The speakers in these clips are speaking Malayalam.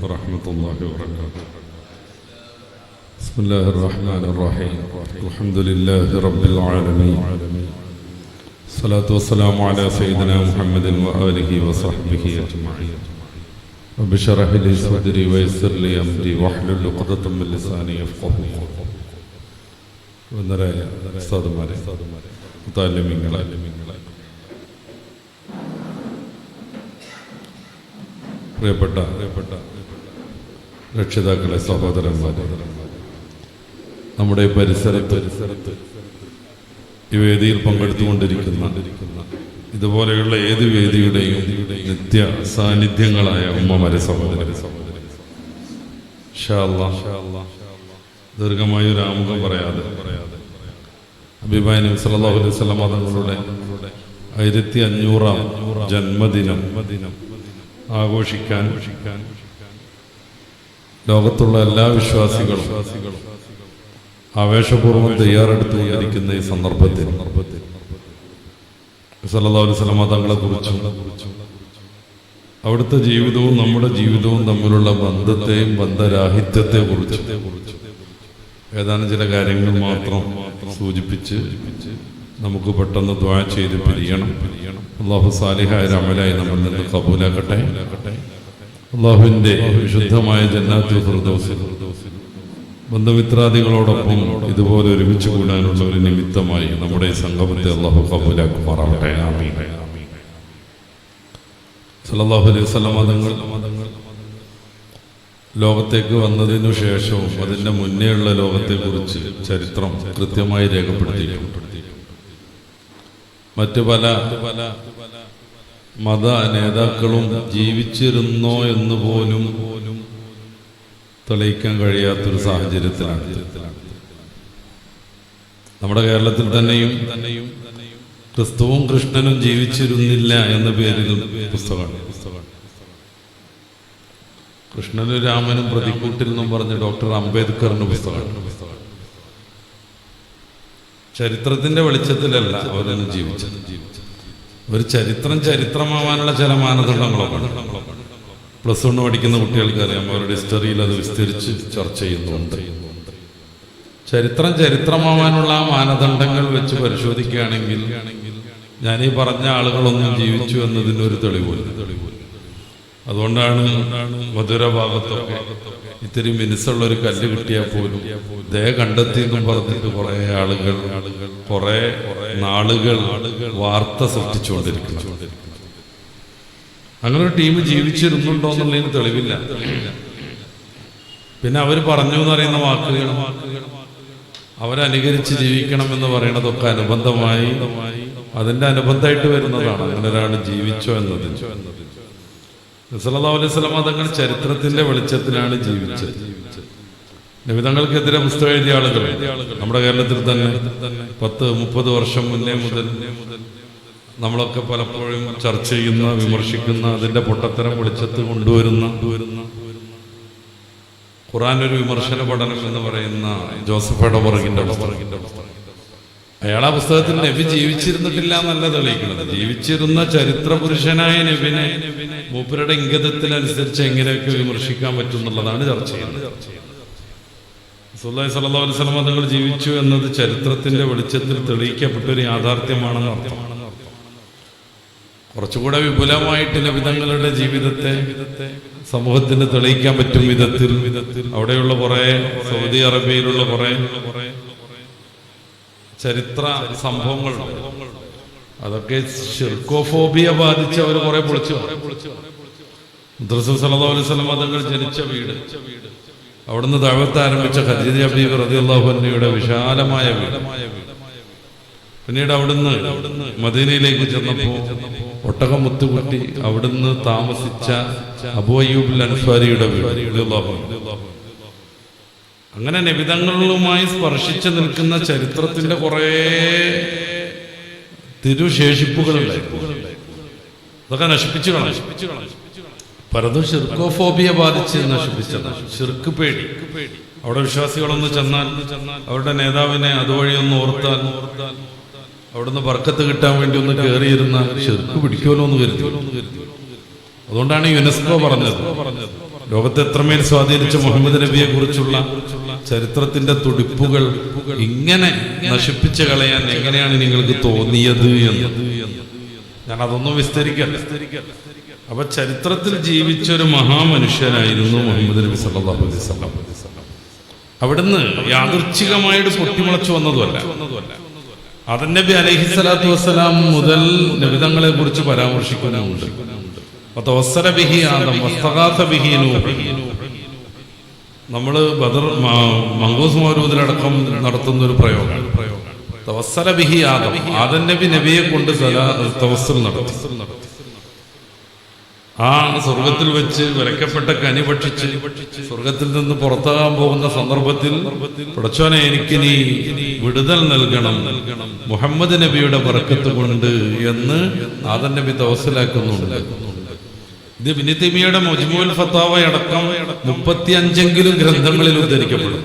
ورحمة الله وبركاته. بسم الله الرحمن الرحيم. الحمد لله رب العالمين. الصلاة والسلام على سيدنا محمد وآله وصحبه أجمعين. رب اشرح لي صدري ويسر لي أمري واحلل عقدة من لساني يفقهوا قولي. വന്ദരായ ഉസ്താദുമാരെ, മുതഅല്ലിമീങ്ങളെ, പ്രിയപ്പെട്ട രക്ഷിതാക്കളെ, സഹോദരന്മാരെ, നമ്മുടെ പരിസരത്ത് ഈ വേദിയിൽ പങ്കെടുത്തുകൊണ്ടിരിക്കുന്ന ഇതുപോലെയുള്ള ഏത് വേദിയുടെയും നിത്യ സാന്നിധ്യങ്ങളായ ഉമ്മമാരെ, സഹോദരരെ, ഇൻഷാ അല്ലാഹ് ദീർഘമായൊരു ആമുഖം പറയാതെ ഹബീബായ നബി സല്ലല്ലാഹു അലൈഹി വസല്ലം തങ്ങളുടെ 1500-ാം ജന്മദിനം ആഘോഷിക്കാൻ ലോകത്തുള്ള എല്ലാ വിശ്വാസികളും ആവേശപൂർവ്വം തയ്യാറെടുത്തുകൊണ്ടിരിക്കുന്ന ഈ സന്ദർഭത്തിൽ സല്ലല്ലാഹു അലൈഹി വസല്ലം തങ്ങളെ കുറിച്ചും അവിടുത്തെ ജീവിതവും നമ്മുടെ ജീവിതവും തമ്മിലുള്ള ബന്ധത്തെയും ബന്ധരാഹിത്യത്തെ കുറിച്ചും ഏതാനും ചില കാര്യങ്ങൾ മാത്രം സൂചിപ്പിച്ച് നമുക്ക് പെട്ടെന്ന് ദുആ ചെയ്ത് പിരിയണം. അല്ലാഹു സാലിഹായ അമലായി നമ്മൾ നിന്ന് കബൂലാക്കട്ടെ. അല്ലാഹുവിൻ്റെ വിശുദ്ധമായ ജന്നാത്തുൽ ഫിർദൗസിൽ ബന്ധുമിത്രാദികളോടൊപ്പം ഇതുപോലെ ഒരുമിച്ച് കൂടാനുള്ള ഒരു നിമിത്തമായി നമ്മുടെ ഈ സംഗമത്തെ അല്ലാഹു കബൂലാക്കുമാറാവട്ടെ. ആമീൻ. സല്ലല്ലാഹു അലൈഹി വസല്ലം തങ്ങൾ ലോകത്തേക്ക് വന്നതിനു ശേഷവും അതിൻ്റെ മുന്നേയുള്ള ലോകത്തെക്കുറിച്ച് ചരിത്രം കൃത്യമായി രേഖപ്പെടുത്തിയിട്ടുണ്ട്. മറ്റു പല മത നേതാക്കളും ജീവിച്ചിരുന്നോ എന്ന് പോലും തെളിയിക്കാൻ കഴിയാത്തൊരു സാഹചര്യത്തിലാണ്. നമ്മുടെ കേരളത്തിൽ തന്നെയും ക്രിസ്തുവും കൃഷ്ണനും ജീവിച്ചിരുന്നില്ല എന്ന പേരിൽ പുസ്തകമാണ്. കൃഷ്ണനും രാമനും പ്രതിക്കൂട്ടിൽ നിന്നും പറഞ്ഞ് ഡോക്ടർ അംബേദ്കറിന്റെ പുസ്തകമാണ്. ചരിത്രത്തിന്റെ വെളിച്ചത്തിലല്ല അവരൊന്നും ജീവിച്ചത്. ഒരു ചരിത്രമാവാനുള്ള ചില മാനദണ്ഡങ്ങളൊക്കെ +1 പഠിക്കുന്ന കുട്ടികൾക്ക് അറിയാം. അവരുടെ ഹിസ്റ്ററിയിൽ അത് വിസ്തരിച്ച് ചർച്ച ചെയ്യുന്നുണ്ട്. ചരിത്രമാവാനുള്ള ആ മാനദണ്ഡങ്ങൾ വെച്ച് പരിശോധിക്കുകയാണെങ്കിൽ ഞാനീ പറഞ്ഞ ആളുകളൊന്നും ജീവിച്ചു എന്നതിനൊരു തെളിവില്ല. അതുകൊണ്ടാണ് മധുര ഭാഗത്തൊക്കെ ഇത്തിരി മിനുസുള്ള ഒരു കല്ല് കിട്ടിയാൽ പോലും ദയ കണ്ടെത്തി എന്നും പറഞ്ഞിട്ട് കുറെ ആളുകൾ കുറെ നാളുകൾ വാർത്ത സൃഷ്ടിച്ചുകൊണ്ടിരിക്കുന്നു. അങ്ങനെ ഒരു ടീം ജീവിച്ചിരുന്നുണ്ടോ എന്നുള്ളതിന് തെളിവില്ല. പിന്നെ അവർ പറഞ്ഞു എന്ന് പറയുന്ന വാക്കുകൾ അവരനുകരിച്ച് ജീവിക്കണം എന്ന് പറയുന്നതൊക്കെ അനുബന്ധമായി അതിന്റെ അനുബന്ധമായിട്ട് വരുന്നതാണ്. അങ്ങനെ ഒരാൾ ജീവിച്ചോ എന്നത് സല്ലല്ലാഹു അലൈഹി വസല്ലം തങ്ങൾ ചരിത്രത്തിന്റെ വെളിച്ചത്തിലാണ് ജീവിച്ചത്. നബി തങ്ങൾക്കെതിരെ പുസ്തകം എഴുതിയ ആളുകൾ നമ്മുടെ കേരളത്തിൽ തന്നെ 10-30 വർഷം മുന്നേ മുതൽ നമ്മളൊക്കെ പലപ്പോഴും ചർച്ച ചെയ്യുന്ന, വിമർശിക്കുന്ന, അതിന്റെ പൊട്ടത്തരം വെളിച്ചത്ത് കൊണ്ടുവരുന്ന ഖുർആൻ ഒരു വിമർശന പഠനം എന്ന് പറയുന്ന ജോസഫ് എടബർഗിന്റെ പുസ്തകം. അയാൾ ആ പുസ്തകത്തിൽ നബി ജീവിച്ചിരുന്നിട്ടില്ല എന്നല്ല തെളിയിക്കുന്നത്. ജീവിച്ചിരുന്ന ചരിത്ര പുരുഷനായ നബിനെ മൂപ്പരുടെ ഇംഗിതത്തിനനുസരിച്ച് എങ്ങനെയൊക്കെ വിമർശിക്കാൻ പറ്റും എന്നുള്ളതാണ് ചർച്ച ചെയ്യുന്നത്. റസൂലുള്ളാഹി സ്വല്ലല്ലാഹു അലൈഹി വസല്ലം തങ്ങൾ ജീവിച്ചു എന്നത് ചരിത്രത്തിന്റെ വെളിച്ചത്തിൽ തെളിയിക്കപ്പെട്ട ഒരു യാഥാർത്ഥ്യമാണെന്ന് അർത്ഥം. കുറച്ചുകൂടെ വിപുലമായിട്ട് നബി തങ്ങളുടെ ജീവിതത്തെ സമൂഹത്തിന് തെളിയിക്കാൻ പറ്റും വിധത്തിൽ അവിടെയുള്ള കുറെ സൗദി അറേബ്യയിലുള്ള കുറെ ചരിത്ര സംഭവങ്ങൾ അതൊക്കെ ഷിർക്കോഫോബിയ ബാധിച്ച് അവർ കുറെ പൊളിച്ചു. റസൂൽ സല്ലല്ലാഹു അലൈഹി വസല്ലം തങ്ങൾ ജനിച്ച വീട്, അവിടുന്ന് ദഅവത്ത് ആരംഭിച്ച ഖദീജ ബീവി റളിയല്ലാഹു അൻഹയുടെ വിശാലമായ വീട്, പിന്നീട് അവിടുന്ന് മദീനയിലേക്ക് ചെന്നപ്പോൾ ഒട്ടകം മുത്തുകുട്ടി അവിടുന്ന് താമസിച്ച അബൂ അയ്യൂബ് അൻസാരിയുടെ വീട് റളിയല്ലാഹു അൻഹു. അങ്ങനെ നബിതങ്ങളുമായി സ്പർശിച്ചു നിൽക്കുന്ന ചരിത്രത്തിന്റെ കുറെ തിരുശേഷിപ്പുകളുണ്ടായിരുന്നു. അതൊക്കെ നശിപ്പിച്ചു കളഞ്ഞു. പലതും ഷിർക്കോഫോബിയ ബാധിച്ച് നശിപ്പിച്ചതാണ്. ഷിർക്ക് പേടി. അവിടെ വിശ്വാസികളൊന്ന് ചെന്നാൽ അവരുടെ നേതാവിനെ അതുവഴിയൊന്ന് ഓർത്താൽ അവിടുന്ന് ബർക്കത്ത് കിട്ടാൻ വേണ്ടി ഒന്ന് കയറിയിരുന്ന ഷിർക്ക് പിടിക്കുമല്ലോ എന്ന് കരുതി. അതുകൊണ്ടാണ് യുനെസ്കോ പറഞ്ഞത് ലോകത്തെ എത്രമേൽ സ്വാധീനിച്ച മുഹമ്മദ് നബിയെ കുറിച്ചുള്ള ചരിത്രത്തിന്റെ തുടിപ്പുകൾ ഇങ്ങനെ നശിപ്പിച്ചു കളയാൻ എങ്ങനെയാണ് നിങ്ങൾക്ക് തോന്നിയത് എന്ന് ഞാൻ അതൊന്നും വിസ്തരിക്കല്ല. അപ്പൊ ചരിത്രത്തിൽ ജീവിച്ചൊരു മഹാമനുഷ്യനായിരുന്നു മുഹമ്മദ് നബി സല്ലല്ലാഹു അലൈഹി വസല്ലം. അവിടുന്ന് യാദൃച്ഛികമായിട്ട് പൊട്ടിമുളച്ചു വന്നതുമല്ല. ആദം നബി അലൈഹിസ്സലാത്തു വസ്സലാം മുതൽ നബിതങ്ങളെ കുറിച്ച് പരാമർശിക്കുന്നുണ്ട്. നമ്മള് ബദർ മങ്കൂസ് മൗലൂദിലടക്കം നടത്തുന്ന ഒരു പ്രയോഗമാണ്. തവസ്സല ബിഹി ആദം, ആദം നബി നബിയെ കൊണ്ട് തവസ്സുൽ നടത്തി. ആ സ്വർഗത്തിൽ വെച്ച് വരയ്ക്കപ്പെട്ട കനി ഭക്ഷിച്ച് സ്വർഗത്തിൽ നിന്ന് പുറത്താകാൻ പോകുന്ന സന്ദർഭത്തിൽ പടച്ചോനെ എനിക്ക് നീ വിടുതൽ നൽകണം മുഹമ്മദ് നബിയുടെ ബർക്കത്ത് കൊണ്ട് എന്ന് ആദം നബി തവസ്സുലാക്കുന്നുണ്ട്. ഇത് ഇബ്നു തൈമിയ്യയുടെ മജ്മൂഉൽ ഫതാവ അടക്കം 35 ഗ്രന്ഥങ്ങളിൽ ഉദ്ധരിക്കപ്പെടും.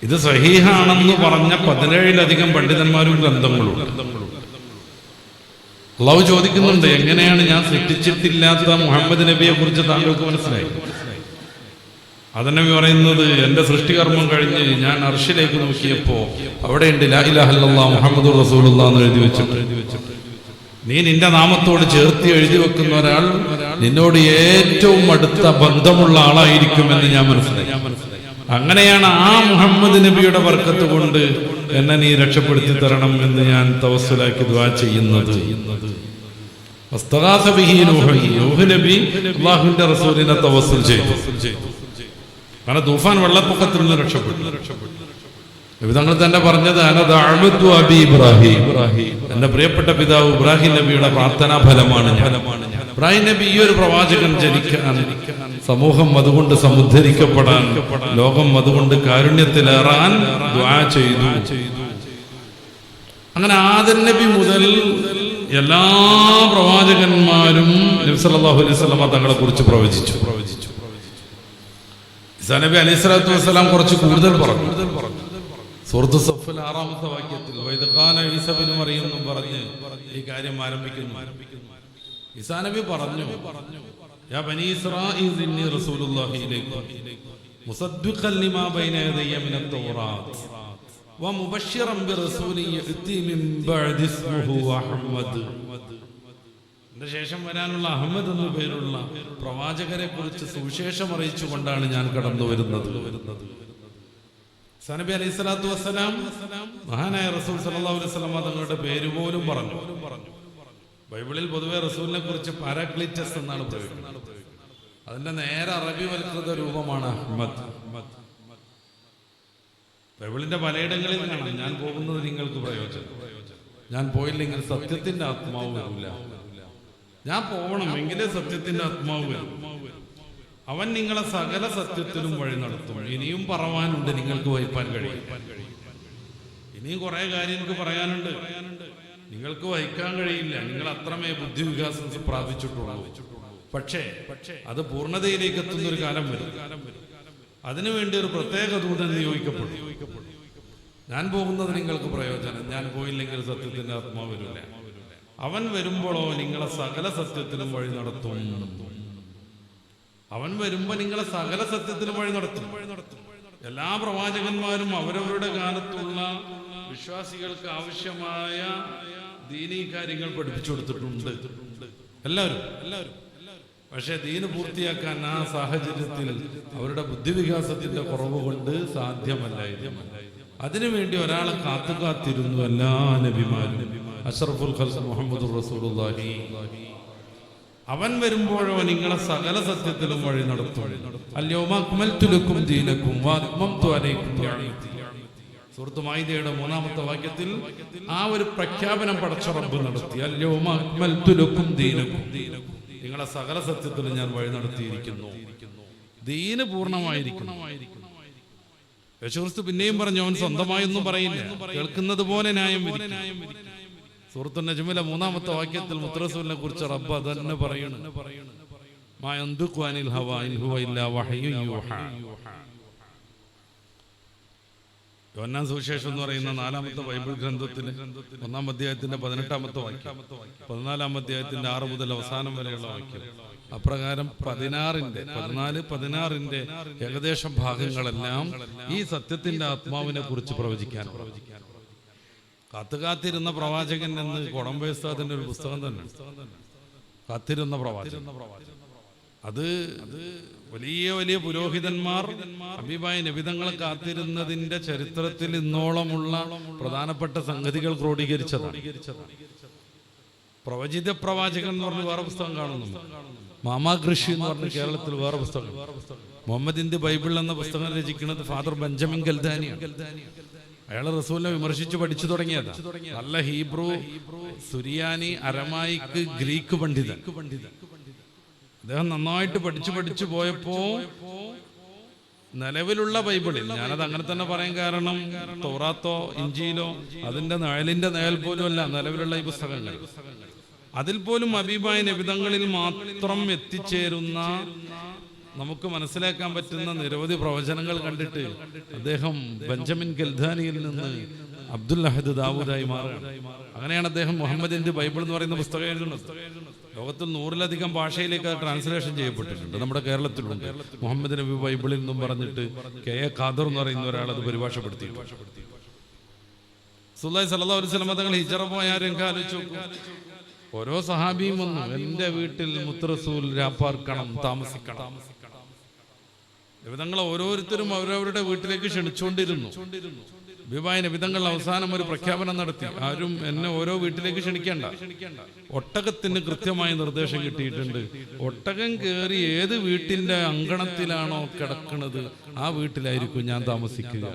ഇത് സഹീഹാണെന്ന് പറഞ്ഞ 17 പണ്ഡിതന്മാരും ഗ്രന്ഥങ്ങളുണ്ട്. അള്ളാഹു ചോദിക്കുന്നുണ്ട്, എങ്ങനെയാണ് ഞാൻ സൃഷ്ടിച്ചിട്ടില്ലാത്ത മുഹമ്മദ് നബിയെ കുറിച്ച് താങ്കൾക്ക് മനസ്സിലായി? ആദം നബി പറയുന്നത്, എന്റെ സൃഷ്ടികർമ്മം കഴിഞ്ഞ് ഞാൻ അർശിലേക്ക് നോക്കിയപ്പോ അവിടെയുണ്ട് ലാ ഇലാഹ ഇല്ലല്ലാഹ് മുഹമ്മദുർ റസൂലുള്ളാഹ് എന്ന് എഴുതി വെച്ചിട്ട്. നീ നിന്റെ നാമത്തോട് ചേർത്ത് എഴുതി വെക്കുന്ന ഒരാൾ നിന്നോട് ഏറ്റവും അടുത്ത ബന്ധമുള്ള ആളായിരിക്കുമെന്ന് ഞാൻ മനസ്സിലായി. അങ്ങനെയാണ് ആ മുഹമ്മദ് നബിയുടെ ബർക്കത്ത് കൊണ്ട് എന്നെ നീ രക്ഷപ്പെടുത്തി തരണം എന്ന് ഞാൻ തവസ്സുലാക്കി ദുആ ചെയ്യുന്നത്. നൂഹ് നബി അല്ലാഹുവിന്റെ റസൂലിനെ തവസ്സുൽ ചെയ്തു. കാരണം തൂഫാൻ വെള്ളപ്പൊക്കത്തിൽ നിന്ന് രക്ഷപ്പെട്ടു. തങ്ങൾ തന്നെ പറഞ്ഞത്, ഇബ്രാഹിം, എന്റെ പ്രിയപ്പെട്ട പിതാവ് ഇബ്രാഹിം നബിയുടെ പ്രാർത്ഥനാ ഫലമാണ് ഞാൻ. ഇബ്രാഹിം നബി ഈ ഒരു പ്രവാചകൻ ജനിക്കാൻ, സമൂഹം അതുകൊണ്ട് സമുദ്ധരിക്കപ്പെടാൻ, ലോകം അതുകൊണ്ട് കാരുണ്യത്തിലേറാൻ ദുആ ചെയ്തു. അങ്ങനെ ആദം നബി മുതൽ എല്ലാ പ്രവാചകന്മാരും നബി സല്ലല്ലാഹു അലൈഹി വസല്ലം തങ്ങളെ കുറിച്ച് പ്രവചിച്ചു. ഈസാ നബി അലൈഹിസ്സലാത്തു വസ്സലാം കുറച്ച് കൂടുതൽ പറഞ്ഞു. സൂറത്ത് സഫിൽ 6-ാമത്തെ വാക്യത്തിൽ വഇദ് ഖാല ഈസാ ഇബ്നു മറിയം എന്നും പറഞ്ഞ് ഈ കാര്യം ആരംഭിക്കുന്നു. ഈസാ നബി പറഞ്ഞു, യാ ബനി ഇസ്രാഈൽ ഇന്നി റസൂലുള്ളാഹി ഇലൈക്കും മുസദ്ദിഖൻ ലിമാ ബൈന യദയ്യ മിനത് തൗറാത്ത് വമുബശ്ശിറൻ ബിറസൂലിൻ യഅതി മിൻ ബഅദി ഇസ്മുഹു അഹ്മദ്. എന്റെ ശേഷം വരാനുള്ള അഹമ്മദ് എന്ന പേരുള്ള പ്രവാചകരെ കുറിച്ച് സുവിശേഷം അറിയിച്ചുകൊണ്ടാണ് ഞാൻ കടന്നു വരുന്നത്. നബി അലൈഹി സ്വലാത്തു വസ്സലാം മഹാനായ റസൂൽ സല്ലല്ലാഹു അലൈഹി വസല്ലം തങ്ങളുടെ പേര് പോലും പറഞ്ഞു. ബൈബിളിൽ പൊതുവെ റസൂലിനെ കുറിച്ച് പാരാക്ലീറ്റസ് എന്നാണ് പ്രയോഗിക്കുന്നത്. അതിന്റെ നേരെ അറബിവൽകൃത രൂപമാണ് അഹ്മദ്. ബൈബിളിന്റെ പലയിടങ്ങളിൽ കാണാം, ഞാൻ പോകുന്നത് നിങ്ങൾക്ക് പ്രയോജനം, ഞാൻ പോയില്ലെങ്കിൽ സത്യത്തിന്റെ ആത്മാവ് വരില്ല, ഞാൻ പോകണം എങ്കിലേ സത്യത്തിന്റെ ആത്മാവ് വരും, അവൻ നിങ്ങളെ സകല സത്യത്തിലും വഴി നടത്തും. ഇനിയും പറവാനുണ്ട്, നിങ്ങൾക്ക് വഹിപ്പാൻ കഴിയും. ഇനിയും കുറെ കാര്യം എനിക്ക് പറയാനുണ്ട്, നിങ്ങൾക്ക് വഹിക്കാൻ കഴിയില്ല, നിങ്ങൾ അത്രമേ ബുദ്ധിവികാസം പ്രാപിച്ചിട്ടുള്ളൂ. പക്ഷേ അത് പൂർണ്ണതയിലേക്ക് എത്തുന്ന ഒരു കാലം വരും. അതിനുവേണ്ടി ഒരു പ്രത്യേക ദൂതൻ നിയോഗിക്കപ്പെടും. ഞാൻ പോകുന്നത് നിങ്ങൾക്ക് പ്രയോജനം, ഞാൻ പോയില്ലെങ്കിൽ സത്യത്തിന്റെ ആത്മാവ് വരില്ല. അവൻ വരുമ്പോഴോ നിങ്ങളെ സകല സത്യത്തിലും വഴി നടത്തും. അവൻ വരുമ്പോ നിങ്ങളെ സകല സത്യത്തിലും വഴി നടത്തും. എല്ലാ പ്രവാചകന്മാരും അവരവരുടെ കാലത്തുള്ള വിശ്വാസികൾക്ക് ആവശ്യമായ ദീനീ കാര്യങ്ങൾ പഠിപ്പിച്ചു കൊടുത്തിട്ടുണ്ട്, എല്ലാവരും. പക്ഷെ ദീന് പൂർത്തിയാക്കാൻ ആ സാഹചര്യത്തിൽ അവരുടെ ബുദ്ധിവികാസത്തിന്റെ കുറവ് കൊണ്ട് സാധ്യമല്ലായിരുന്നു. അതിനുവേണ്ടി ഒരാളെ കാത്തിരുന്നു എല്ലാ നബിമാരും. അഷ്റഫുൽ ഖൽഖ് മുഹമ്മദുർ റസൂലുള്ളാഹി. അവൻ വരുമ്പോഴോ നിങ്ങളെ സകല സത്യത്തിലും വഴി നടത്തും. അൽയൗമ അക്മൽതു ലക്കും ദീനക്കും വഅത്മംതു അലൈക്കും നിഅമതി. സൂറത്ത് മാഇദയുടെ 3-ാമത്തെ വാക്യത്തിൽ ആ ഒരു പ്രഖ്യാപനം പടച്ച റബ്ബ് നടത്തി. അൽയൗമ അക്മൽതു ലക്കും ദീനക്കും, നിങ്ങളെ സകല സത്യത്തിലും ഞാൻ വഴി നടത്തിയിരിക്കുന്നു. ദീന് പൂർണ്ണമായിരിക്കുന്നു. യേശുക്രിസ്തു പിന്നെയും പറഞ്ഞു, അവൻ സ്വന്തമായൊന്നും പറയില്ല, കേൾക്കുന്നത് പോലെ ന്യായം വിധിക്കും. സൂറത്തുൻ നജ്മിലെ 3-ാമത്തെ വാക്യത്തിൽ മുത്തറസൂലിനെ കുറിച്ച് റബ്ബ് അതന്നെ പറയുന്നു, മാ യന്തിഖു അനിൽ ഹവാ ഇൻ ഹുവ ഇല്ലാ വഹ്യുൻ യൂഹാ. യോഹന്നാൻ സുവിശേഷം എന്ന് പറയുന്ന 4-ാമത്തെ ബൈബിൾ ഗ്രന്ഥത്തിലെ 1-ാം അധ്യായത്തിന്റെ 18-ാമത്തെ വാക്യം, 14-ാം അധ്യായത്തിന്റെ 6 മുതൽ അവസാനം വരെയുള്ള വാക്യം, അപ്രകാരം 14 ഏകദേശം ഭാഗങ്ങളെല്ലാം ഈ സത്യത്തിന്റെ ആത്മാവിനെ കുറിച്ച് പ്രവചിക്കാൻ കാത്തുകാത്തിരുന്ന പ്രവാചകൻ എന്ന് കൊടംബേസ്താദിന്റെ ഒരു പുസ്തകം തന്നെ. കാത്തിരുന്ന പ്രവാചകൻ, അത് വലിയ വലിയ പുരോഹിതന്മാർ ഹബീബായ നബിതങ്ങളെ കാത്തിരുന്നതിന്റെ ചരിത്രത്തിൽ ഇന്നോളമുള്ള പ്രധാനപ്പെട്ട സംഗതികൾ ക്രോഡീകരിച്ചതാണ്. പ്രവചിത പ്രവാചകൻ എന്ന് പറഞ്ഞ് വേറെ പുസ്തകം കാണുന്നു. മാമാകൃഷി എന്ന് പറഞ്ഞ് കേരളത്തിൽ വേറെ പുസ്തകം. മുഹമ്മദ് ഇന്ത്യ ബൈബിൾ എന്ന പുസ്തകം രചിക്കുന്നത് ഫാദർ ബെഞ്ചമിൻ ഗൽദാനിയാണ്. അയാൾ റസൂലിനെ വിമർശിച്ച് പഠിച്ചു തുടങ്ങിയതാ. നല്ല ഹീബ്രു, സുറിയാനി, അരമായിക്ക്, ഗ്രീക്ക് പണ്ഡിതൻ. അദ്ദേഹം നന്നായിട്ട് പഠിച്ചു പോയപ്പോ നിലവിലുള്ള ബൈബിളിൽ, ഞാനത് അങ്ങനെ തന്നെ പറയാൻ കാരണം തൗറാത്തോ ഇഞ്ചീലോ അതിന്റെ നിഴലിന്റെ നിഴൽ പോലും അല്ല നിലവിലുള്ള ഈ പുസ്തകങ്ങൾ. അതിൽ പോലും ഹബീബായ നബിതങ്ങളിൽ മാത്രം എത്തിച്ചേരുന്ന, നമുക്ക് മനസ്സിലാക്കാൻ പറ്റുന്ന നിരവധി പ്രവചനങ്ങൾ കണ്ടിട്ട് അദ്ദേഹം ബെഞ്ചമിൻ ഗൽദാനിയിൽ നിന്ന് അബ്ദുൽ അഹദ് ദാവൂദായി മാറുകയാണ്. അങ്ങനെയാണ് അദ്ദേഹം മുഹമ്മദ് ഇന്ത്യ ബൈബിൾ എന്ന് പറയുന്ന പുസ്തകം എഴുതുന്നത്. ലോകത്തിൽ 100-ലധികം ഭാഷയിലേക്ക് ഖാദർ ചെയ്യപ്പെട്ടിട്ടുണ്ട്. നമ്മുടെ കേരളത്തിലുണ്ട്. മുഹമ്മദ് നബി ബൈബിളിൽ നിന്നും പറഞ്ഞിട്ട് കെ.എ. ഖാദർ എന്ന് പറയുന്ന ഒരാൾ അത് പരിഭാഷപ്പെടുത്തി. റസൂലുള്ളാഹി സ്വല്ലല്ലാഹു അലൈഹി വസല്ലം തങ്ങൾ ഹിജ്റ പോയ രംഗം ആലോചിച്ച് നോക്കൂ. ഓരോ സഹാബിയും വന്നു, എന്റെ വീട്ടിൽ മുത്ത് റസൂൽ രാപ്പാർക്കണം, താമസിക്കണം. നബിതങ്ങളെ ഓരോരുത്തരും അവരവരുടെ വീട്ടിലേക്ക് ക്ഷണിച്ചുകൊണ്ടിരുന്നു. ഹബീബായ നബിതങ്ങൾ അവസാനം ഒരു പ്രഖ്യാപനം നടത്തി, ആരും എന്നെ ഓരോ വീട്ടിലേക്ക് ക്ഷണിക്കേണ്ട. ഒട്ടകത്തിന് കൃത്യമായ നിർദ്ദേശം കിട്ടിയിട്ടുണ്ട്. ഒട്ടകം കയറി ഏത് വീട്ടിന്റെ അങ്കണത്തിലാണോ കിടക്കുന്നത് ആ വീട്ടിലായിരിക്കും ഞാൻ താമസിക്കുക.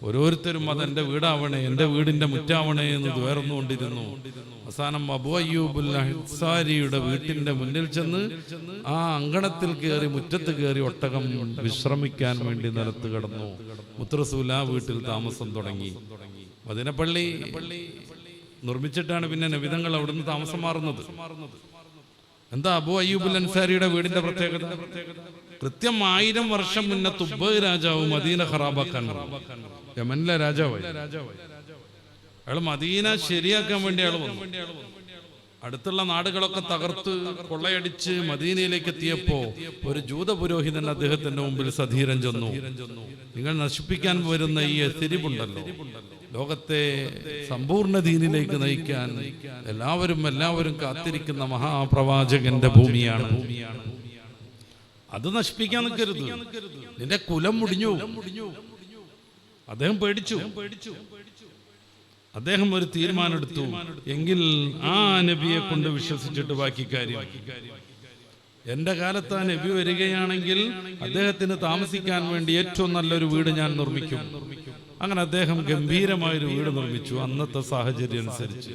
ഓരോരുത്തരും അതെന്റെ വീടാവണേ, എന്റെ വീടിന്റെ മുറ്റാവണേ എന്ന് ദ്വേർന്നുകൊണ്ടിരുന്നു. അവസാനം അബൂ അയ്യൂബുൽ അൻസാരിയുടെ വീട്ടിന്റെ മുന്നിൽ ചെന്ന് ആ അങ്കണത്തിൽ കയറി, മുറ്റത്ത് കയറി ഒട്ടകം വിശ്രമിക്കാൻ വേണ്ടി നിലത്ത് കിടന്നു. മുത്ത് റസൂൽ ആ വീട്ടിൽ താമസം തുടങ്ങി. മദീനപ്പള്ളി നിർമ്മിച്ചിട്ടാണ് പിന്നെ നബിതങ്ങൾ അവിടുന്ന് താമസം മാറുന്നത്. എന്താ അബൂ അയ്യൂബുൽ അൻസാരിയുടെ വീടിന്റെ പ്രത്യേകത? കൃത്യം 1000 വർഷം മുന്നേ തുബ്ബ രാജാവ് മദീന ഖറാബാക്കാൻ, യമനിലെ രാജാവായി. അയാൾ മദീന ശരിയാക്കാൻ വേണ്ടി അയാൾ വന്നു. അടുത്തുള്ള നാടുകളൊക്കെ തകർത്ത് കൊള്ളയടിച്ച് മദീനയിലേക്ക് എത്തിയപ്പോ ഒരു ജൂത പുരോഹിതൻ അദ്ദേഹത്തിന്റെ മുമ്പിൽ സധീരം ചെന്നു. നിങ്ങൾ നശിപ്പിക്കാൻ വരുന്ന ഈ എത്തിരിവുണ്ടല്ലോ, ലോകത്തെ സമ്പൂർണ്ണ ദീനിലേക്ക് നയിക്കാൻ എല്ലാവരും കാത്തിരിക്കുന്ന മഹാപ്രവാചകന്റെ ഭൂമിയാണ്. അത് നശിപ്പിക്കാൻ നിൽക്കരുത്, നിന്റെ കുലം മുടിഞ്ഞു. അദ്ദേഹം പേടിച്ചു. അദ്ദേഹം ഒരു തീരുമാനമെടുത്തു, എങ്കിൽ ആ നബിയെ കൊണ്ട് വിശ്വസിച്ചിട്ട് ബാക്കി കാര്യം. എന്റെ കാലത്ത് ആ നബി വരികയാണെങ്കിൽ അദ്ദേഹത്തിന് താമസിക്കാൻ വേണ്ടി ഏറ്റവും നല്ലൊരു വീട് ഞാൻ നിർമ്മിക്കും. അങ്ങനെ അദ്ദേഹം ഗംഭീരമായൊരു വീട് നിർമ്മിച്ചു. അന്നത്തെ സാഹചര്യം അനുസരിച്ച്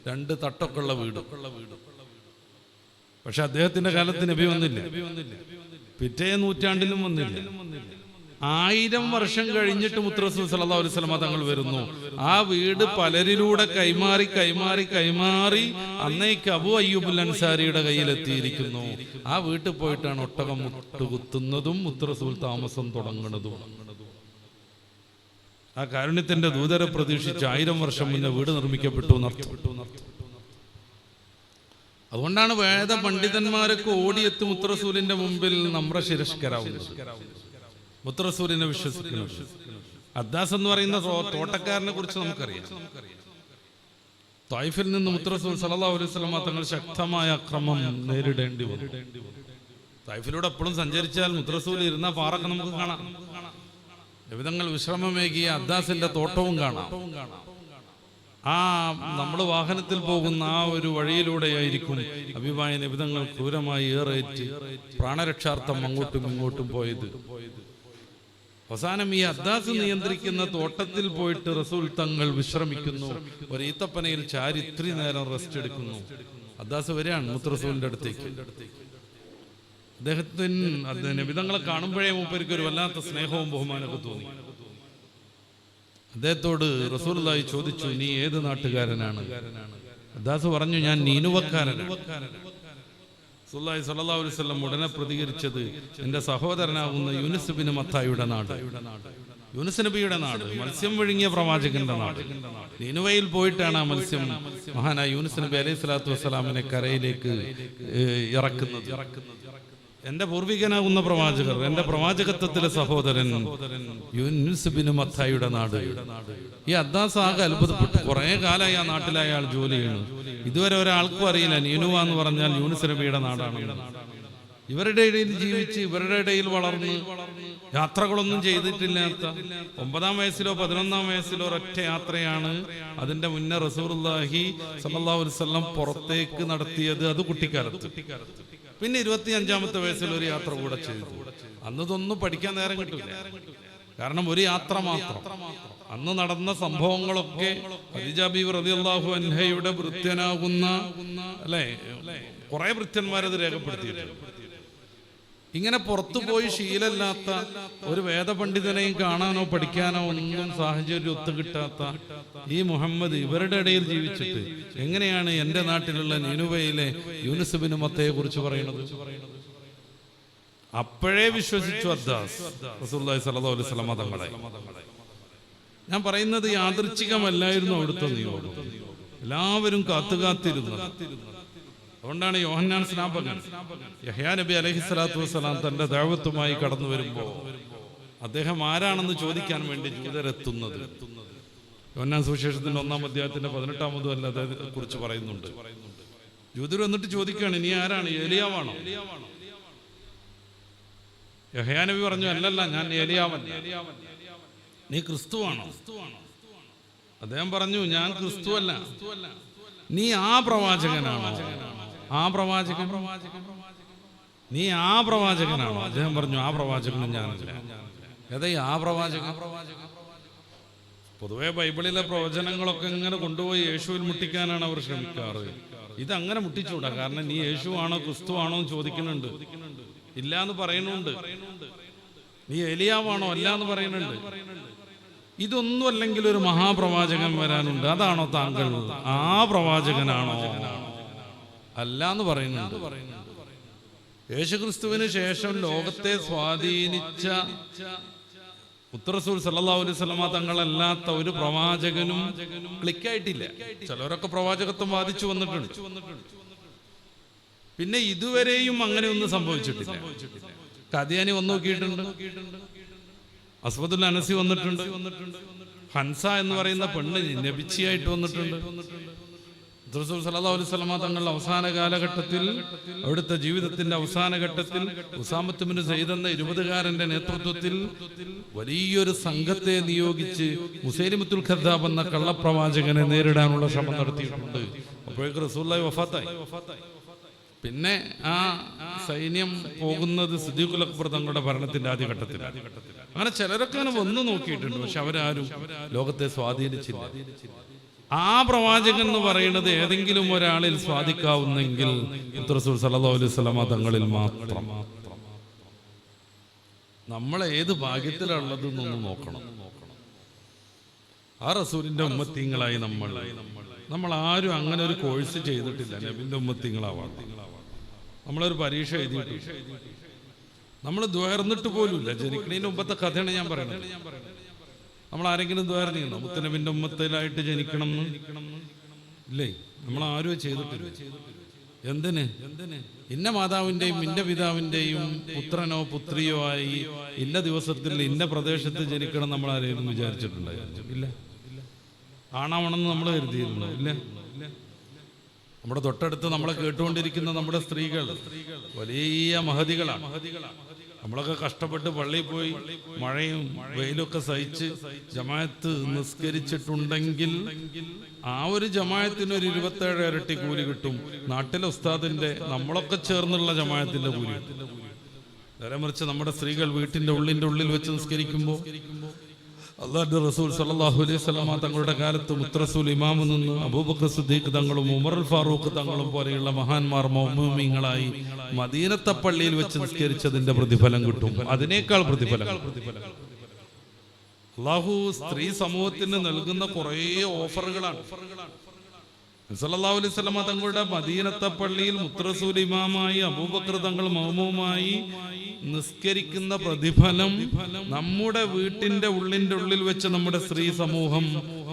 2 തട്ടൊക്കെയുള്ള വീട്. പക്ഷെ അദ്ദേഹത്തിന്റെ കാലത്ത് നബി വന്നില്ല, പിറ്റേ നൂറ്റാണ്ടിലും വന്നില്ല. 1000 വർഷം കഴിഞ്ഞിട്ട് മുത്ത് റസൂൽ സല്ലല്ലാഹു അലൈഹി വസല്ലം തങ്ങൾ വരുന്നു. ആ വീട് പലരിലൂടെ കൈമാറി അന്നേക്ക് അബൂ അയ്യൂബുൽ അൻസാരിയുടെ കയ്യിലെത്തിയിരിക്കുന്നു. ആ വീട്ടിൽ പോയിട്ടാണ് ഒട്ടകം മുട്ടുകുത്തുന്നതും മുത്ത് റസൂൽ താമസം തുടങ്ങുന്നതും. ആ കാരുണ്യത്തിന്റെ ദൂതരെ പ്രതീക്ഷിച്ച് 1000 വർഷം മുന്നേ വീട് നിർമ്മിക്കപ്പെട്ടു എന്നർത്ഥം. അതുകൊണ്ടാണ് വേദ പണ്ഡിതന്മാരൊക്കെ ഓടിയെത്തി മുത്ത് റസൂലിന്റെ മുമ്പിൽ നമ്മുടെ ശിരസ്കരാവുന്നത്, മുത്ത് റസൂലിനെ വിശ്വസിക്കുന്നത്. അദ്ദാസ് എന്ന് പറയുന്ന തോട്ടക്കാരനെ കുറിച്ച് നമുക്കറിയാം. ത്വായിഫിൽ നിന്ന് മുത്ത് റസൂൽ സല്ലല്ലാഹു അലൈഹി വസല്ലം തങ്ങൾ ശക്തമായ അക്രമം നേരിടേണ്ടി വന്നു. ത്വായിഫിലൂടെ എപ്പോഴും സഞ്ചരിച്ചാൽ മുത്ത് റസൂൽ ഇരുന്ന പാറൊക്കെ നമുക്ക് കാണാം. നബിതങ്ങൾ വിശ്രമമേകിയ അദ്ദാസിന്റെ തോട്ടവും കാണാം. ആ നമ്മൾ വാഹനത്തിൽ പോകുന്ന ആ ഒരു വഴിയിലൂടെയായിരിക്കും ഹബീബായ നബിതങ്ങൾ ക്രൂരമായി ഏറേറ്റ് പ്രാണരക്ഷാർത്ഥം അങ്ങോട്ടും ഇങ്ങോട്ടും പോയത്. അവസാനം ഈ അദ്ദാസ് നിയന്ത്രിക്കുന്ന തോട്ടത്തിൽ പോയിട്ട് റസൂൽ തങ്ങൾ വിശ്രമിക്കുന്നു. ഒരു ഈത്തപ്പനയിൽ ചാരി ഇത്രയും നേരം റെസ്റ്റ് എടുക്കുന്നു. അദ്ദാസ് വരെയാണ് മുത്ത് റസൂലിന്റെ അടുത്തേക്ക്. അദ്ദേഹത്തിന് നബിതങ്ങളെ കാണുമ്പോഴേ മൂപ്പർക്ക് ഒരു വല്ലാത്ത സ്നേഹവും ബഹുമാനമൊക്കെ തോന്നി. അദ്ദേഹത്തോട് റസൂലുള്ളാഹി ചോദിച്ചു, നീ ഏത് നാട്ടുകാരനാണ്? അദ്ദാസ് പറഞ്ഞു, ഞാൻ നീനുവക്കാരനാണ്. റസൂലുള്ളാഹി സ്വല്ലല്ലാഹു അലൈഹി വസല്ലം ഉടനെ പ്രതികരിച്ചത്, എന്റെ സഹോദരനാകുന്ന യൂനുസ് ബിൻ മത്തായിയുടെ നാട്. യൂനുസ് നബിയുടെ നാട്, മത്സ്യം വിഴുങ്ങിയ പ്രവാചകന്റെ നാട്. നിനുവയിൽ പോയിട്ടാണ് ആ മത്സ്യം മഹാനായ യൂനുസ് നബി അലൈഹി സ്വലാത്തു വസ്സലാമിനെ കരയിലേക്ക് ഇറക്കുന്നത്. എന്റെ പൂർവികനാകുന്ന പ്രവാചകർ, എന്റെ പ്രവാചകത്വത്തിലെ സഹോദരൻ യൂനുസ് ബിൻ മത്തായിയുടെ നാട്. ഈ അദ്ദാസ് ആകെ അത്ഭുതപ്പെട്ടു. കുറെ കാലമായി ആ നാട്ടിൽ അയാൾ ജോലി ചെയ്യുന്നു. ഇതുവരെ ഒരാൾക്കും അറിയില്ല നീനുവ എന്ന് പറഞ്ഞാൽ യൂനുസ് നബിയുടെ നാടാണെന്ന്. ഇവരുടെ ഇടയിൽ ജീവിച്ച്, ഇവരുടെ ഇടയിൽ വളർന്ന്, യാത്രകളൊന്നും ചെയ്തിട്ടില്ലാത്ത 9-ാം വയസ്സിലോ 11-ാം വയസ്സിലോ ഒരൊറ്റ യാത്രയാണ് അതിന്റെ മുന്നേ റസൂലുള്ളാഹി സ്വല്ലല്ലാഹു അലൈഹി വസല്ലം പുറത്തേക്ക് നടത്തിയത്. അത് കുട്ടിക്കാലത്ത്. പിന്നെ 25-ാമത്തെ വയസ്സിൽ ഒരു യാത്ര കൂടെ ചെയ്തു. അന്ന് ഇതൊന്നും പഠിക്കാൻ നേരം കിട്ടില്ല. കാരണം ഒരു യാത്ര മാത്രം. അന്ന് നടന്ന സംഭവങ്ങളൊക്കെ ഖദീജ ബീവി റളിയല്ലാഹു അൻഹയുടെ ഭൃത്യനാകുന്ന അല്ലെ കുറെ ഭൃത്യന്മാരത് രേഖപ്പെടുത്തിയിട്ടുണ്ട്. ഇങ്ങനെ പുറത്തു പോയി ശീലമില്ലാത്ത ഒരു വേദപണ്ഡിതനെയും കാണാനോ പഠിക്കാനോ ഒന്നും സാഹചര്യം ഒത്തുകിട്ടാത്ത ഈ മുഹമ്മദ് ഇവരുടെ ഇടയിൽ ജീവിച്ചിട്ട് എങ്ങനെയാണ് എൻ്റെ നാട്ടിലുള്ള നിനുവയിലെ യൂനുസ് ബിൻ മത്തയെ കുറിച്ച് പറയുന്നത്? അപ്പോഴേ വിശ്വസിച്ചു അദ്ദാസ് റസൂലുള്ളാഹി സ്വല്ലല്ലാഹു അലൈഹി വസല്ലം തങ്ങളെ. ഞാൻ പറയുന്നത് യാദൃച്ഛികമല്ലായിരുന്നു അവിടുത്തെ നിയോഗം. എല്ലാവരും കാത്തുകാത്തിരുന്നു. അതുകൊണ്ടാണ് യോഹന്നാൻ സ്നാപകൻ യഹ്യാ നബി അലൈഹി സ്വലാത്തു വസ്സലാം തന്റെ ദഅവത്തുമായി കടന്നു വരുമ്പോൾ അദ്ദേഹം ആരാണെന്ന് ചോദിക്കാൻ വേണ്ടി ജൂതരെത്തുന്നത്. യോഹന്നാൻ സുവിശേഷത്തിന്റെ 1-ാം അധ്യായത്തിന്റെ 18-ാമതും അല്ല അദ്ദേഹത്തെ കുറിച്ച് പറയുന്നുണ്ട്. ജൂതർ വന്നിട്ട് ചോദിക്കുകയാണ്, നീ ആരാണ്? ഏലിയാവാണോ? യഹ്യാ നബി പറഞ്ഞു, അല്ലല്ല, ഞാൻ ഏലിയാവല്ല. നീ ക്രിസ്തുവാണോ? അദ്ദേഹം പറഞ്ഞു, ഞാൻ ക്രിസ്തുവല്ല. നീ ആ പ്രവാചകനാണോ? ആ പ്രവാചകൻ? നീ ആ പ്രവാചകനാണോ? അദ്ദേഹം പറഞ്ഞു, ആ പ്രവാചകനും ഞാനല്ല. ഏതാ ആ പ്രവാചകൻ? പൊതുവെ ബൈബിളിലെ പ്രവചനങ്ങളൊക്കെ ഇങ്ങനെ കൊണ്ടുപോയി യേശുവിൽ മുട്ടിക്കാനാണ് അവർ ശ്രമിക്കാറ്. ഇതങ്ങനെ മുട്ടിച്ചൂടാ. കാരണം നീ യേശുവാണോ ക്രിസ്തുവാണോ എന്ന് ചോദിക്കുന്നുണ്ട്. ഇല്ല എന്ന് പറയുന്നുണ്ട്. നീ എലിയാവാണോ? അല്ല എന്ന് പറയുന്നുണ്ട്. ഇതൊന്നും അല്ലെങ്കിൽ ഒരു മഹാപ്രവാചകൻ വരാനുണ്ട്. അതാണോ താങ്കൾ? ആ പ്രവാചകനാണോ? അല്ല എന്ന് പറയുന്നുണ്ട്. യേശുക്രിസ്തുവിന് ശേഷം ലോകത്തെ സ്വാധീനിച്ച മുത്തറസൂൽ സല്ലല്ലാഹു അലൈഹി വസല്ലമ തങ്ങളല്ലാത്ത ഒരു പ്രവാചകനും ക്ലിക്കായിട്ടില്ല. ചിലരൊക്കെ പ്രവാചകത്വം വാദിച്ചു വന്നിട്ടുണ്ട്. പിന്നെ ഇതുവരെയും അങ്ങനെയൊന്നും സംഭവിച്ചിട്ടില്ല. ഖദിയാനി വന്നു നോക്കിയിട്ടുണ്ട്. അസ്വദുൽ അനസി വന്നിട്ടുണ്ട്. ഹൻസ എന്ന് പറയുന്ന പെണ്ണ് നബിച്ചിയായിട്ട് വന്നിട്ടുണ്ട്. റസൂൽ സല്ലല്ലാഹു അലൈഹി വസല്ലമ തങ്ങളുടെ അവസാന കാലഘട്ടത്തിൽ, അവിടുത്തെ ജീവിതത്തിന്റെ അവസാന ഘട്ടത്തിൽ ഉസാമത്ത് ബിൻ സയ്യിദ് എന്ന 20-കാരന്റെ നേതൃത്വത്തിൽ വലിയൊരു സംഘത്തെ നിയോഗിച്ച് മുസൈലിമത്തുൽ ഖദ്ദാബ് എന്ന കള്ളപ്രവാചകനെ നേരിടാനുള്ള ശ്രമം നടത്തിയിട്ടുണ്ട്. അപ്പോഴേക്ക് റസൂലുള്ളാഹി വഫാത്തായി. പിന്നെ ആ സൈന്യം പോകുന്നത് സിദ്ദീഖുൽ അക്ബർ തങ്ങളുടെ ഭരണത്തിന്റെ ആദ്യഘട്ടത്തിലാണ്. അങ്ങനെ ചിലരൊക്കെ അങ്ങനെ വന്നു നോക്കിയിട്ടുണ്ട്. പക്ഷെ അവരാരും ലോകത്തെ സ്വാധീനിച്ചില്ല. ആ പ്രവാചകൻ എന്ന് പറയുന്നത് ഏതെങ്കിലും ഒരാളിൽ സ്വാധിക്കാവുന്നെങ്കിൽ റസൂൽ സല്ലല്ലാഹു അലൈഹി വസല്ലമ തങ്ങളിൽ മാത്രം. നമ്മൾ ഏത് ഭാഗ്യത്തിലുള്ളത് എന്നൊന്ന് നോക്കണം. ആ റസൂലിന്റെ ഉമ്മത്തീങ്ങളായി നമ്മൾ ആരും അങ്ങനെ ഒരു കോഴ്സ് ചെയ്തിട്ടില്ല. നബിന്റെ ഉമ്മത്തീങ്ങളാവാൻ നമ്മളൊരു പരീക്ഷ എഴുതിയിട്ടില്ല. നമ്മൾ ദ്വേർന്നിട്ട് പോലുമില്ല. ജനിക്കണതിന് മുമ്പത്തെ കഥയാണ് ഞാൻ പറയുന്നത്. നമ്മൾ ആരെങ്കിലും ദ്വേർന്നിരുന്നോ? മുത്തനബിന്റെ ഉമ്മത്തിലായിട്ട് ജനിക്കണം ഇല്ലേ? നമ്മൾ ആരും ചെയ്തിട്ടില്ല. എന്തിന്? ഇന്ന മാതാവിന്റെയും ഇന്ന പിതാവിന്റെയും പുത്രനോ പുത്രിയോ ആയി ഇന്ന ദിവസത്തിൽ ഇന്ന പ്രദേശത്ത് ജനിക്കണം നമ്മൾ ആരെയും വിചാരിച്ചിട്ടുണ്ടായിരുന്നു? ഇല്ല. ആണാവണമെന്ന് നമ്മൾ കരുതിയിരുന്നു? ഇല്ല. നമ്മുടെ തൊട്ടടുത്ത് നമ്മളെ കേട്ടുകൊണ്ടിരിക്കുന്ന നമ്മുടെ സ്ത്രീകൾ വലിയ മഹതികളാണ്. നമ്മളൊക്കെ കഷ്ടപ്പെട്ട് പള്ളിയിൽ പോയി മഴയും വെയിലൊക്കെ സഹിച്ച് ജമാഅത്ത് നിസ്കരിച്ചിട്ടുണ്ടെങ്കിൽ ആ ഒരു ജമാഅത്തിന് ഒരു 27 ഇരട്ടി കൂലി കിട്ടും. നാട്ടിലെ ഉസ്താദിന്റെ നമ്മളൊക്കെ ചേർന്നുള്ള ജമാഅത്തിന്റെ കൂലി കിട്ടും. നേരെ മറിച്ച് നമ്മുടെ സ്ത്രീകൾ വീട്ടിന്റെ ഉള്ളിൽ വെച്ച് നിസ്കരിക്കുമ്പോൾ അല്ലാഹുവിന്റെ റസൂൽ സല്ലല്ലാഹു അലൈഹി വസല്ലമ തങ്ങളുടെ കാലത്ത് മുത്തറസൂൽ ഇമാമിൽ നിന്ന് അബൂബക്കർ സിദ്ദീഖ് തങ്ങളും ഉമർ അൽ ഫാറൂഖ് തങ്ങളും പോലെയുള്ള മഹാന്മാർ മുഅ്മിനീങ്ങളായി മദീനത്തെ പള്ളിയിൽ വെച്ച് നിസ്കരിച്ചതിന്റെ പ്രതിഫലം കിട്ടും. അതിനേക്കാൾ പ്രതിഫലം അല്ലാഹു സ്ത്രീ സമൂഹത്തിന് നൽകുന്ന കുറേ ഓഫറുകളാണ്. സല്ലല്ലാഹു അലൈഹി വസല്ലമ തങ്ങളുടെ മദീനത്തെ പള്ളിയിൽ മുത്തറസൂൽ ഇമാമായി അബൂബക്കർ തങ്ങൾ മഅ്മൂമായി നിസ്കരിക്കുന്ന പ്രതിഫലം നമ്മുടെ വീട്ടിന്റെ ഉള്ളിൽ വെച്ച് നമ്മുടെ സ്ത്രീ സമൂഹം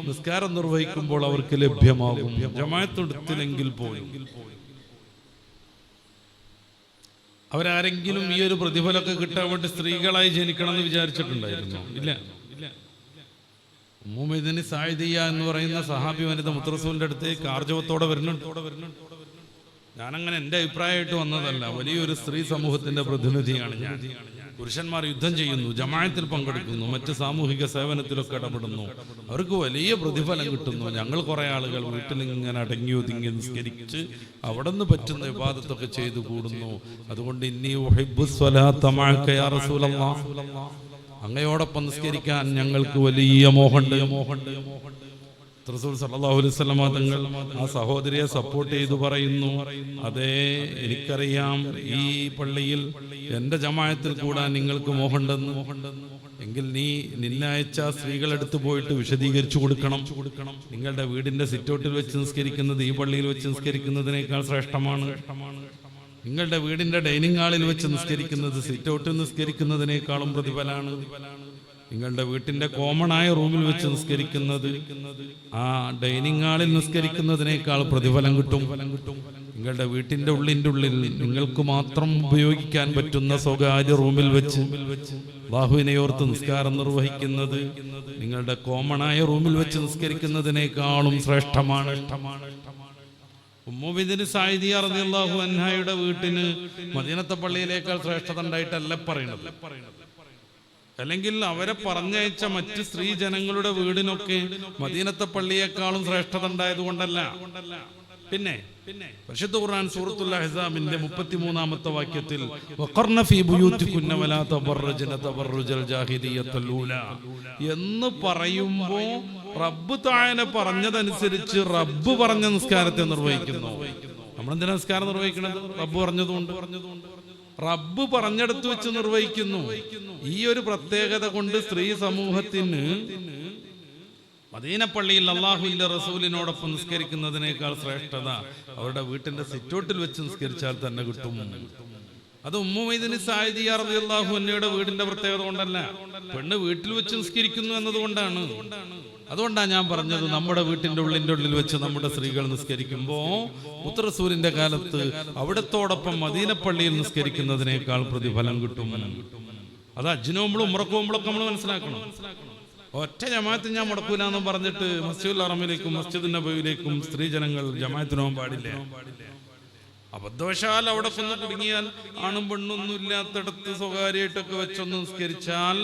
നിസ്കാരം നിർവഹിക്കുമ്പോൾ അവർക്ക് ലഭ്യമാകും. ജമാഅത്തെടുത്തില്ലെങ്കിൽ പോലും അവരാരെങ്കിലും ഈ ഒരു പ്രതിഫലമൊക്കെ കിട്ടാൻ വേണ്ടി സ്ത്രീകളായി ജനിക്കണം എന്ന് വിചാരിച്ചിട്ടുണ്ടായിരുന്നു? ഇല്ല. ഉമ്മൂമിദിന് സായിദിയ എന്ന് പറയുന്ന സഹാബി വനിത മുത്തറസൂലിന്റെ അടുത്തേക്ക് ആർജവത്തോടെ വരുന്നുണ്ട്. ഞാനങ്ങനെ എൻ്റെ അഭിപ്രായമായിട്ട് വന്നതല്ല, വലിയൊരു സ്ത്രീ സമൂഹത്തിന്റെ പ്രതിനിധിയാണ് ഞാൻ. പുരുഷന്മാർ യുദ്ധം ചെയ്യുന്നു, ജമാഅത്തിൽ പങ്കെടുക്കുന്നു, മറ്റ് സാമൂഹിക സേവനത്തിലൊക്കെ ഇടപെടുന്നു, അവർക്ക് വലിയ പ്രതിഫലം കിട്ടുന്നു. ഞങ്ങൾ കുറെ ആളുകൾ വീട്ടിൽ ഇങ്ങനെ അടങ്ങി ഒതുങ്ങി നിസ്കരിച്ച് അവിടെ നിന്ന് പറ്റുന്ന ഇബാദത്തൊക്കെ ചെയ്തു കൂടുന്നു. അതുകൊണ്ട് ഇന്നി ഉഹിബ്ബു സ്വലാത്ത മഅക യാ റസൂലല്ലാഹ്, അങ്ങയോടൊപ്പം നിസ്കരിക്കാൻ ഞങ്ങൾക്ക് വലിയ മോഹമുണ്ട്. റസൂൽ സല്ലല്ലാഹു അലൈഹി വസല്ലം തങ്ങൾ ആ സഹോദരിയെ സപ്പോർട്ട് ചെയ്തു പറയുന്നു, അതേ എനിക്കറിയാം ഈ പള്ളിയിൽ എൻ്റെ ജമാഅത്തിൽ കൂടാൻ നിങ്ങൾക്ക് മോഹമുണ്ടെന്ന്. എങ്കിൽ നിന്നെ അയച്ച സ്ത്രീകളെടുത്ത് പോയിട്ട് വിശദീകരിച്ചു കൊടുക്കണം. നിങ്ങളുടെ വീടിന്റെ സിറ്റൗട്ടിൽ വെച്ച് നിസ്കരിക്കുന്നത് ഈ പള്ളിയിൽ വെച്ച് നിസ്കരിക്കുന്നതിനേക്കാൾ ശ്രേഷ്ഠമാണ്. നിങ്ങളുടെ വീടിന്റെ ഡൈനിങ് ഹാളിൽ വെച്ച് നിസ്കരിക്കുന്നത് സിറ്റൗട്ടിൽ നിസ്കരിക്കുന്നതിനേക്കാളും പ്രതിഫലമാണ്. നിങ്ങളുടെ വീട്ടിന്റെ കോമണായ റൂമിൽ വെച്ച് നിസ്കരിക്കുന്നത് ആ ഡൈനിങ് ഹാളിൽ നിസ്കരിക്കുന്നതിനേക്കാൾ പ്രതിഫലം കിട്ടും. നിങ്ങളുടെ വീട്ടിന്റെ ഉള്ളിൽ നിങ്ങൾക്ക് മാത്രം ഉപയോഗിക്കാൻ പറ്റുന്ന സ്വകാര്യ റൂമിൽ വെച്ച് അല്ലാഹുവിനെ ഓർത്ത് നിസ്കാരം നിർവഹിക്കുന്നത് നിങ്ങളുടെ കോമണായ റൂമിൽ വെച്ച് നിസ്കരിക്കുന്നതിനേക്കാളും ശ്രേഷ്ഠമാണ്. ഉമ്മുബിദിന് സായിദിയ റളിയല്ലാഹു അൻഹയുടെ വീട്ടിന് മദീനത്തെ പള്ളിയിലേക്കാൾ ശ്രേഷ്ഠത ഉണ്ടായിട്ടല്ല പറയുന്നത്. അല്ലെങ്കിൽ അവരെ പറഞ്ഞയച്ച മറ്റ് സ്ത്രീ ജനങ്ങളുടെ വീടിനൊക്കെ മദീനത്തെ പള്ളിയേക്കാളും ശ്രേഷ്ഠത ഉണ്ടായത് കൊണ്ടല്ല. പിന്നെ പരിശുദ്ധ ഖുർആൻ സൂറത്തുൽ അഹ്സാബിന്റെ 33-ാമത്തെ വാക്യത്തിൽ വഖർന ഫീ ബുയൂതികുന്ന വലാ തബറജ്ന തബറുജൽ ജാഹിലിയ്യത്തുൽ ഊലാ എന്ന് പറയുമ്പോൾ റബ്ബ് തആല പറഞ്ഞതനുസരിച്ച് റബ്ബ് പറഞ്ഞ നിസ്കാരത്തെ നിർവഹിക്കുന്നു. നമ്മളെന്തിനാ നിസ്കാരം നിർവഹിക്കുന്നത്? റബ്ബ് പറഞ്ഞതുകൊണ്ട്. റബ്ബ് പറഞ്ഞെടുത്ത് വെച്ച് നിർവഹിക്കുന്നു. ഈ ഒരു പ്രത്യേകത കൊണ്ട് സ്ത്രീ സമൂഹത്തിന് മദീനപ്പള്ളിയിൽ അല്ലാഹുവിന്റെ റസൂലിനോടൊപ്പം നിസ്കരിക്കുന്നതിനേക്കാൾ ശ്രേഷ്ഠത അവരുടെ വീട്ടിന്റെ സിറ്റൗട്ടിൽ വെച്ച് നിസ്കരിച്ചാൽ തന്നെ കിട്ടും. അത് ഉമ്മുമൈദിന് സായിദിയ റളിയല്ലാഹു അൻഹയുടെ വീടിന്റെ പ്രത്യേകത കൊണ്ടല്ല, പെണ്ണ് വീട്ടിൽ വെച്ച് നിസ്കരിക്കുന്നു എന്നതുകൊണ്ടാണ്. അതുകൊണ്ടാണ് ഞാൻ പറഞ്ഞത്, നമ്മുടെ വീട്ടിന്റെ ഉള്ളിൽ വെച്ച് നമ്മുടെ സ്ത്രീകൾ നിസ്കരിക്കുമ്പോ മുത്തറസൂലിന്റെ കാലത്ത് അവിടത്തോടൊപ്പം മദീനപ്പള്ളിയിൽ നിസ്കരിക്കുന്നതിനേക്കാൾ പ്രതിഫലം കിട്ടും. അത് അജ്ജിനോമ്പളും ഉംറക്കുമ്പോഴൊക്കെ നമ്മൾ മനസ്സിലാക്കണം. ഒറ്റ ജമാഅത്ത് ഞാൻ മുടക്കൂല എന്ന് പറഞ്ഞിട്ട് മസ്ജിദുൽ ഹറമിലേക്കും മസ്ജിദുൻ നബവിയിലേക്കും സ്ത്രീ ജനങ്ങൾ ജമാഅത്തിന് പോകാൻ പാടില്ല. അബദ്ധവശാൽ അവിടെ ചെന്ന് കുടുങ്ങിയാൽ ആണും പെണ്ണൊന്നും ഇല്ലാത്തടത്ത് സ്വകാര്യമായിട്ടൊക്കെ വെച്ചൊന്ന് നിസ്കരിച്ചാൽ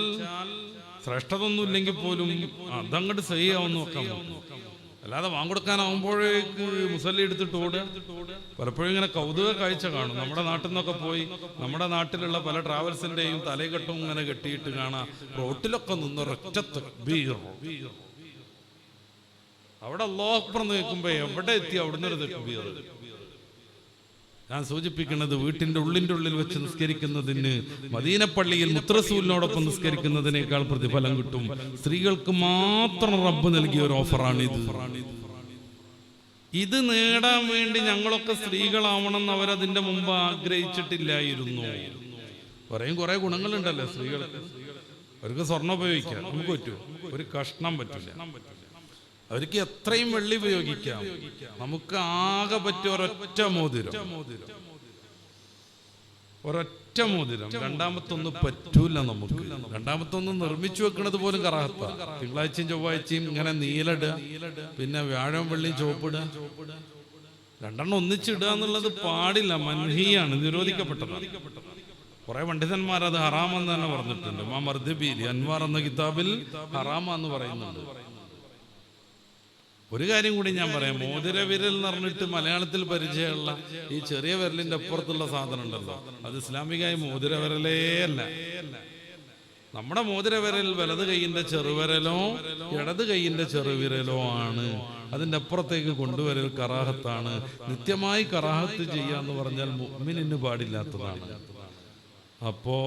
ശ്രേഷ്ഠത ഒന്നും ഇല്ലെങ്കിൽ പോലും അതങ്ങോട്ട് സഹിയാവുന്ന നോക്കാം. അല്ലാതെ വാങ്ങിക്കൊടുക്കാനാവുമ്പോഴേക്ക് മുസല്ലി എടുത്തിട്ട് ഓടുക. പലപ്പോഴും ഇങ്ങനെ കൗതുക കാഴ്ച കാണും. നമ്മുടെ നാട്ടിൽ നിന്നൊക്കെ പോയി നമ്മുടെ നാട്ടിലുള്ള പല ട്രാവൽസിന്റെയും തലകെട്ടും ഇങ്ങനെ കെട്ടിയിട്ട് കാണാം, റോട്ടിലൊക്കെ നിന്നൊരൊറ്റ തക്ബീർ. അവിടെ അല്ലാഹു അക്ബർ നിൽക്കുമ്പോ എവിടെ എത്തി അവിടുന്ന് ഒരു തക്ബീർ. ഞാൻ സൂചിപ്പിക്കുന്നത് വീട്ടിന്റെ ഉള്ളിൽ വെച്ച് നിസ്കരിക്കുന്നതിന് മദീനപ്പള്ളിയിൽ മുത്തറസൂലിനോടൊപ്പം നിസ്കരിക്കുന്നതിനേക്കാൾ പ്രതിഫലം കിട്ടും. സ്ത്രീകൾക്ക് മാത്രം റബ്ബ് നൽകിയ ഒരു ഓഫറാണ് ഇത്. ഇത് നേടാൻ വേണ്ടി ഞങ്ങളൊക്കെ സ്ത്രീകളാവണം എന്ന് അവരതിന്റെ മുമ്പ് ആഗ്രഹിച്ചിട്ടില്ലായിരുന്നു. കുറെ ഗുണങ്ങളുണ്ടല്ലോ സ്ത്രീകൾക്ക്. അവർക്ക് സ്വർണ്ണം ഉപയോഗിക്കാം, നമുക്ക് പറ്റുമോ? ഒരു കഷ്ണം പറ്റില്ല. അവർക്ക് എത്രയും വെള്ളി ഉപയോഗിക്കാം, നമുക്ക് ആകെ പറ്റിയ ഒരൊറ്റ മോതിരം. രണ്ടാമത്തൊന്നും പറ്റൂല. നമുക്ക് രണ്ടാമത്തൊന്നും നിർമ്മിച്ചു വെക്കുന്നത് പോലും കറാഹത്ത. തിങ്കളാഴ്ചയും ചൊവ്വാഴ്ചയും ഇങ്ങനെ നീലിടുക, പിന്നെ വ്യാഴം വെള്ളിയും ചുവപ്പിടുക. രണ്ടെണ്ണം ഒന്നിച്ചിടുക എന്നുള്ളത് പാടില്ല, മൻഹിയാണ്, നിരോധിക്കപ്പെട്ടതാണ്. കുറെ പണ്ഡിതന്മാർ അത് ഹറാമെന്ന് തന്നെ പറഞ്ഞിട്ടുണ്ട്. ഇമാം മർദിബിലി അൻവാർ എന്ന കിതാബിൽ ഹറാമെന്ന് പറയുന്നുണ്ട്. ഒരു കാര്യം കൂടി ഞാൻ പറയാം, മോതിര വിരൽ എന്ന് പറഞ്ഞിട്ട് മലയാളത്തിൽ പരിചയമുള്ള ഈ ചെറിയ വിരലിന്റെ അപ്പുറത്തുള്ള സാധനം ഉണ്ടല്ലോ, അത് ഇസ്ലാമികമായി മോതിര വിരലേ അല്ല. നമ്മുടെ മോതിര വിരൽ വലത് കൈയിന്റെ ചെറുവിരലോ ഇടത് കൈയിന്റെ ചെറുവിരലോ ആണ്. അതിന്റെ അപ്പുറത്തേക്ക് കൊണ്ടുവരൽ കറാഹത്താണ്. നിത്യമായി കറാഹത്ത് ചെയ്യാന്ന് പറഞ്ഞാൽ മുഅ്മിനിന് പാടില്ലാത്തതാണ്. അപ്പോ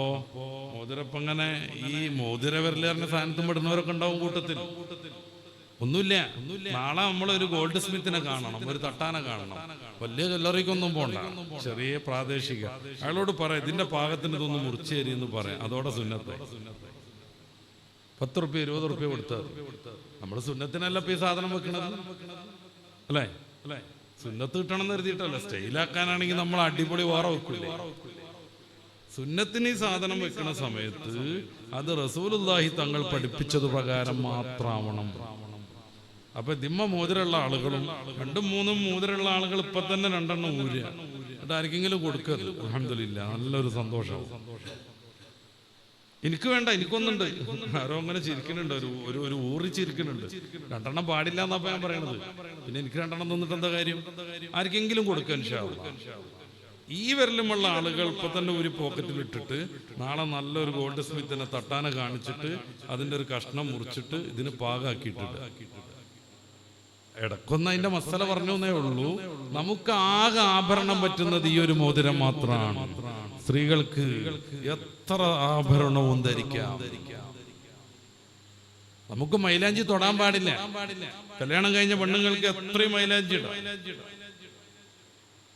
മോതിരപ്പങ്ങനെ ഈ മോതിര വിരൽ പറഞ്ഞ സാധനത്തും പെടുന്നവരൊക്കെ ഉണ്ടാവും കൂട്ടത്തിൽ. ഒന്നുമില്ല. നാളെ നമ്മളൊരു ഗോൾഡ് സ്മിത്തിനെ കാണണം, ഒരു തട്ടാനെ കാണണം. വലിയ ജ്വല്ലറിക്കൊന്നും പോണ്ട, ചെറിയ പ്രാദേശിക. അയാളോട് പറയാം ഇതിന്റെ പാകത്തിന് ഇതൊന്ന് മുറിച്ചു തരി എന്ന് പറയാം. അതോടെ സുന്നത്ത്. 10 റുപ്യ 20 റുപ്യ കൊടുത്തത്. നമ്മള് സുന്നത്തിനല്ല ഈ സാധനം വെക്കണത്, അല്ലേ? സുന്നത്ത് കിട്ടണം എന്ന് കരുതിയിട്ടല്ല. സ്റ്റൈലാക്കാനാണെങ്കിൽ നമ്മൾ അടിപൊളി വേറെ വെക്കില്ലേ? സുന്നത്തിന് ഈ സാധനം വെക്കുന്ന സമയത്ത് അത് റസൂലുള്ളാഹി തങ്ങൾ പഠിപ്പിച്ചത് പ്രകാരം മാത്രമാവണം. അപ്പൊ ദിമ്മ മോതിരമുള്ള ആളുകളും 2ഉം 3ഉം മോതിരമുള്ള ആളുകൾ ഇപ്പൊ തന്നെ 2എണ്ണം ഊരുക, അത് ആർക്കെങ്കിലും കൊടുക്കരുത്. അൽഹംദുലില്ലാ, നല്ലൊരു സന്തോഷവും. എനിക്ക് വേണ്ട, എനിക്കൊന്നുണ്ട്. ആരോ അങ്ങനെ ചിരിക്കുന്നുണ്ട്, ഒരു ഊറി ചിരിക്കുന്നുണ്ട്. 2എണ്ണം പാടില്ല എന്നപ്പോ ഞാൻ പറയണത്. പിന്നെ എനിക്ക് 2എണ്ണം തന്നിട്ട് എന്താ കാര്യം? ആർക്കെങ്കിലും കൊടുക്കാൻ ഇൻഷാ അല്ലാഹ്. ഈ വിരലുമുള്ള ആളുകൾ ഇപ്പൊ തന്നെ ഒരു പോക്കറ്റിൽ ഇട്ടിട്ട് നാളെ നല്ലൊരു ഗോൾഡ് സ്മിത്തിനെ തട്ടാനെ കാണിച്ചിട്ട് അതിന്റെ ഒരു കഷ്ണം മുറിച്ചിട്ട് ഇതിന് പാകാക്കിയിട്ടിട്ട് ഇടക്കൊന്ന് അതിന്റെ മസാല പറഞ്ഞേ ഉള്ളൂ. നമുക്ക് ആകെ ആഭരണം പറ്റുന്നത് ഈ ഒരു മോതിരം മാത്രമാണ്. സ്ത്രീകൾക്ക് എത്ര ആഭരണവും ധരിക്കാം. നമുക്ക് മൈലാഞ്ചി തൊടാൻ പാടില്ല. കല്യാണം കഴിഞ്ഞ പെണ്ണുങ്ങൾക്ക് എത്രയും മൈലാഞ്ചി ഇടാം.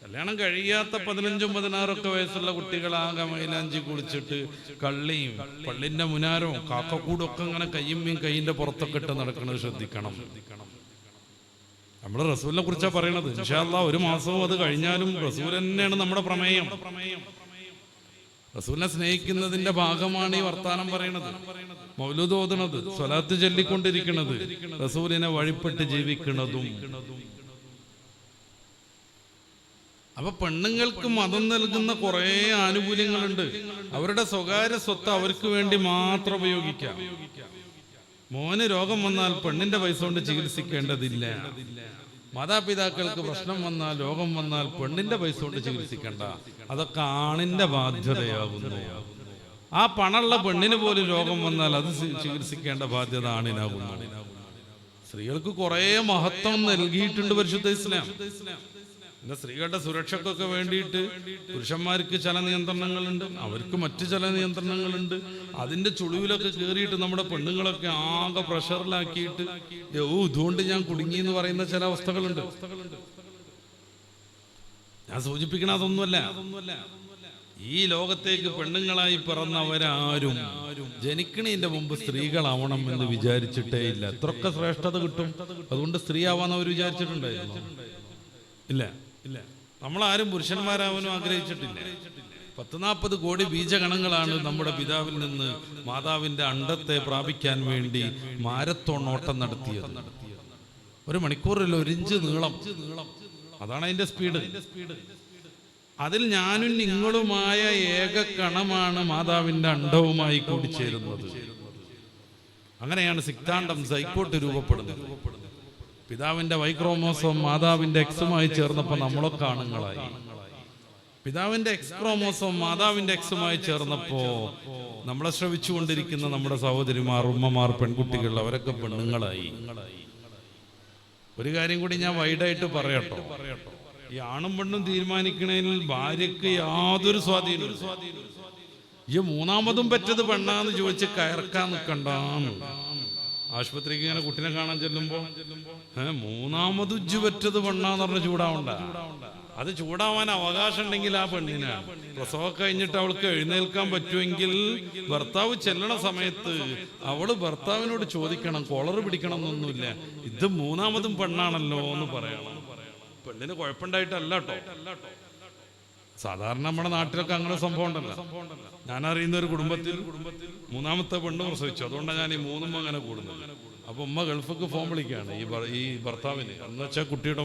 കല്യാണം കഴിയാത്ത 15ഉം 16 വയസ്സുള്ള കുട്ടികളാകെ മൈലാഞ്ചി കുളിച്ചിട്ട് കള്ളിയും പള്ളിന്റെ മുനാരവും കാക്കക്കൂടും ഒക്കെ ഇങ്ങനെ കയ്യിന്റെ പുറത്തൊക്കെ ഇട്ട് നടക്കുന്നത് ശ്രദ്ധിക്കണം. നമ്മുടെ റസൂലിനെ കുറിച്ചാണ് പറയണത്. ഇൻഷാ അല്ലാഹ് ഒരു മാസവും അത് കഴിഞ്ഞാലും റസൂൽ തന്നെയാണ് നമ്മുടെ പ്രമേയം. റസൂലിനെ സ്നേഹിക്കുന്നതിന്റെ ഭാഗമാണ് ഈ വർത്താനം പറയണത്, മൗലൂദ് ഓതുന്നത്, സ്വലാത്ത് ചൊല്ലിക്കൊണ്ടിരിക്കുന്നത്, റസൂലിനെ വഴിപ്പെട്ട് ജീവിക്കുന്നതും. അപ്പൊ പെണ്ണുങ്ങൾക്ക് മതം നൽകുന്ന കുറെ ആനുകൂല്യങ്ങളുണ്ട്. അവരുടെ സ്വകാര്യ സ്വത്ത് അവർക്ക് വേണ്ടി മാത്രം ഉപയോഗിക്കാം. മോന് രോഗം വന്നാൽ പെണ്ണിന്റെ പൈസ കൊണ്ട് ചികിത്സിക്കേണ്ടതില്ല. മാതാപിതാക്കൾക്ക് പ്രശ്നം വന്നാൽ രോഗം വന്നാൽ പെണ്ണിന്റെ പൈസ കൊണ്ട് ചികിത്സിക്കേണ്ട, അതൊക്കെ ആണിന്റെ ബാധ്യതയാകുന്നു. ആ പണമുള്ള പെണ്ണിന് പോലും രോഗം വന്നാൽ അത് ചികിത്സിക്കേണ്ട ബാധ്യത ആണിനാകുന്നു. സ്ത്രീകൾക്ക് കുറെ മഹത്വം നൽകിയിട്ടുണ്ട് പരിശുദ്ധ ഇസ്ലാം. പിന്നെ സ്ത്രീകളുടെ സുരക്ഷക്കൊക്കെ വേണ്ടിയിട്ട് പുരുഷന്മാർക്ക് ചില നിയന്ത്രണങ്ങളുണ്ട്, അവർക്ക് മറ്റു ചില നിയന്ത്രണങ്ങളുണ്ട്. അതിന്റെ ചുളിവിലൊക്കെ കയറിയിട്ട് നമ്മുടെ പെണ്ണുങ്ങളൊക്കെ ആകെ പ്രഷറിലാക്കിയിട്ട് ഇതുകൊണ്ട് ഞാൻ കുടുങ്ങി എന്ന് പറയുന്ന ചില അവസ്ഥകളുണ്ട്. ഞാൻ സൂചിപ്പിക്കണ അതൊന്നുമല്ല. ഈ ലോകത്തേക്ക് പെണ്ണുങ്ങളായി പിറന്നവരാരും ജനിക്കണതിന്റെ മുമ്പ് സ്ത്രീകളാവണം എന്ന് വിചാരിച്ചിട്ടേ ഇല്ല. എത്രയൊക്കെ ശ്രേഷ്ഠത കിട്ടും അതുകൊണ്ട് സ്ത്രീ ആവാന്ന് അവർ വിചാരിച്ചിട്ടുണ്ടായിരുന്നു? ഇല്ല. നമ്മളാരും പുരുഷന്മാരാവാനും ആഗ്രഹിച്ചിട്ടില്ല. 40 കോടി ബീജഗണങ്ങളാണ് നമ്മുടെ പിതാവിൽ നിന്ന് മാതാവിന്റെ അണ്ടത്തെ പ്രാപിക്കാൻ വേണ്ടി മാരത്തോൺ ഓട്ടം നടത്തിയത്. 1 മണിക്കൂറിൽ 1 ഇഞ്ച് നീളം, അതാണ് അതിന്റെ സ്പീഡ്. അതിൽ ഞാനും നിങ്ങളുമായ ഏക കണമാണ് മാതാവിന്റെ അണ്ടവുമായി കൂടിച്ചേരുന്നത്. അങ്ങനെയാണ് സിക്താണ്ഡം സൈക്കോട്ട് രൂപപ്പെടുന്നത്. പിതാവിന്റെ വൈ ക്രോമോസോം മാതാവിന്റെ എക്സുമായി ചേർന്നപ്പോൾ നമ്മളൊക്കെ ആണുങ്ങളായി. പിതാവിന്റെ എക്സ് ക്രോമോസോം മാതാവിന്റെ എക്സുമായി ചേർന്നപ്പോ നമ്മളെ ശ്രവിച്ചുകൊണ്ടിരിക്കുന്ന നമ്മുടെ സഹോദരിമാർ, ഉമ്മമാർ, പെൺകുട്ടികൾ, അവരൊക്കെ പെണ്ണുങ്ങളായി. ഒരു കാര്യം കൂടി ഞാൻ വൈഡായിട്ട് പറയട്ടോ. ഈ ആണും പെണ്ണും തീരുമാനിക്കണതിൽ ഭാര്യക്ക് യാതൊരു സ്വാധീനവും. ഈ 3ാമതും പറ്റത് പെണ്ണാന്ന് ചോദിച്ച് കയർക്കാൻ നിൽക്കണ്ടാന്ന്. ആശുപത്രിക്ക് ഇങ്ങനെ കുട്ടിനെ കാണാൻ ചെല്ലുമ്പോ 3ാമത് ഉജ്ജു പറ്റത് പെണ്ണാന്ന് പറഞ്ഞ് ചൂടാവണ്ട. അത് ചൂടാവാൻ അവകാശം ഉണ്ടെങ്കിൽ ആ പെണ്ണിന് പ്രസവം കഴിഞ്ഞിട്ട് അവൾക്ക് എഴുന്നേൽക്കാൻ പറ്റുമെങ്കിൽ ഭർത്താവ് ചെല്ലണ സമയത്ത് അവള് ഭർത്താവിനോട് ചോദിക്കണം, കോളറ് പിടിക്കണം എന്നൊന്നുമില്ല, ഇത് 3ാമതും പെണ്ണാണല്ലോ എന്ന് പറയണം. പെണ്ണിന് കുഴപ്പമുണ്ടായിട്ടല്ല കേട്ടോ. സാധാരണ നമ്മുടെ നാട്ടിലൊക്കെ അങ്ങനെ സംഭവം ഉണ്ടല്ലോ. ഞാൻ അറിയുന്ന ഒരു കുടുംബത്തിൽ 3ാമത്തെ പെണ്ണ് പ്രസവിച്ചു. അതുകൊണ്ടാണ് ഞാൻ ഈ 3ഉം അങ്ങനെ കൂടുന്നത്. അപ്പൊ ഉമ്മ ഗൾഫിക്ക് ഫോൺ വിളിക്കുകയാണ് ഈ ഭർത്താവിന്. എന്ന് വെച്ചാൽ കുട്ടിയുടെ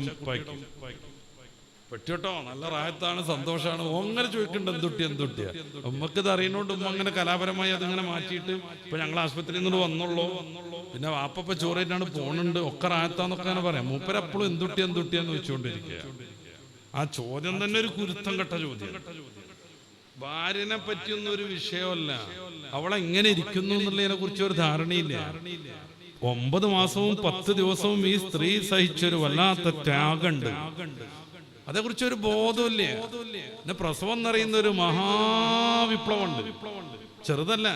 പെട്ടിയോട്ടോ നല്ല റായത്താണ്, സന്തോഷമാണ്. അങ്ങനെ ചോദിക്കേണ്ട എന്തുട്ടിയാ. ഉമ്മക്ക് ഇത് അറിയുന്നോണ്ട് ഉമ്മ അങ്ങനെ കലാപരമായി അതിങ്ങനെ മാറ്റിയിട്ട് ഇപ്പൊ ഞങ്ങൾ ആശുപത്രിയിൽ നിന്ന് വന്നുള്ളൂ, പിന്നെ വാപ്പ ചോറായിട്ടാണ് പോണുണ്ട്, ഒക്കെ റായത്താന്നൊക്കെ അങ്ങനെ പറയാം. മൂപ്പരപ്പോഴും എന്തുട്ടിയാന്ന് വെച്ചുകൊണ്ടിരിക്കുക. ആ ചോദ്യം തന്നെ ഒരു കുരുത്തം കെട്ട ചോദ്യം. ഭാര്യനെ പറ്റിയൊന്നും ഒരു വിഷയമല്ല, അവളെങ്ങനെ ഇരിക്കുന്നു എന്നുള്ളതിനെ കുറിച്ച് ഒരു ധാരണയില്ല. 9 മാസവും 10 ദിവസവും ഈ സ്ത്രീ സഹിച്ചൊരു വല്ലാത്ത ത്യാഗമുണ്ട്, അതേക്കുറിച്ച് ഒരു ബോധമില്ലേ. പിന്നെ പ്രസവം എന്നറിയുന്ന ഒരു മഹാവിപ്ലവമുണ്ട്, ചെറുതല്ല.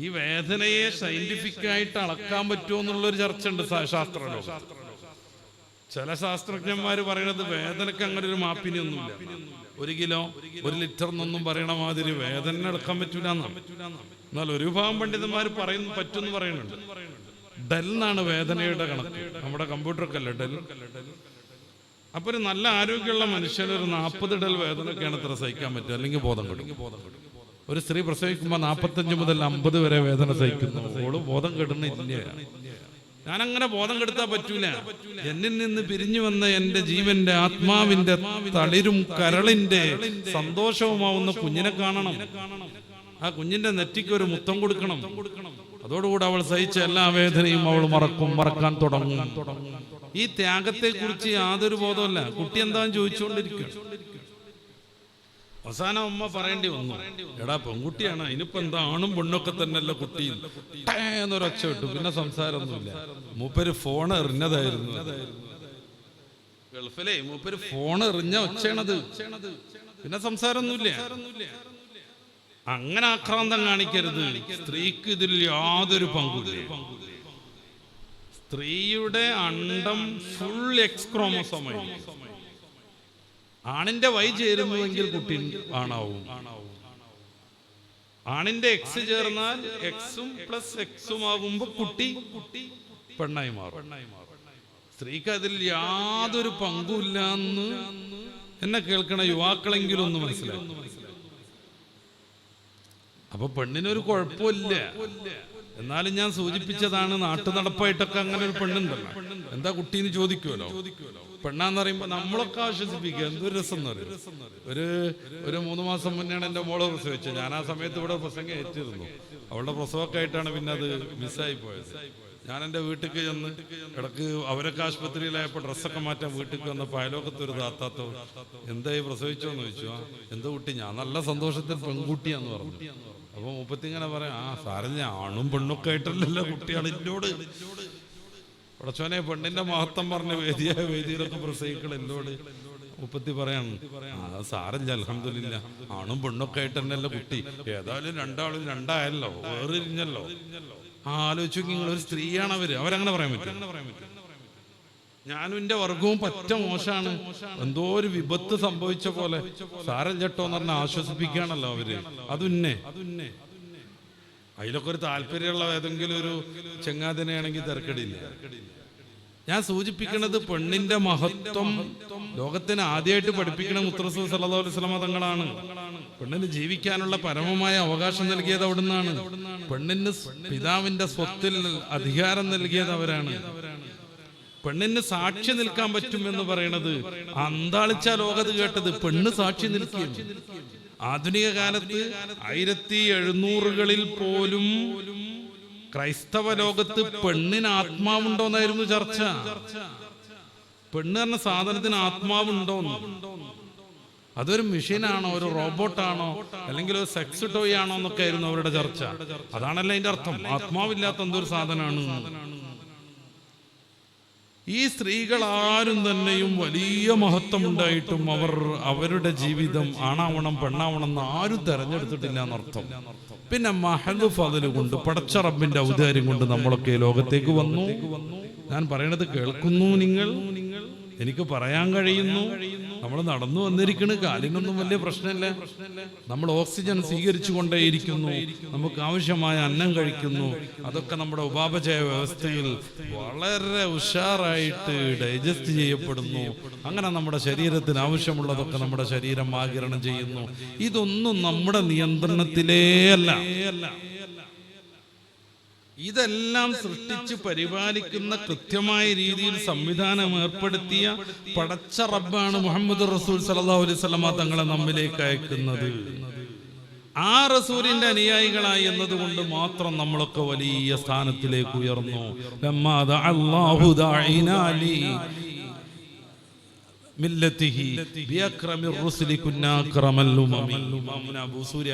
ഈ വേദനയെ സയന്റിഫിക്കായിട്ട് അളക്കാൻ പറ്റുമോ എന്നുള്ളൊരു ചർച്ച ഉണ്ട് ശാസ്ത്രലോകം. ചില ശാസ്ത്രജ്ഞന്മാർ പറയുന്നത് വേദനക്ക് അങ്ങനെ ഒരു മാപ്പിനൊന്നുമില്ല. 1 കിലോ 1 ലിറ്റർ എന്നൊന്നും പറയണ മാതിരി വേദന എടുക്കാൻ പറ്റൂല എന്നാണ്. എന്നാൽ ഒരു വിഭാഗം പണ്ഡിതന്മാർ പറയുന്നു പറ്റുമെന്ന് പറയുന്നുണ്ട്. ഡെൽ എന്നാണ് വേദനയുടെ കണക്ക്. നമ്മുടെ കമ്പ്യൂട്ടറൊക്കെ അല്ലേ ഡെൽ. അപ്പൊ ഒരു നല്ല ആരോഗ്യമുള്ള മനുഷ്യന് ഒരു 40 ഡെൽ വേദനയൊക്കെയാണ് ഇത്ര സഹിക്കാൻ പറ്റുക, അല്ലെങ്കിൽ ബോധം കെടും. ഒരു സ്ത്രീ പ്രസവിക്കുമ്പോൾ 45 മുതൽ 50 വരെ വേദന സഹിക്കുന്നു. ഓള് ബോധം കെടുന്നില്ല. ഞാനങ്ങനെ ബോധം കെടുത്താൻ പറ്റൂല. എന്നിൽ നിന്ന് പിരിഞ്ഞു വന്ന എന്റെ ജീവന്റെ ആത്മാവിന്റെ തളിരും കരളിന്റെ സന്തോഷവുമാവുന്ന കുഞ്ഞിനെ കാണണം. ആ കുഞ്ഞിന്റെ നെറ്റിക്ക് ഒരു മുത്തം കൊടുക്കണം. അതോടുകൂടി അവൾ സഹിച്ച എല്ലാ വേദനയും അവൾ മറക്കാൻ തുടങ്ങും. ഈ ത്യാഗത്തെ കുറിച്ച് യാതൊരു ബോധമല്ല. കുട്ടി എന്താന്ന് ചോദിച്ചുകൊണ്ടിരിക്കും. അവസാനം അമ്മ പറയേണ്ടി വന്നു, എടാ പെൺകുട്ടിയാണ്, അതിനിപ്പോ എന്താ ആണും പെണ്ണൊക്കെ തന്നെയല്ല കുട്ടി എന്നൊരൊച്ച വിട്ടു. പിന്നെ സംസാരമൊന്നുമില്ല. മൂപ്പര് ഫോൺ എറിഞ്ഞതായിരുന്നു. ഗൾഫിലെ മൂപ്പര് ഫോൺ എറിഞ്ഞ ഒച്ചയാണത്. പിന്നെ സംസാരമൊന്നുമില്ല. അങ്ങനെ ആക്രാന്തം കാണിക്കരുത്. സ്ത്രീക്ക് ഇതിൽ യാതൊരു പങ്കുമില്ല. സ്ത്രീയുടെ അണ്ടം ഫുൾ എക്സ് ക്രോമോസോമായി. ആണിന്റെ വൈ ചേരുന്നുവെങ്കിൽ കുട്ടി ആണാവും. ആണിന്റെ എക്സ് ചേർന്നാൽ എക്സും പ്ലസ് എക്സും ആകുമ്പോ കുട്ടി പെണ്ണായി മാറും. സ്ത്രീക്ക് അതിൽ യാതൊരു പങ്കുമില്ല എന്ന് എന്നെ കേൾക്കണ യുവാക്കളെങ്കിലും ഒന്ന് മനസ്സിലാക്കും. അപ്പൊ പെണ്ണിനൊരു കുഴപ്പമില്ല. എന്നാലും ഞാൻ സൂചിപ്പിച്ചതാണ്, നാട്ടു നടപ്പായിട്ടൊക്കെ അങ്ങനെ ഒരു പെണ്ണുണ്ടല്ലോ. എന്താ കുട്ടീന്ന് ചോദിക്കുമല്ലോ. പെണ്ണാന്ന് പറയുമ്പോ നമ്മളൊക്കെ ആശ്വസിപ്പിക്കുക. എന്തൊരു രസം എന്ന് പറയും. ഒരു 3 മാസം മുന്നെയാണ് എൻ്റെ മോള് പ്രസവിച്ചത്. ഞാൻ ആ സമയത്ത് ഇവിടെ പ്രസംഗം ഏറ്റിരുന്നു. അവളുടെ പ്രസവമൊക്കെ ആയിട്ടാണ് പിന്നെ അത് മിസ്സായി പോയത്. ഞാൻ എൻ്റെ വീട്ടിലേക്ക് ചെന്ന് ഇടക്ക് അവരൊക്കെ ആശുപത്രിയിലായപ്പോൾ ഡ്രസ്സൊക്കെ മാറ്റാൻ വീട്ടിൽ വന്നപ്പോൾ അയലോക്കത്തൊരു താത്താത്തോ എന്തായി പ്രസവിച്ചോന്ന് ചോദിച്ചു. എന്തോ കുട്ടി? ഞാൻ നല്ല സന്തോഷത്തിൽ പെൺകുട്ടിയാന്ന് പറഞ്ഞു. അപ്പൊ മുപ്പത്തിങ്ങനെ പറയാം, സാരല്ല, ആണും പെണ്ണൊക്കെ ആയിട്ടല്ലല്ലോ കുട്ടിയാണ് എന്നോട്. പടച്ചോനെ, പെണ്ണിന്റെ മഹത്വം പറഞ്ഞ വേദിയിലൊക്കെ പ്രസവിക്കണം എന്നോട്. മുപ്പത്തി പറയാണ്, സാരല്ല, അൽഹംദുലില്ലാ, ആണും പെണ്ണൊക്കെ ആയിട്ട് തന്നെയല്ലോ കുട്ടി. ഏതായാലും രണ്ടാളും രണ്ടായല്ലോ, വേറിരിഞ്ഞല്ലോ. ആലോചിച്ചു, നിങ്ങളൊരു സ്ത്രീയാണ് അവരങ്ങനെ പറയാൻ പറ്റും. ഞാനും എന്റെ വർഗവും പറ്റ മോശമാണ്, എന്തോ ഒരു വിപത്ത് സംഭവിച്ച പോലെ. സാരം ചേട്ടോ എന്ന് പറഞ്ഞാൽ ആശ്വസിപ്പിക്കുകയാണല്ലോ അവര്. അതുന്നെ അതിലൊക്കെ ഒരു താല്പര്യമുള്ള ഏതെങ്കിലും ഒരു ചെങ്ങാതിനെയാണെങ്കിൽ തിരക്കടില്ല. ഞാൻ സൂചിപ്പിക്കുന്നത് പെണ്ണിന്റെ മഹത്വം ലോകത്തിന് ആദ്യമായിട്ട് പഠിപ്പിക്കണ മുത്ത് റസൂൽ സല്ലല്ലാഹു അലൈഹി വസല്ലം തങ്ങളാണ്. പെണ്ണിന് ജീവിക്കാനുള്ള പരമമായ അവകാശം നൽകിയത് അവിടുന്നാണ്. പെണ്ണിന് പിതാവിന്റെ സ്വത്തിൽ അധികാരം നൽകിയത് അവരാണ്. പെണ്ണിന് സാക്ഷി നിൽക്കാൻ പറ്റും എന്ന് പറയുന്നത് അന്താളിച്ച ലോകത്ത് കേട്ടത്. പെണ്ണ് സാക്ഷി നിൽക്കുകയും ആധുനിക കാലത്ത് 1700കളിൽ പോലും ക്രൈസ്തവ ലോകത്ത് പെണ്ണിന് ആത്മാവുണ്ടോന്നായിരുന്നു ചർച്ച. പെണ്ണ് എന്ന സാധനത്തിന് ആത്മാവുണ്ടോന്ന്. അതൊരു മെഷീനാണോ, ഒരു റോബോട്ടാണോ, അല്ലെങ്കിൽ ഒരു സെക്സ് ടോയ് ആണോ എന്നൊക്കെ ആയിരുന്നു അവരുടെ ചർച്ച. അതാണല്ലോ അതിന്റെ അർത്ഥം, ആത്മാവില്ലാത്ത എന്തൊരു സാധനമാണ്. ഈ സ്ത്രീകൾ ആരും തന്നെയും വലിയ മഹത്വം ഉണ്ടായിട്ടും അവരുടെ ജീവിതം ആണാവണം പെണ്ണാവണം എന്ന് ആരും തെരഞ്ഞെടുത്തിട്ടില്ല എന്നർത്ഥം. പിന്നെ മഹദ് ഫദ്ല് കൊണ്ട്, പടച്ച റബ്ബിന്റെ ഔദാര്യം കൊണ്ട് നമ്മളൊക്കെ ലോകത്തേക്ക് വന്നു. ഞാൻ പറയണത് കേൾക്കുന്നു നിങ്ങൾ? എനിക്ക് പറയാൻ കഴിയുന്നു. നമ്മൾ നടന്നു വന്നിരിക്കണ്, കാലിനൊന്നും വലിയ പ്രശ്നമില്ല. നമ്മൾ ഓക്സിജൻ സ്വീകരിച്ചു കൊണ്ടേയിരിക്കുന്നു, നമുക്ക് ആവശ്യമായ അന്നം കഴിക്കുന്നു. അതൊക്കെ നമ്മുടെ ഉപാപചയ വ്യവസ്ഥയിൽ വളരെ ഉഷാറായിട്ട് ഡൈജസ്റ്റ് ചെയ്യപ്പെടുന്നു. അങ്ങനെ നമ്മുടെ ശരീരത്തിന് ആവശ്യമുള്ളതൊക്കെ നമ്മുടെ ശരീരം ആഗിരണം ചെയ്യുന്നു. ഇതൊന്നും നമ്മുടെ നിയന്ത്രണത്തിലേ അല്ല. ഇതെല്ലാം സൃഷ്ടിച്ച് പരിപാലിക്കുന്ന കൃത്യമായ രീതിയിൽ സംവിധാനം ഏർപ്പെടുത്തിയ പടച്ച റബ്ബാണ് മുഹമ്മദ് റസൂൽ സല്ലല്ലാഹു അലൈഹി വസല്ലം തങ്ങളെ നമ്മിലേക്ക് അയക്കുന്നത്. ആ റസൂലിന്റെ അനുയായികളായി എന്നതുകൊണ്ട് മാത്രം നമ്മളൊക്കെ വലിയ സ്ഥാനത്തിലേക്ക് ഉയർന്നു.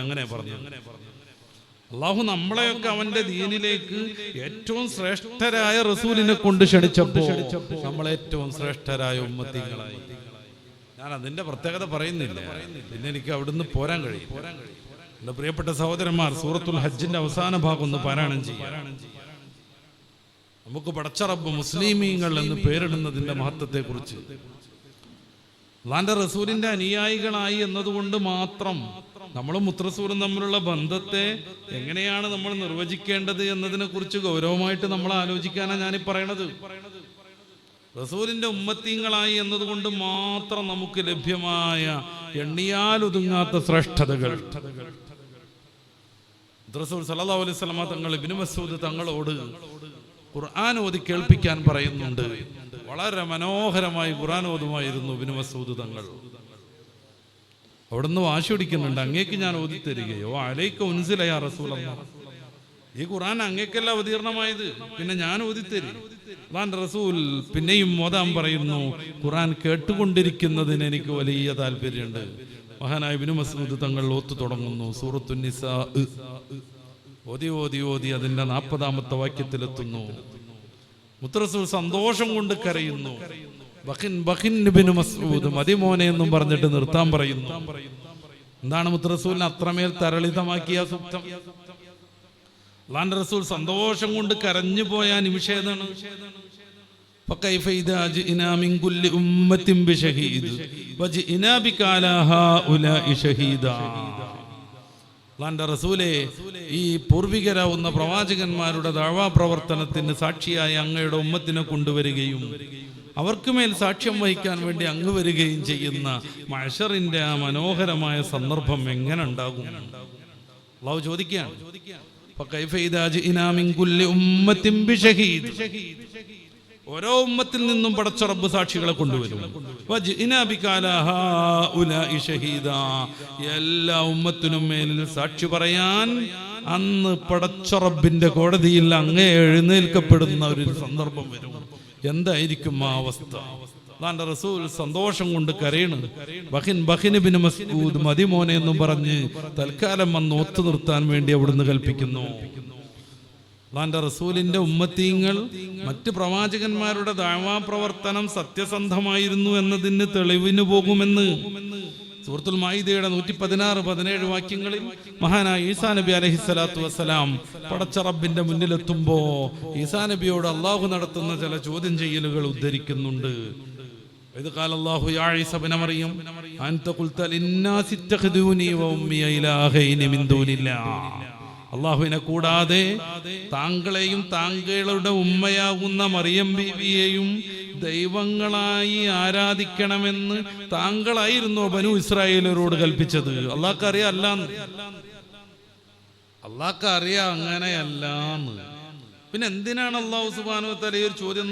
അങ്ങനെ പറഞ്ഞു. അള്ളാഹു നമ്മളെയൊക്കെ അവന്റെ ദീനിലേക്ക് ഏറ്റവും ശ്രേഷ്ഠരായ റസൂലിനെ കൊണ്ട് ക്ഷണിച്ചപ്പോൾ നമ്മൾ ഏറ്റവും ശ്രേഷ്ഠരായ ഉമ്മത്തികളായി. ഞാൻ അതിന്റെ പ്രത്യേകത പറയുന്നില്ല, പിന്നെ എനിക്ക് അവിടുന്ന് പോരാൻ കഴിയും. എൻ്റെ പ്രിയപ്പെട്ട സഹോദരന്മാർ, സൂറത്തുൽ ഹജ്ജിന്റെ അവസാന ഭാഗം ഒന്ന് പാരായണം ചെയ്യാം. നമുക്ക് പടച്ച റബ്ബ് മുസ്ലിമീങ്ങൾ എന്ന് പേരിടുന്നതിന്റെ മഹത്വത്തെ കുറിച്ച്, അല്ലാഹുവിന്റെ റസൂലിന്റെ അനുയായികളായി എന്നതുകൊണ്ട് മാത്രം നമ്മളും മുത്തറസൂലും തമ്മിലുള്ള ബന്ധത്തെ എങ്ങനെയാണ് നമ്മൾ നിർവചിക്കേണ്ടത് എന്നതിനെ കുറിച്ച് ഗൗരവമായിട്ട് നമ്മൾ ആലോചിക്കാനാണ് ഞാനീ പറയണത്. റസൂലിന്റെ ഉമ്മത്തീങ്ങളായി എന്നതുകൊണ്ട് മാത്രം നമുക്ക് ലഭ്യമായ എണ്ണിയാൽ ഒതുങ്ങാത്ത ശ്രേഷ്ഠതകൾ റസൂൽ സല്ലല്ലാഹു അലൈഹി വസല്ലമ തങ്ങൾ ഇബ്നു മസ്ഊദ് തങ്ങളോട് ഖുർആൻ ഓതി കേൾപ്പിക്കാൻ പറയുന്നുണ്ട്. വളരെ മനോഹരമായി ഖുർആൻ ഓതുമായിരുന്നു ഇബ്നു മസ്ഊദ് തങ്ങൾ. അവിടുന്ന് വാശി പിടിക്കുന്നുണ്ട്, അങ്ങേക്ക് ഞാൻ ഓതി തരികയോ? അലൈക ഉൻസില യാ റസൂലല്ലാഹ്, ഈ ഖുർആൻ അങ്ങേക്കല്ല അവതീർണമായത്, പിന്നെ ഞാൻ ഓതിത്തരും. അല്ലാഹുവിന്റെ റസൂൽ പിന്നെയും ഓതാൻ പറയുന്നു. ഖുർആൻ കേട്ടുകൊണ്ടിരിക്കുന്നതിന് എനിക്ക് വലിയ താല്പര്യമുണ്ട്. മഹാനായ ഇബ്നു മസ്ഊദ് തങ്ങൾ ഓത്തു തുടങ്ങുന്നു. സൂറത്തുൻ നിസാ ഓതി ഓതി ഓതി അതിന്റെ 40-ാമത്തെ വാക്യത്തിലെത്തുന്നു. മുത്തറസൂൽ സന്തോഷം കൊണ്ട് കരയുന്നു. ബഖിൻ ബഖിൻ ഇബ്നു മസ്ഊദ്, മതിമോനെ എന്നും പറഞ്ഞിട്ട് നിർത്താൻ പറയുന്നു. എന്താണ് മുത്തറസൂലിനെ അത്രമേൽ തരളിതമാക്കിയ സൂക്തം? അല്ലാഹുവിന്റെ റസൂൽ സന്തോഷം കൊണ്ട് കരഞ്ഞു പോയ നിമിഷം ഏതാണ്? ഫകൈഫ ഇദാ ജിനാ മിൻ കുല്ലി ഉമ്മത്തിൻ ബിശഹീദ് വജിനാ ബിക അലാ ഹൗലാഇ ഷഹീദാ. അല്ലാഹുവിന്റെ റസൂലേ, ഈ പൂർവികരാവുന്ന പ്രവാചകന്മാരുടെ ദഅവാ പ്രവർത്തനത്തിന് സാക്ഷിയായി അങ്ങയുടെ ഉമ്മത്തിനെ കൊണ്ടുവരികയും അവർക്ക് മേൽ സാക്ഷ്യം വഹിക്കാൻ വേണ്ടി അങ്ങ് വരികയും ചെയ്യുന്ന മഹ്ശറിന്റെ ആ മനോഹരമായ സന്ദർഭം എങ്ങനെ ഉണ്ടാകും? അല്ലാഹു ചോദിക്കുകയാണ്. ഫകൈഫ ഇദാ ജിനാ മിൻ കുല്ലി ഉമ്മത്തിൻ ബിശഹീദ്, ഓരോ ഉമ്മത്തിൽ നിന്നും പടച്ച റബ്ബ് സാക്ഷികളെ കൊണ്ടുവരും. വജിനാ ബിക അലാ ഹൗലാഇ ഷഹീദാ, എല്ലാ ഉമ്മത്തിനും മേലിൽ സാക്ഷി പറയാൻ അന്ന് പടച്ച റബ്ബിന്റെ കോടതിയിൽ അങ്ങേ എഴുന്നേൽക്കപ്പെടുന്ന ഒരു സന്ദർഭം വരും. എന്തായിരിക്കും ആ അവസ്ഥ? അല്ലാഹുവിന്റെ റസൂൽ സന്തോഷം കൊണ്ട് കരയണ്. ബഖിൻ ബഖിൻ ഇബ്നു മസ്ഊദ്, മതിമോനെ എന്നും പറഞ്ഞ് തൽക്കാലം വന്ന് ഒത്തു നിർത്താൻ വേണ്ടി അവിടുന്ന് കൽപ്പിക്കുന്നു. അല്ലാഹുവിന്റെ റസൂലിന്റെ ഉമ്മത്തീങ്ങൾ മറ്റ് പ്രവാചകന്മാരുടെ ദഅവാ പ്രവർത്തനം സത്യസന്ധമായിരുന്നു എന്നതിന് തെളിവിന് പോകുമെന്ന് സൂറത്തുൽ മാഇദയുടെ 116-17 വാക്യങ്ങളിൽ മഹാനായ ഈസാ നബി അലൈഹിസ്സലാത്തു വസ്സലാം പടച്ച റബ്ബിന്റെ മുന്നിലെത്തുമ്പോ ഈസാ നബിയോട് അള്ളാഹു നടത്തുന്ന ചില ചോദ്യം ചെയ്യലുകൾ ഉദ്ധരിക്കുന്നുണ്ട്. ഇത് ഖാല അല്ലാഹു യാ ഈസ ഇബ്ന മറിയം അൻത ഖുൽത ലിന്നാസി ഇത്തഖദൂനി വ ഉമ്മി ഇലാഹൈനി മിൻ ദൂനില്ലാഹ്, അള്ളാഹുവിനെ കൂടാതെ താങ്കളെയും താങ്കളുടെ ഉമ്മയാകുന്ന മറിയം ബീവിയെയും ദൈവങ്ങളായി ആരാധിക്കണമെന്ന് താങ്കളായിരുന്നു ബനു ഇസ്രായേലരോട് കൽപ്പിച്ചത്. അള്ളാഹ്ക്കറിയാം അല്ലാന്ന്, അള്ളാഹ്ക്കറിയാം അങ്ങനെയല്ലാന്ന്. പിന്നെ എന്തിനാണ് അള്ളാഹു സുബ്ഹാനഹു വ തആല ഈ ഒരു ചോദ്യം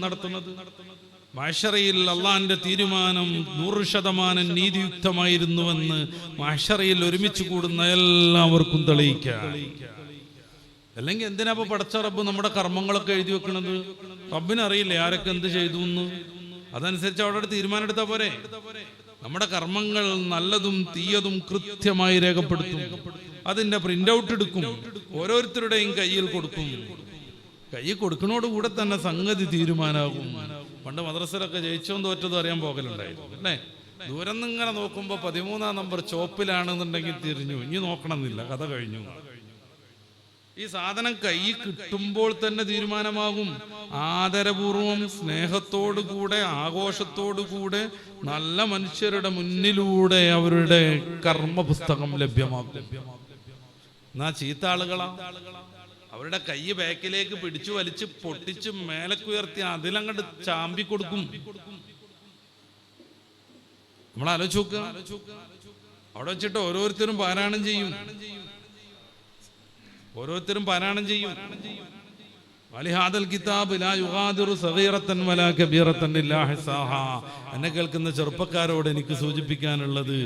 നടത്തുന്നത്? മഹ്ശറയിൽ അള്ളാഹിന്റെ തീരുമാനം 100% നീതിയുക്തമായിരുന്നുവെന്ന് മഹ്ശറയിൽ ഒരുമിച്ച് കൂടുന്ന എല്ലാവർക്കും തെളിയിക്കാം. അല്ലെങ്കിൽ എന്തിനാ ഇപ്പൊ പടച്ച റബ്ബ് നമ്മുടെ കർമ്മങ്ങളൊക്കെ എഴുതി വെക്കണത്? റബ്ബിനറിയില്ലേ ആരൊക്കെ എന്ത് ചെയ്തു എന്ന്? അതനുസരിച്ച് അവിടെ തീരുമാനം എടുത്താൽ പോരെ? നമ്മുടെ കർമ്മങ്ങൾ നല്ലതും തീയതും കൃത്യമായി രേഖപ്പെടുത്തും. അതിന്റെ പ്രിന്റ് ഔട്ട് എടുക്കും, ഓരോരുത്തരുടെയും കയ്യിൽ കൊടുക്കും. കൈ കൊടുക്കണോടുകൂടെ തന്നെ സംഗതി തീരുമാനാകും. പണ്ട് മദ്രസയിലൊക്കെ ജയിച്ചോ തോറ്റതോ അറിയാൻ പോകലുണ്ടായിരുന്നു അല്ലേ? ദൂരം നിന്ന് ഇങ്ങനെ നോക്കുമ്പോൾ 13-ാം നമ്പർ ചോപ്പിലാണെന്നുണ്ടെങ്കിൽ തിരിഞ്ഞു, ഇനി നോക്കണമെന്നില്ല, കഥ കഴിഞ്ഞു. ഈ സാധനം കൈ കിട്ടുമ്പോൾ തന്നെ തീരുമാനമാകും. ആദരപൂർവം സ്നേഹത്തോടുകൂടെ ആഘോഷത്തോടുകൂടെ നല്ല മനുഷ്യരുടെ മുന്നിലൂടെ അവരുടെ കർമ്മ പുസ്തകം ലഭ്യമാകും. എന്നാ ചീത്ത ആളുകളാ അവരുടെ കൈ ബാക്കിലേക്ക് പിടിച്ചു വലിച്ച് പൊട്ടിച്ച് മേലക്കുയർത്തി അതിലങ്ങോട്ട് ചാമ്പി കൊടുക്കും. നമ്മൾ ആലോചിച്ച് നോക്കുക. അവിടെ വെച്ചിട്ട് ഓരോരുത്തരും പാരായണം ചെയ്യും. വലിഹാദൽ കിതാബ് ലാ യുഗാദിറു സഗീറത്തൻ വലാ കബീറത്തൻ ഇല്ലാ ഹസാഹാ. എന്നെ കേൾക്കുന്ന ചെറുപ്പക്കാരോട് എനിക്ക് സൂചിപ്പിക്കാനുള്ളത്,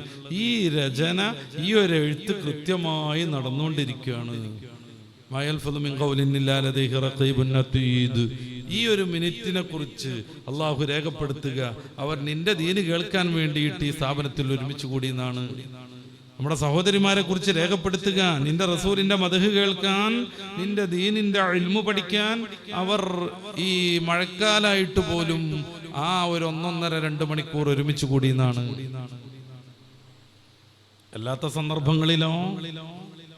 ഈ രചന, ഈ ഒരു എഴുത്ത് കൃത്യമായി നടന്നുകൊണ്ടിരിക്കുകയാണ്. ഈ ഒരു മിനിറ്റിനെ കുറിച്ച് അള്ളാഹു രേഖപ്പെടുത്തുക. അവർ നിന്റെ ദീന് കേൾക്കാൻ വേണ്ടിയിട്ട് ഈ സ്ഥാപനത്തിൽ ഒരുമിച്ച് കൂടി എന്നാണ്. നമ്മുടെ സഹോദരിമാരെ കുറിച്ച് രേഖപ്പെടുത്തുക, നിന്റെ റസൂലിന്റെ മദ്ഹ് കേൾക്കാൻ, നിന്റെ ദീനിന്റെ ഇൽമു പഠിക്കാൻ അവർ ഈ മഴക്കാലായിട്ട് പോലും ആ ഒരു 1.5-2 മണിക്കൂർ ഒരുമിച്ച് കൂടി എന്നാണ്. അല്ലാത്ത സന്ദർഭങ്ങളിലോ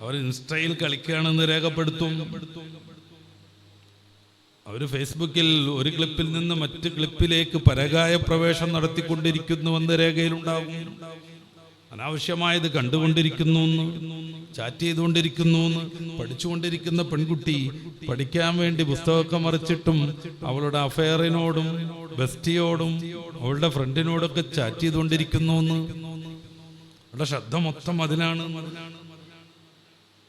അവർ ഇൻസ്റ്റയിൽ കളിക്കുകയാണെന്ന് രേഖപ്പെടുത്തും. അവർ ഫേസ്ബുക്കിൽ ഒരു ക്ലിപ്പിൽ നിന്ന് മറ്റ് ക്ലിപ്പിലേക്ക് പരകായ പ്രവേശം നടത്തിക്കൊണ്ടിരിക്കുന്നുവെന്ന് രേഖയിലുണ്ടാകും. അനാവശ്യമായത് കണ്ടുകൊണ്ടിരിക്കുന്നു, ചാറ്റ് ചെയ്തുകൊണ്ടിരിക്കുന്നു. പഠിച്ചുകൊണ്ടിരിക്കുന്ന പെൺകുട്ടി പഠിക്കാൻ വേണ്ടി പുസ്തകമൊക്കെ മറിച്ചിട്ടും അവളുടെ അഫെയറിനോടും ബെസ്റ്റിയോടും അവളുടെ ഫ്രണ്ടിനോടൊക്കെ ചാറ്റ് ചെയ്തുകൊണ്ടിരിക്കുന്നു. അവളുടെ ശ്രദ്ധ മൊത്തം അതിലാണ്.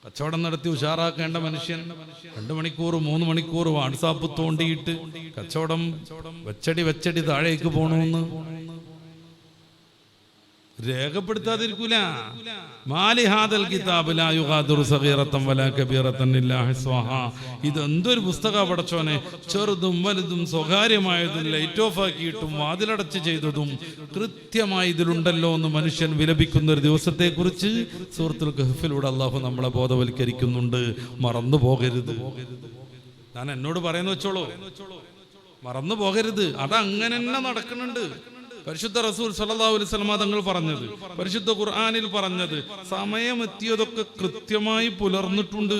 കച്ചവടം നടത്തി ഉഷാറാക്കേണ്ട മനുഷ്യൻ 2 മണിക്കൂർ 3 മണിക്കൂർ വാട്സാപ്പ് തോണ്ടിയിട്ട് കച്ചവടം വെച്ചടി താഴേക്ക് പോകണമെന്ന് രേഖപ്പെടുത്താതിരിക്കൂല. മാലിഹാദൽ കിതാബ് ലാ യുഗാദിറു സഗീറത്തൻ വലാ കബീറത്തൻ ഇല്ലാ ഹസ്വഹാ. ഇതെന്തൊരു പുസ്തക പടച്ചോനെ, ചെറുതും വലുതും സ്വകാര്യമായതും ലൈറ്റ് ഓഫ് ആക്കിയിട്ടും വാതിലടച്ച് ചെയ്തതും കൃത്യമായി ഇതിലുണ്ടല്ലോ എന്ന് മനുഷ്യൻ വിലപിക്കുന്ന ഒരു ദിവസത്തെ കുറിച്ച് സൂറത്തുൽ കഹ്ഫിലൂടെ അള്ളാഹു നമ്മളെ ബോധവൽക്കരിക്കുന്നുണ്ട്. മറന്നു പോകരുത്. ഞാൻ എന്നോട് പറയുന്ന വെച്ചോളൂ, മറന്നു പോകരുത്. അതങ്ങനെ തന്നെ നടക്കുന്നുണ്ട്. പരിശുദ്ധ റസൂൽ സല്ലല്ലാഹു അലൈഹി വസല്ലം തങ്ങൾ പറഞ്ഞത്, പരിശുദ്ധ ഖുർആനിൽ പറഞ്ഞത്, സമയമെത്തിയതൊക്കെ കൃത്യമായി പുലർന്നിട്ടുണ്ട്.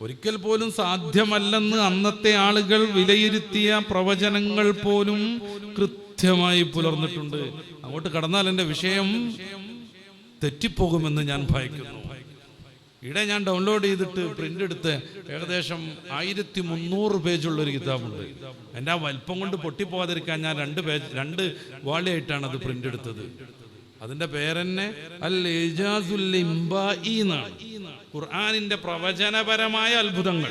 ഒരിക്കൽ പോലും സാധ്യമല്ലെന്ന് അന്നത്തെ ആളുകൾ വിലയിരുത്തിയ പ്രവചനങ്ങൾ പോലും കൃത്യമായി പുലർന്നിട്ടുണ്ട്. അങ്ങോട്ട് കടന്നാൽ എൻ്റെ വിഷയം തെറ്റിപ്പോകുമെന്ന് ഞാൻ ഭയക്കുന്നു. ഇവിടെ ഞാൻ ഡൗൺലോഡ് ചെയ്തിട്ട് പ്രിന്റ് എടുത്ത് ഏകദേശം 1300 പേജുള്ളൊരു കിതാബുണ്ട്. എൻ്റെ ആ വലിപ്പം കൊണ്ട് പൊട്ടിപ്പോകാതിരിക്കാൻ ഞാൻ 2 വാളിയായിട്ടാണ് അത് പ്രിന്റ് എടുത്തത്. അതിൻ്റെ പേരെന്നെ അൽ ഇജാസുൽ ഇംബാഇ എന്നാണ്. ഖുർആനിന്റെ പ്രവചനപരമായ അത്ഭുതങ്ങൾ.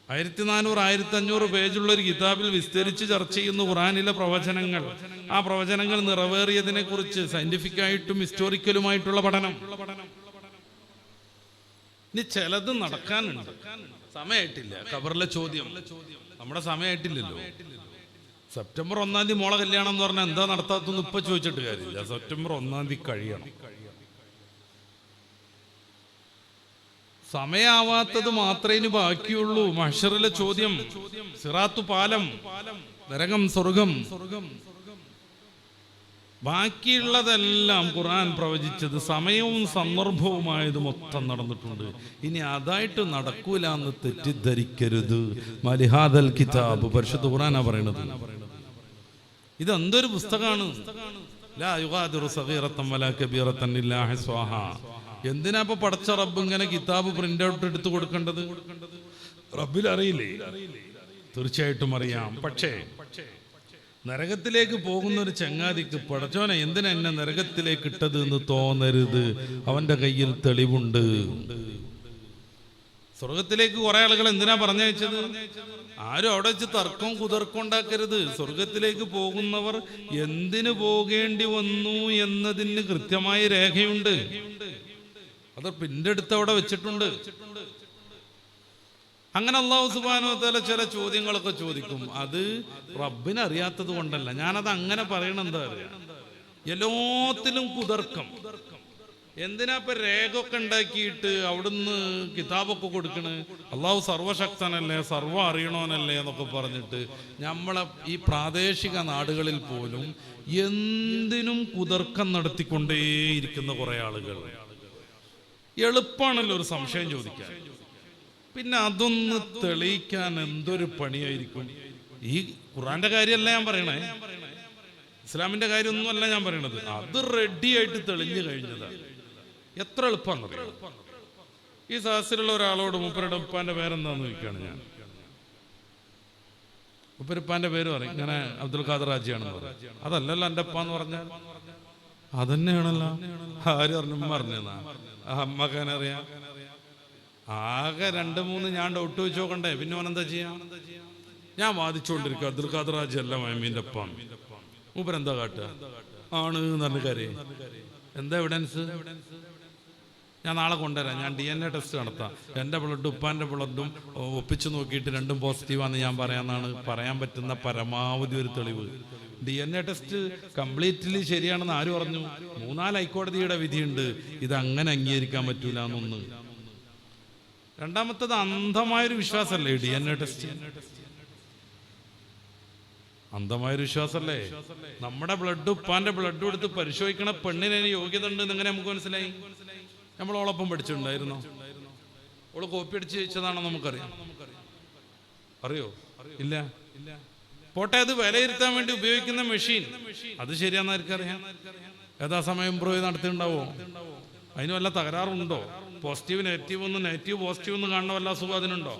1400-1500 പേജുള്ള ഒരു കിതാബിൽ വിസ്തരിച്ച് ചർച്ച ചെയ്യുന്ന ഖുർആനിലെ പ്രവചനങ്ങൾ. ആ പ്രവചനങ്ങൾ നിറവേറിയതിനെ കുറിച്ച് സയന്റിഫിക്കായിട്ടും ഹിസ്റ്റോറിക്കലുമായിട്ടുള്ള പഠനം. ഇനി ചിലത് നടക്കാനുണ്ട്, സമയമായിട്ടില്ല. ഖബറിലെ ചോദ്യം നമ്മുടെ സമയമായിട്ടില്ലല്ലോ. സെപ്റ്റംബർ 1-ാം തീയതി മോളെ കല്യാണം എന്ന് പറഞ്ഞാൽ എന്താ നടത്താത്തൊന്നും ഇപ്പൊ ചോദിച്ചിട്ട് കാര്യമില്ല. സെപ്റ്റംബർ 1-ാം തീയതി കഴിയണം. സമയാവാത്തത് മാത്രമേ ഇനി ബാക്കിയുള്ളൂ. മഹ്ശറിലെ ചോദ്യം, സിറാത്തു പാലം, നരകം സ്വർഗം. ബാക്കിയുള്ളതെല്ലാം ഖുർആൻ പ്രവചിച്ചത് സമയവും സന്ദർഭവുമായത് മൊത്തം നടന്നിട്ടുണ്ട്. ഇനി അതായിട്ട് നടക്കൂല എന്ന് തെറ്റിദ്ധരിക്കരുത്. മലിഹാദൽ കിതാബ്, പരിശുദ്ധ ഖുർആനാ പറയണത്. ഇതെന്തൊരു പുസ്തകമാണ്. ലാ യുഗാദിറു സഗീറത്തൻ വലാ കബീറത്തൻ ഇല്ലാ ഹസ്വഹാ. എന്തിനാ ഇപ്പൊ പടച്ച റബ്ബ് ഇങ്ങനെ കിതാബ് പ്രിന്റ് ഔട്ട് എടുത്തു കൊടുക്കേണ്ടത്? റബ്ബിൽ അറിയില്ലേ? തീർച്ചയായിട്ടും അറിയാം. പക്ഷേ നരകത്തിലേക്ക് പോകുന്ന ഒരു ചങ്ങാതിക്ക് പടച്ചോനെ എന്തിനാ എന്നെ നരകത്തിലേക്ക് ഇട്ടത് എന്ന് തോന്നരുത്. അവന്റെ കയ്യിൽ തെളിവുണ്ട്. സ്വർഗത്തിലേക്ക് കുറെ ആളുകൾ എന്തിനാ പറഞ്ഞയച്ചത്? ആരും അവിടെ വെച്ച് തർക്കവും കുതർക്കം ഉണ്ടാക്കരുത്. സ്വർഗത്തിലേക്ക് പോകുന്നവർ എന്തിനു പോകേണ്ടി വന്നു എന്നതിന് കൃത്യമായ രേഖയുണ്ട്. അത് പിന്നെടുത്ത് അവിടെ വെച്ചിട്ടുണ്ട്. അങ്ങനെ അല്ലാഹു സുബ്ഹാനഹു വ തആല ചില ചോദ്യങ്ങളൊക്കെ ചോദിക്കും. അത് റബ്ബിന് അറിയാത്തത് കൊണ്ടല്ല. ഞാനത് അങ്ങനെ പറയണത് എന്താ അറിയാം, എല്ലാത്തിലും കുതർക്കം. എന്തിനാ ഇപ്പൊ രേഖ ഒക്കെ ഉണ്ടാക്കിയിട്ട് അവിടുന്ന് കിതാബൊക്കെ കൊടുക്കണ്? അള്ളാഹു സർവശക്തനല്ലേ, സർവ അറിയണോനല്ലേ എന്നൊക്കെ പറഞ്ഞിട്ട് നമ്മളെ ഈ പ്രാദേശിക നാടുകളിൽ പോലും എന്തിനും കുതർക്കം നടത്തിക്കൊണ്ടേയിരിക്കുന്ന കുറെ ആളുകൾ. എളുപ്പമാണല്ലോ ഒരു സംശയം ചോദിക്കാൻ. പിന്നെ അതൊന്ന് തെളിയിക്കാൻ എന്തൊരു പണിയായിരിക്കും. ഈ ഖുർആന്റെ കാര്യമല്ല ഞാൻ പറയണേ, ഇസ്ലാമിന്റെ കാര്യമൊന്നുമല്ല ഞാൻ പറയണത്. അത് റെഡിയായിട്ട് തെളിഞ്ഞു കഴിഞ്ഞതാണ്. എത്ര എളുപ്പമാണെന്നറിയാം. ഈ സദസ്സിലുള്ള ഒരാളോട് മൂപ്പരുടെ ഉപ്പാന്റെ പേരെന്താന്ന് ചോദിക്കുകയാണ് ഞാൻ. മൂപ്പരുപ്പാന്റെ പേര് പറയും, ഇങ്ങനെ അബ്ദുൽ ഖാദർ ഹാജിയാണെന്ന് പറയും. അതല്ലല്ലോ എൻ്റെ ഉപ്പ എന്ന് പറഞ്ഞാൽ അതന്നെയാണല്ലോ. ആര് പറഞ്ഞു? ഉമ്മ പറഞ്ഞതാ. അമ്മക്കാനറിയാം. ആകെ 2-3 ഞാൻ ഡൗട്ട് വെച്ച് നോക്കണ്ടേ? പിന്നെ ഓനെന്താ ചെയ്യാം? ഞാൻ വാദിച്ചുകൊണ്ടിരിക്കും അബ്ദുൽ ഖാദർ ഹാജി അല്ല മൈമീൻ്റെ ഒപ്പം. മൂപ്പരെന്താ കാട്ടുക? ആണ് എന്ന് പറഞ്ഞ കാര്യം. എന്താ എവിഡൻസ്? ഞാൻ നാളെ കൊണ്ടുവരാം. ഞാൻ DNA ടെസ്റ്റ് നടത്താം. എൻ്റെ ബ്ലഡും ഉപ്പാൻ്റെ ബ്ലഡും ഒപ്പിച്ച് നോക്കിയിട്ട് രണ്ടും പോസിറ്റീവാന്ന് ഞാൻ പറയാമെന്നാണ് പറയാൻ പറ്റുന്ന പരമാവധി ഒരു തെളിവ്. DNA ടെസ്റ്റ് കംപ്ലീറ്റ്ലി ശരിയാണെന്ന് ആര് പറഞ്ഞു? 3-4 ഹൈക്കോടതിയുടെ വിധിയുണ്ട് ഇതങ്ങനെ അംഗീകരിക്കാൻ പറ്റൂല എന്നൊന്ന്. രണ്ടാമത്തത് അന്ധമായൊരു വിശ്വാസമല്ലേ DNA ടെസ്റ്റ്. അന്ധമായൊരു വിശ്വാസമല്ലേ? നമ്മുടെ ബ്ലഡ് ഉപ്പാന്റെ ബ്ലഡ് എടുത്ത് പരിശോധിക്കണ പെണ്ണിന് യോഗ്യത ഉണ്ട് എങ്ങനെ നമുക്ക് മനസ്സിലായി? നമ്മൾ ഓളൊപ്പം പഠിച്ചിട്ടുണ്ടായിരുന്നോ? ഓള് കോപ്പി അടിച്ച് ജയിച്ചതാണോ നമുക്കറിയാം? അറിയോ? ഇല്ല. പോട്ടെ, അത് വിലയിരുത്താൻ വേണ്ടി ഉപയോഗിക്കുന്ന മെഷീൻ അത് ശരിയാന്ന് ആർക്കറിയാം? യഥാസമയം ഇംപ്രൂവ് ചെയ്ത് നടത്തിയിട്ടുണ്ടാവോ? അതിന് വല്ല തകരാറുണ്ടോ? പോസിറ്റീവ് നെഗറ്റീവ് ഒന്ന്, നെഗറ്റീവ് പോസിറ്റീവ് ഒന്ന് കാണുന്ന വല്ല അസുഖം അതിനുണ്ടോ?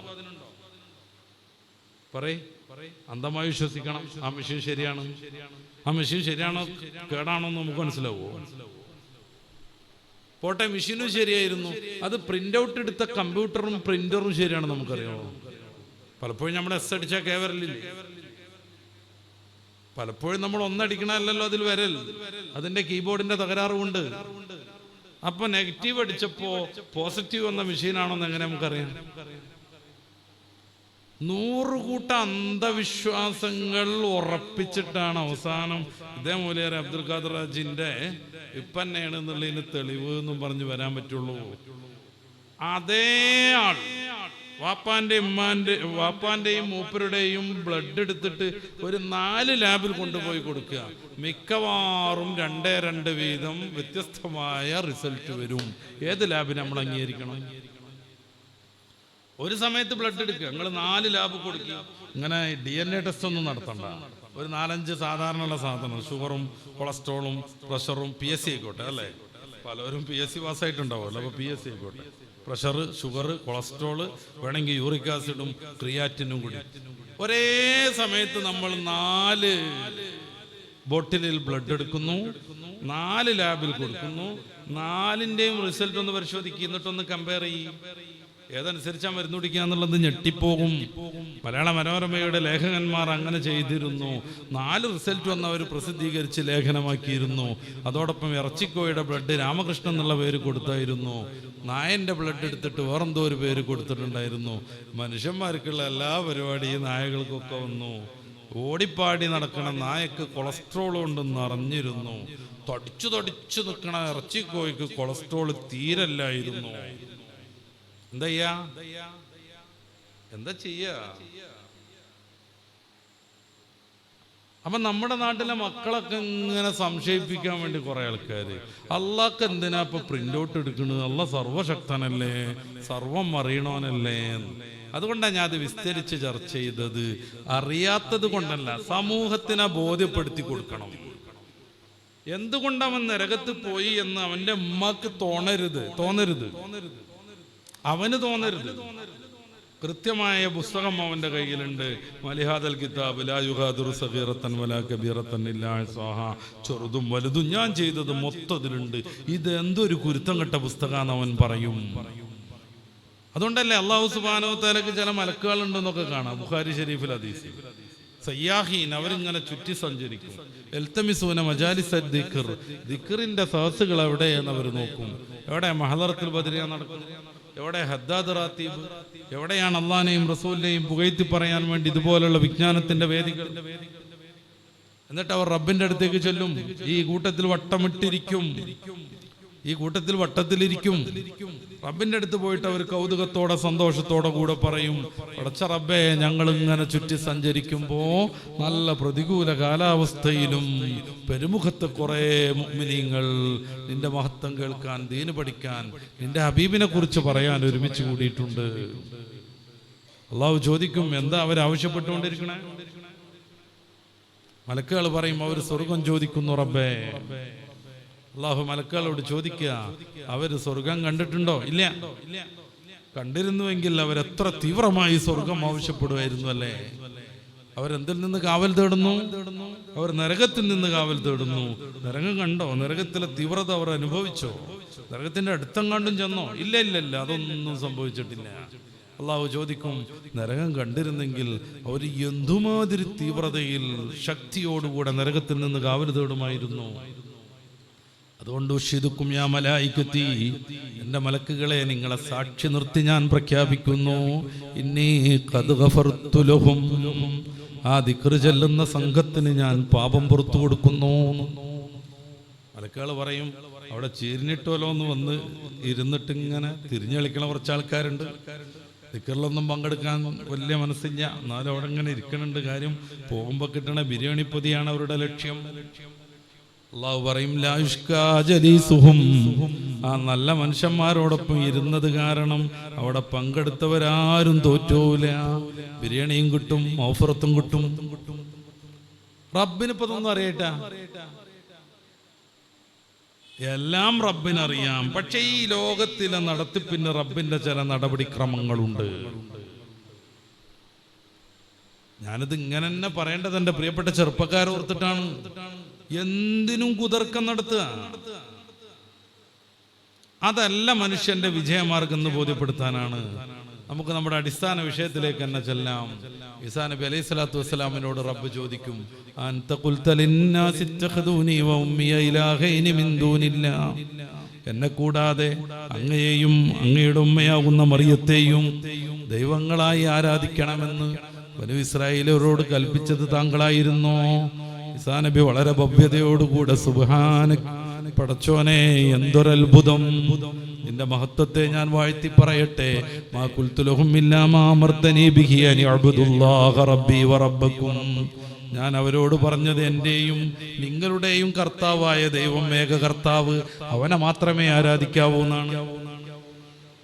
പറയ്. അന്ധമായി വിശ്വസിക്കണം ആ മെഷീൻ ശരിയാണ്. ആ മെഷീൻ ശരിയാണോ കേടാണോ എന്ന് നമുക്ക് മനസ്സിലാവോ? പോട്ടെ, മെഷീനും ശരിയായിരുന്നു, അത് പ്രിന്റ് ഔട്ട് എടുത്ത കമ്പ്യൂട്ടറും പ്രിന്ററും ശരിയാണ് നമുക്കറിയാമോ? പലപ്പോഴും നമ്മൾ എസ് അടിച്ചാൽ കേവരലില്ലേ? പലപ്പോഴും നമ്മൾ ഒന്നടിക്കണമല്ലോ അതിൽ വരൽ, അതിന്റെ കീബോർഡിന്റെ തകരാറുണ്ട്. അപ്പൊ നെഗറ്റീവ് അടിച്ചപ്പോ പോസിറ്റീവ് എന്ന മെഷീനാണോന്ന് എങ്ങനെ നമുക്കറിയാം? 100 കൂട്ടം അന്ധവിശ്വാസങ്ങൾ ഉറപ്പിച്ചിട്ടാണ് അവസാനം ഇതേ മൂലയർ അബ്ദുൽ ഖാദർ ഹാജിന്റെ ഇപ്പന്നെയാണ് എന്നുള്ളതിന് തെളിവ് എന്നും പറഞ്ഞു വരാൻ പറ്റുള്ളൂ. അതേ ആൾ വാപ്പാന്റെയും മൂപ്പരുടെയും ബ്ലഡ് എടുത്തിട്ട് ഒരു 4 ലാബിൽ കൊണ്ടുപോയി കൊടുക്കുക, മിക്കവാറും 2 വീതം വ്യത്യസ്തമായ റിസൾട്ട് വരും. ഏത് ലാബിന് നമ്മൾ അംഗീകരിക്കണം? ഒരു സമയത്ത് ബ്ലഡ് എടുക്കുക, നിങ്ങൾ 4 ലാബ് കൊടുക്കുക. ഇങ്ങനെ DNA ടെസ്റ്റ് ഒന്നും നടത്തണ്ട. ഒരു 4-5 സാധാരണയുള്ള സാധനം, ഷുഗറും കൊളസ്ട്രോളും പ്രഷറും, PSC ആയിക്കോട്ടെ അല്ലേ? പലരും PSC പാസ്സായിട്ടുണ്ടാവുമല്ലോ. അപ്പോൾ PSC ആയിക്കോട്ടെ, പ്രഷർ, ഷുഗർ, കൊളസ്ട്രോള്, വേണമെങ്കിൽ യൂറിക് ആസിഡും ക്രിയാറ്റിനും കൂടി ഒരേ സമയത്ത് നമ്മൾ 4 ബോട്ടിലിൽ ബ്ലഡ് എടുക്കുന്നു, 4 ലാബിൽ കൊടുക്കുന്നു. 4ന്റെയും റിസൾട്ട് ഒന്ന് പരിശോധിക്കുക, എന്നിട്ടൊന്ന് കമ്പയർ ചെയ്യും. ഏതനുസരിച്ചാ മരുന്ന് കുടിക്കുക എന്നുള്ളത് ഞെട്ടിപ്പോകും. മലയാള മനോരമയുടെ ലേഖകന്മാർ അങ്ങനെ ചെയ്തിരുന്നു. 4 റിസൾട്ട് വന്ന് അവർ പ്രസിദ്ധീകരിച്ച് ലേഖനമാക്കിയിരുന്നു. അതോടൊപ്പം ഇറച്ചിക്കോയുടെ ബ്ലഡ് രാമകൃഷ്ണൻ എന്നുള്ള പേര് കൊടുത്തായിരുന്നു. നായന്റെ ബ്ലഡ് എടുത്തിട്ട് വേറെന്തോ ഒരു പേര് കൊടുത്തിട്ടുണ്ടായിരുന്നു. മനുഷ്യന്മാർക്കുള്ള എല്ലാ പരിപാടിയും നായകൾക്കൊക്കെ വന്നു. ഓടിപ്പാടി നടക്കണ നായക്ക് കൊളസ്ട്രോൾ ഉണ്ടെന്ന് അറിഞ്ഞിരുന്നു. തടിച്ചു നിൽക്കണ ഇറച്ചിക്കോയ്ക്ക് കൊളസ്ട്രോൾ തീരല്ലായിരുന്നു. എന്താ ചെയ്യാ? അപ്പൊ നമ്മുടെ നാട്ടിലെ മക്കളൊക്കെ ഇങ്ങനെ സംശയിപ്പിക്കാൻ വേണ്ടി കുറെ ആൾക്കാര്, അള്ളാഹ്ക്ക് എന്തിനാ ഇപ്പൊ പ്രിന്റ് ഔട്ട് എടുക്കണത്? അള്ളാഹ് സർവശക്തനല്ലേ, സർവം അറിയണോനല്ലേ? അതുകൊണ്ടാണ് ഞാൻ അത് വിസ്തരിച്ച് ചർച്ച ചെയ്തത്. അറിയാത്തത് കൊണ്ടല്ല, സമൂഹത്തിനെ ബോധ്യപ്പെടുത്തി കൊടുക്കണം. എന്തുകൊണ്ട് അവൻ നരകത്ത് പോയി എന്ന് അവന്റെ ഉമ്മക്ക് തോന്നരുത്, അവന് തോന്നരുത്. കൃത്യമായ പുസ്തകം അവന്റെ കയ്യിലുണ്ട്. മലിഹാദൽ കിതാബ് ലാ യുഗാദിറു സഗീറത്തൻ വലാ കബീറത്തൻ ഇല്ലാ അഹ്സാഹാ. ചെറുതും വലുതും ഞാൻ ചെയ്തത് മൊത്തത്തിലുണ്ട്. ഇത് എന്തൊരു കുരുത്തം കെട്ട പുസ്തകമാണെന്ന് അവൻ പറയും. അതുകൊണ്ടല്ലേ അല്ലാഹു സുബ്ഹാനഹു വ തആലക്ക് ചില മലക്കുകളുണ്ടെന്നൊക്കെ കാണാം. ബുഖാരി ഷരീഫിൽ ഹദീസ്, സയ്യാഹീൻ, അവരിങ്ങനെ ചുറ്റി സഞ്ചരിക്കും. എൽതമിസൂന മജാലിസ ദിക്ർ, ദിക്റിന്റെ സദസ്സുകൾ എവിടെയെന്ന് അവർ നോക്കും. എവിടെ മഹദറത്തുൽ ബദരിയ നടക്കുന്നത്, എവിടെ ഹദ്ദാദ് റാത്തീബ്, എവിടെയാണ് അള്ളാഹിനെയും റസൂലിനെയും പുകഴ്ത്തി പറയാൻ വേണ്ടി ഇതുപോലുള്ള വിജ്ഞാനത്തിന്റെ വേദികൾ. എന്നിട്ട് അവർ റബ്ബിന്റെ അടുത്തേക്ക് ചെല്ലും. ഈ കൂട്ടത്തിൽ വട്ടത്തിലിരിക്കും. റബ്ബിന്റെ അടുത്ത് പോയിട്ട് അവർ കൗതുകത്തോടെ സന്തോഷത്തോടെ കൂടെ പറയും, പടച്ച റബ്ബേ, ഞങ്ങൾ ഇങ്ങനെ ചുറ്റി സഞ്ചരിക്കുമ്പോ നല്ല പ്രതികൂല കാലാവസ്ഥയിലും പെരുമുഖത്ത് കുറെ മുഅ്മിനീങ്ങൾ നിന്റെ മഹത്വം കേൾക്കാൻ, ദീന് പഠിക്കാൻ, നിന്റെ ഹബീബിനെ കുറിച്ച് പറയാൻ ഒരുമിച്ച് കൂടിയിട്ടുണ്ട്. അള്ളാഹു ചോദിക്കും, എന്താ അവരാവശ്യപ്പെട്ടുകൊണ്ടിരിക്കണേ? മലക്കുകൾ പറയും, അവർ സ്വർഗം ചോദിക്കുന്നു റബ്ബേ. അള്ളാഹു മലക്കുകളോട് ചോദിക്കുക, അവര് സ്വർഗം കണ്ടിട്ടുണ്ടോ? ഇല്ല. കണ്ടിരുന്നുവെങ്കിൽ അവരെത്ര തീവ്രമായി സ്വർഗം ആവശ്യപ്പെടുമായിരുന്നു അല്ലേ? അവരെന്തിൽ നിന്ന് കാവൽ തേടുന്നു? അവർ നരകത്തിൽ നിന്ന് കാവൽ തേടുന്നു. നരകം കണ്ടോ? നരകത്തിലെ തീവ്രത അവർ അനുഭവിച്ചോ? നരകത്തിന്റെ അടുത്തം കണ്ടും ചെന്നോ? ഇല്ല, അതൊന്നും സംഭവിച്ചിട്ടില്ല. അള്ളാഹു ചോദിക്കും, നരകം കണ്ടിരുന്നെങ്കിൽ അവർ എന്തുമാതിരി തീവ്രതയിൽ ശക്തിയോടുകൂടെ നരകത്തിൽ നിന്ന് കാവൽ തേടുമായിരുന്നു. അതുകൊണ്ട് ഉഷിദുക്കും യാ മലായികത്തി, എൻ്റെ മലക്കുകളെ നിങ്ങളെ സാക്ഷി നിർത്തി ഞാൻ പ്രഖ്യാപിക്കുന്നു, ഇന്നീ ഖദ് ഗഫർതു ലഹും, ആ ദിക്ർ ചൊല്ലുന്ന സംഘത്തിന് ഞാൻ പാപം പുറത്തു കൊടുക്കുന്നു. മലക്കുകൾ പറയും, അവിടെ ചീരിഞ്ഞിട്ടോലോ എന്ന് വന്ന് ഇരുന്നിട്ട് ഇങ്ങനെ തിരിഞ്ഞളിക്കണ കുറച്ച് ആൾക്കാരുണ്ട്. ദിക്റിലൊന്നും പങ്കെടുക്കാൻ വലിയ മനസ്സില്ല, എന്നാലും അവിടെ ഇങ്ങനെ ഇരിക്കണുണ്ട്. കാര്യം പോകുമ്പോൾ കിട്ടണ ബിരിയാണി പൊതിയാണ് അവരുടെ ലക്ഷ്യം. അള്ളാഹു പറയും ലാ യുഷ്കാ ജലീസുഹും, ആ നല്ല മനുഷ്യന്മാരോടൊപ്പം ഇരുന്നത് കാരണം അവിടെ പങ്കെടുത്തവരാരും തോറ്റൂല. ബിരിയാണിയും കിട്ടും, മൗഫറത്തും കിട്ടും. റബ്ബിനിപ്പോ ഇതൊന്നും അറിയട്ടാ, എല്ലാം റബ്ബിനറിയാം. പക്ഷെ ഈ ലോകത്തിലെ നടത്തിപ്പിന് റബ്ബിന്റെ ചില നടപടിക്രമങ്ങളുണ്ട്. ഞാനിത് ഇങ്ങനെ തന്നെ പറയേണ്ടത് എൻ്റെ പ്രിയപ്പെട്ട ചെറുപ്പക്കാരോർത്തിട്ടാണ്. എന്തിനും കുതർക്കം നടത്തുക അതല്ല മനുഷ്യന്റെ വിജയമാർഗം എന്ന് ബോധ്യപ്പെടുത്താനാണ്. നമുക്ക് നമ്മുടെ അടിസ്ഥാന വിഷയത്തിലേക്ക് തന്നെ ചെല്ലാം. ഈസാ നബി അലൈഹി സ്വലാത്തു വസ്സലാമിനോട് റബ്ബ് ചോദിക്കും, അൻത ഖുൽത ലിന്നാസി ഇത്തഖദൂനി വ ഉമ്മിയ ഇലാഹൈനി മിൻ ദൂനില്ലാ, എന്നെ കൂടാതെ അങ്ങയെയും അങ്ങയുടെ ഉമ്മയാകുന്ന മറിയത്തെയും ദൈവങ്ങളായി ആരാധിക്കണമെന്ന് ബനൂ ഇസ്രായേലരോട് കൽപ്പിച്ചത് താങ്കളായിരുന്നോ? ഈസാ നബി വളരെ ഭവ്യതയോടുകൂടെ സുബ്ഹാനക, പടച്ചോനെ എന്തൊരത്ഭുതം, നിന്റെ മഹത്വത്തെ ഞാൻ വാഴ്ത്തി പറയട്ടെ. മാ ഖുൽതു ലഹും ഇല്ലാ മാ അമർതനി ബിഹി അൻ അഅ്ബുദുല്ലാഹ റബ്ബി വ റബ്ബക്കും, ഞാൻ അവരോട് പറഞ്ഞത് എന്റെയും നിങ്ങളുടെയും കർത്താവായ ദൈവം ഏക കർത്താവ്, അവനെ മാത്രമേ ആരാധിക്കാവൂ എന്നാണ്.